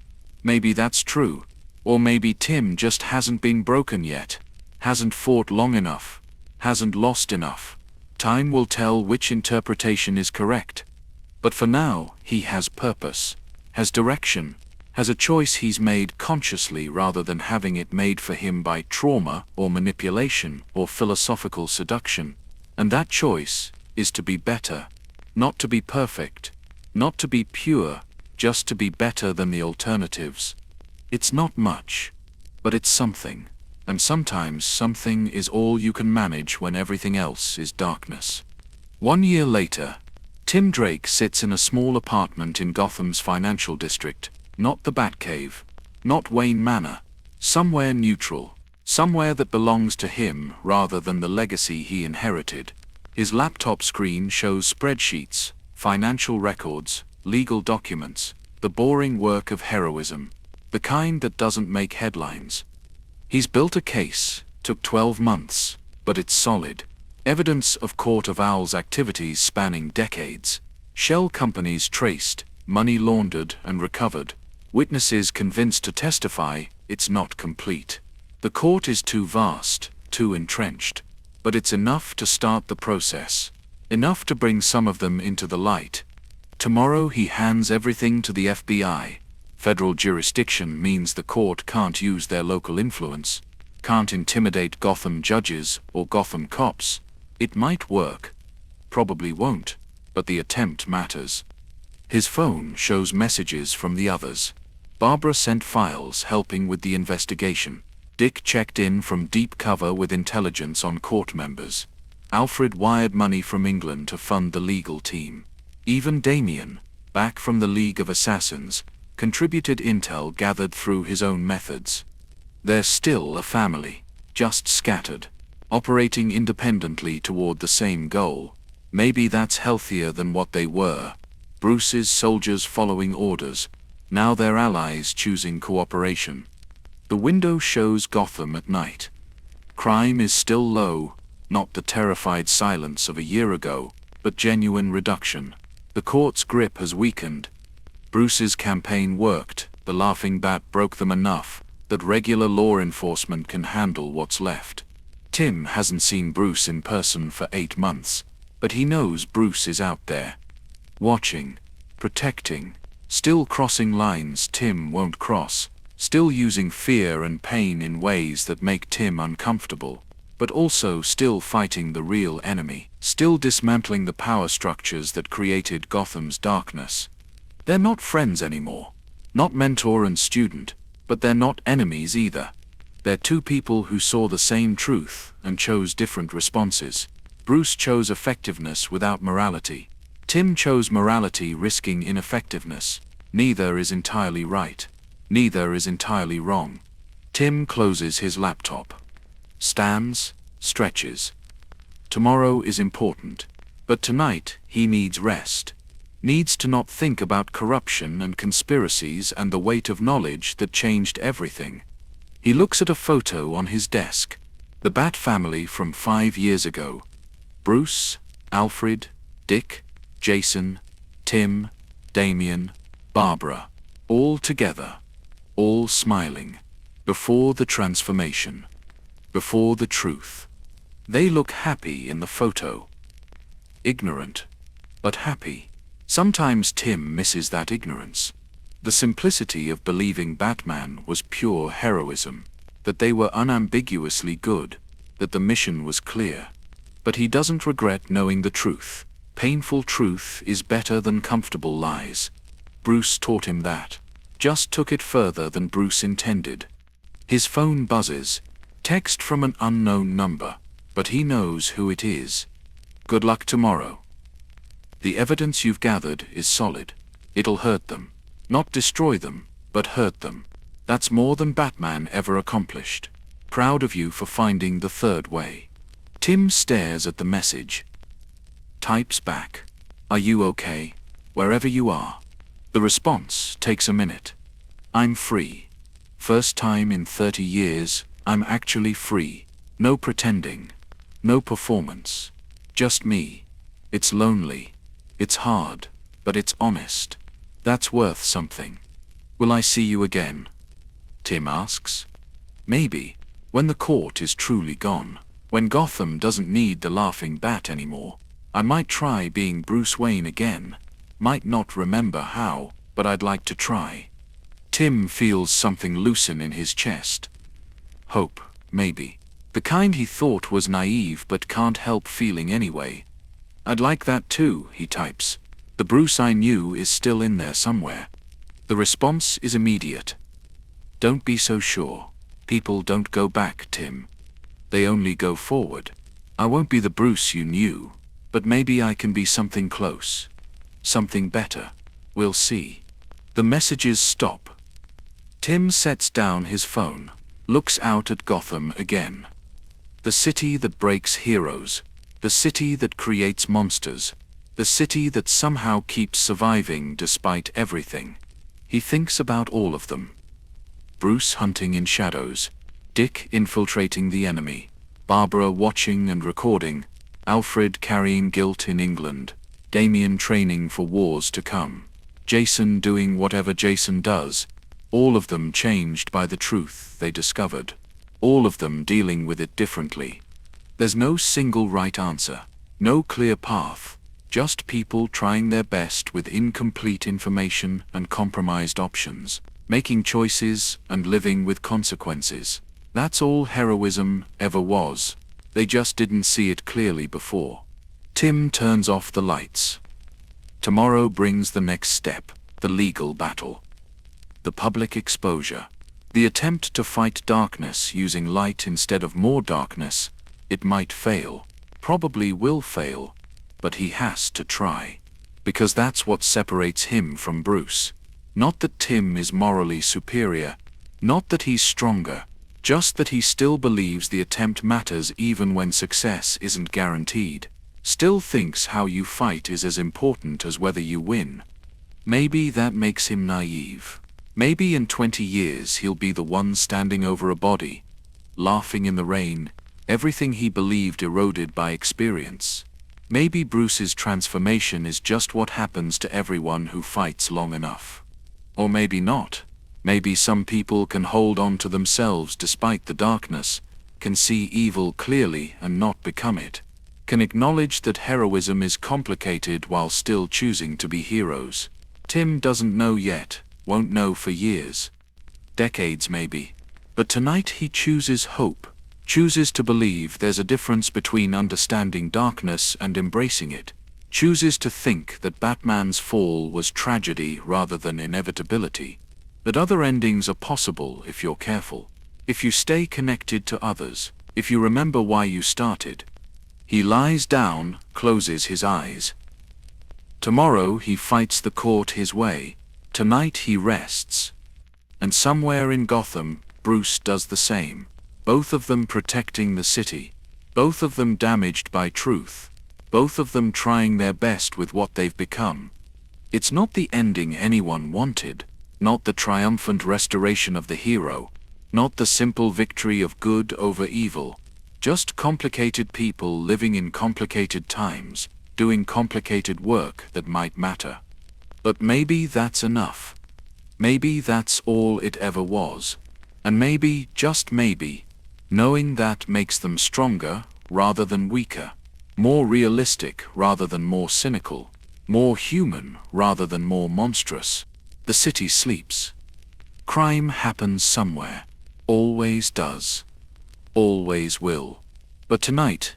Maybe that's true. Or maybe Tim just hasn't been broken yet. Hasn't fought long enough, hasn't lost enough. Time will tell which interpretation is correct. But for now, he has purpose, has direction, has a choice he's made consciously rather than having it made for him by trauma or manipulation or philosophical seduction. And that choice is to be better, not to be perfect, not to be pure, just to be better than the alternatives. It's not much, but it's something. And sometimes something is all you can manage when everything else is darkness. 1 year later, Tim Drake sits in a small apartment in Gotham's financial district, not the Batcave, not Wayne Manor, somewhere neutral, somewhere that belongs to him rather than the legacy he inherited. His laptop screen shows spreadsheets, financial records, legal documents, the boring work of heroism, the kind that doesn't make headlines. He's built a case, took 12 months, but it's solid. Evidence of Court of Owl's activities spanning decades. Shell companies traced, money laundered and recovered. Witnesses convinced to testify, it's not complete. The court is too vast, too entrenched. But it's enough to start the process. Enough to bring some of them into the light. Tomorrow he hands everything to the FBI. Federal jurisdiction means the court can't use their local influence, can't intimidate Gotham judges or Gotham cops. It might work. Probably won't, but the attempt matters. His phone shows messages from the others. Barbara sent files helping with the investigation. Dick checked in from deep cover with intelligence on court members. Alfred wired money from England to fund the legal team. Even Damien, back from the League of Assassins, contributed intel gathered through his own methods. They're still a family, just scattered, operating independently toward the same goal. Maybe that's healthier than what they were. Bruce's soldiers following orders, now their allies choosing cooperation. The window shows Gotham at night. Crime is still low, not the terrified silence of a year ago, but genuine reduction. The court's grip has weakened. Bruce's campaign worked, the laughing bat broke them enough that regular law enforcement can handle what's left. Tim hasn't seen Bruce in person for 8 months, but he knows Bruce is out there. Watching, protecting, still crossing lines Tim won't cross, still using fear and pain in ways that make Tim uncomfortable, but also still fighting the real enemy, still dismantling the power structures that created Gotham's darkness. They're not friends anymore, not mentor and student, But they're not enemies either. They're two people who saw the same truth and chose different responses. Bruce chose effectiveness without morality. Tim chose morality risking ineffectiveness. Neither is entirely right. Neither is entirely wrong. Tim closes his laptop. Stands, stretches. Tomorrow is important. But tonight, he needs rest. Needs to not think about corruption and conspiracies and the weight of knowledge that changed everything. He looks at a photo on his desk. The Bat family from 5 years ago. Bruce, Alfred, Dick, Jason, Tim, Damian, Barbara. All together. All smiling. Before the transformation. Before the truth. They look happy in the photo. Ignorant. But happy. Sometimes Tim misses that ignorance. The simplicity of believing Batman was pure heroism, that they were unambiguously good, that the mission was clear. But he doesn't regret knowing the truth. Painful truth is better than comfortable lies. Bruce taught him that. Just took it further than Bruce intended. His phone buzzes. Text from an unknown number, but he knows who it is. Good luck tomorrow. The evidence you've gathered is solid. It'll hurt them. Not destroy them, but hurt them. That's more than Batman ever accomplished. Proud of you for finding the third way. Tim stares at the message. Types back. Are you okay? Wherever you are. The response takes a minute. I'm free. First time in 30 years, I'm actually free. No pretending. No performance. Just me. It's lonely. It's hard, but it's honest. That's worth something. Will I see you again? Tim asks. Maybe, when the court is truly gone. When Gotham doesn't need the laughing bat anymore. I might try being Bruce Wayne again. Might not remember how, but I'd like to try. Tim feels something loosen in his chest. Hope, maybe. The kind he thought was naive but can't help feeling anyway. I'd like that too, he types. The Bruce I knew is still in there somewhere. The response is immediate. Don't be so sure. People don't go back, Tim. They only go forward. I won't be the Bruce you knew, but maybe I can be something close. Something better. We'll see. The messages stop. Tim sets down his phone, looks out at Gotham again. The city that breaks heroes. The city that creates monsters. The city that somehow keeps surviving despite everything. He thinks about all of them. Bruce hunting in shadows. Dick infiltrating the enemy. Barbara watching and recording. Alfred carrying guilt in England. Damian training for wars to come. Jason doing whatever Jason does. All of them changed by the truth they discovered. All of them dealing with it differently. There's no single right answer. No clear path. Just people trying their best with incomplete information and compromised options. Making choices and living with consequences. That's all heroism ever was. They just didn't see it clearly before. Tim turns off the lights. Tomorrow brings the next step, the legal battle. The public exposure. The attempt to fight darkness using light instead of more darkness. It might fail. Probably will fail. But he has to try. Because that's what separates him from Bruce. Not that Tim is morally superior. Not that he's stronger. Just that he still believes the attempt matters even when success isn't guaranteed. Still thinks how you fight is as important as whether you win. Maybe that makes him naive. Maybe in 20 years he'll be the one standing over a body, laughing in the rain, everything he believed eroded by experience. Maybe Bruce's transformation is just what happens to everyone who fights long enough. Or maybe not. Maybe some people can hold on to themselves despite the darkness, can see evil clearly and not become it, can acknowledge that heroism is complicated while still choosing to be heroes. Tim doesn't know yet, won't know for years. Decades maybe. But tonight he chooses hope, chooses to believe there's a difference between understanding darkness and embracing it, chooses to think that Batman's fall was tragedy rather than inevitability. That other endings are possible if you're careful, if you stay connected to others, if you remember why you started. He lies down, closes his eyes. Tomorrow he fights the court his way. Tonight he rests. And somewhere in Gotham, Bruce does the same. Both of them protecting the city. Both of them damaged by truth. Both of them trying their best with what they've become. It's not the ending anyone wanted. Not the triumphant restoration of the hero. Not the simple victory of good over evil. Just complicated people living in complicated times, doing complicated work that might matter. But maybe that's enough. Maybe that's all it ever was. And maybe, just maybe, knowing that makes them stronger rather than weaker, more realistic rather than more cynical, more human rather than more monstrous. The city sleeps. Crime happens somewhere. Always does. Always will. But tonight,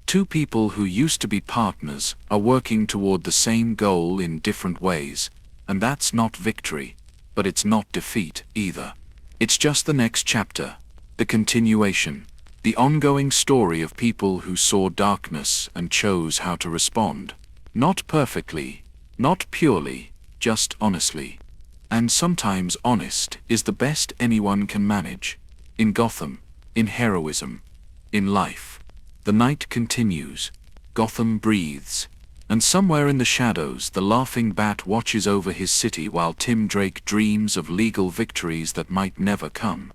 two people who used to be partners are working toward the same goal in different ways, and that's not victory, but it's not defeat either. It's just the next chapter, the continuation, the ongoing story of people who saw darkness and chose how to respond. Not perfectly, not purely, just honestly. And sometimes honest is the best anyone can manage. In Gotham, in heroism, in life. The night continues. Gotham breathes. And somewhere in the shadows the laughing bat watches over his city while Tim Drake dreams of legal victories that might never come.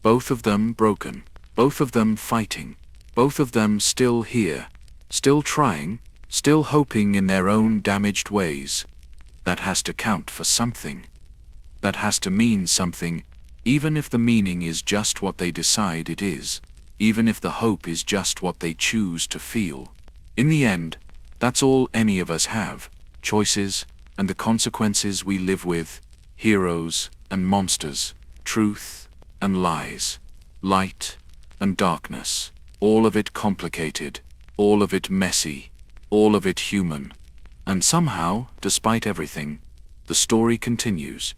Both of them broken. Both of them fighting. Both of them still here. Still trying. Still hoping in their own damaged ways. That has to count for something. That has to mean something, even if the meaning is just what they decide it is, even if the hope is just what they choose to feel. In the end, that's all any of us have, choices, and the consequences we live with, heroes and monsters, truth and lies, light and darkness, all of it complicated, all of it messy, all of it human. And somehow, despite everything, the story continues.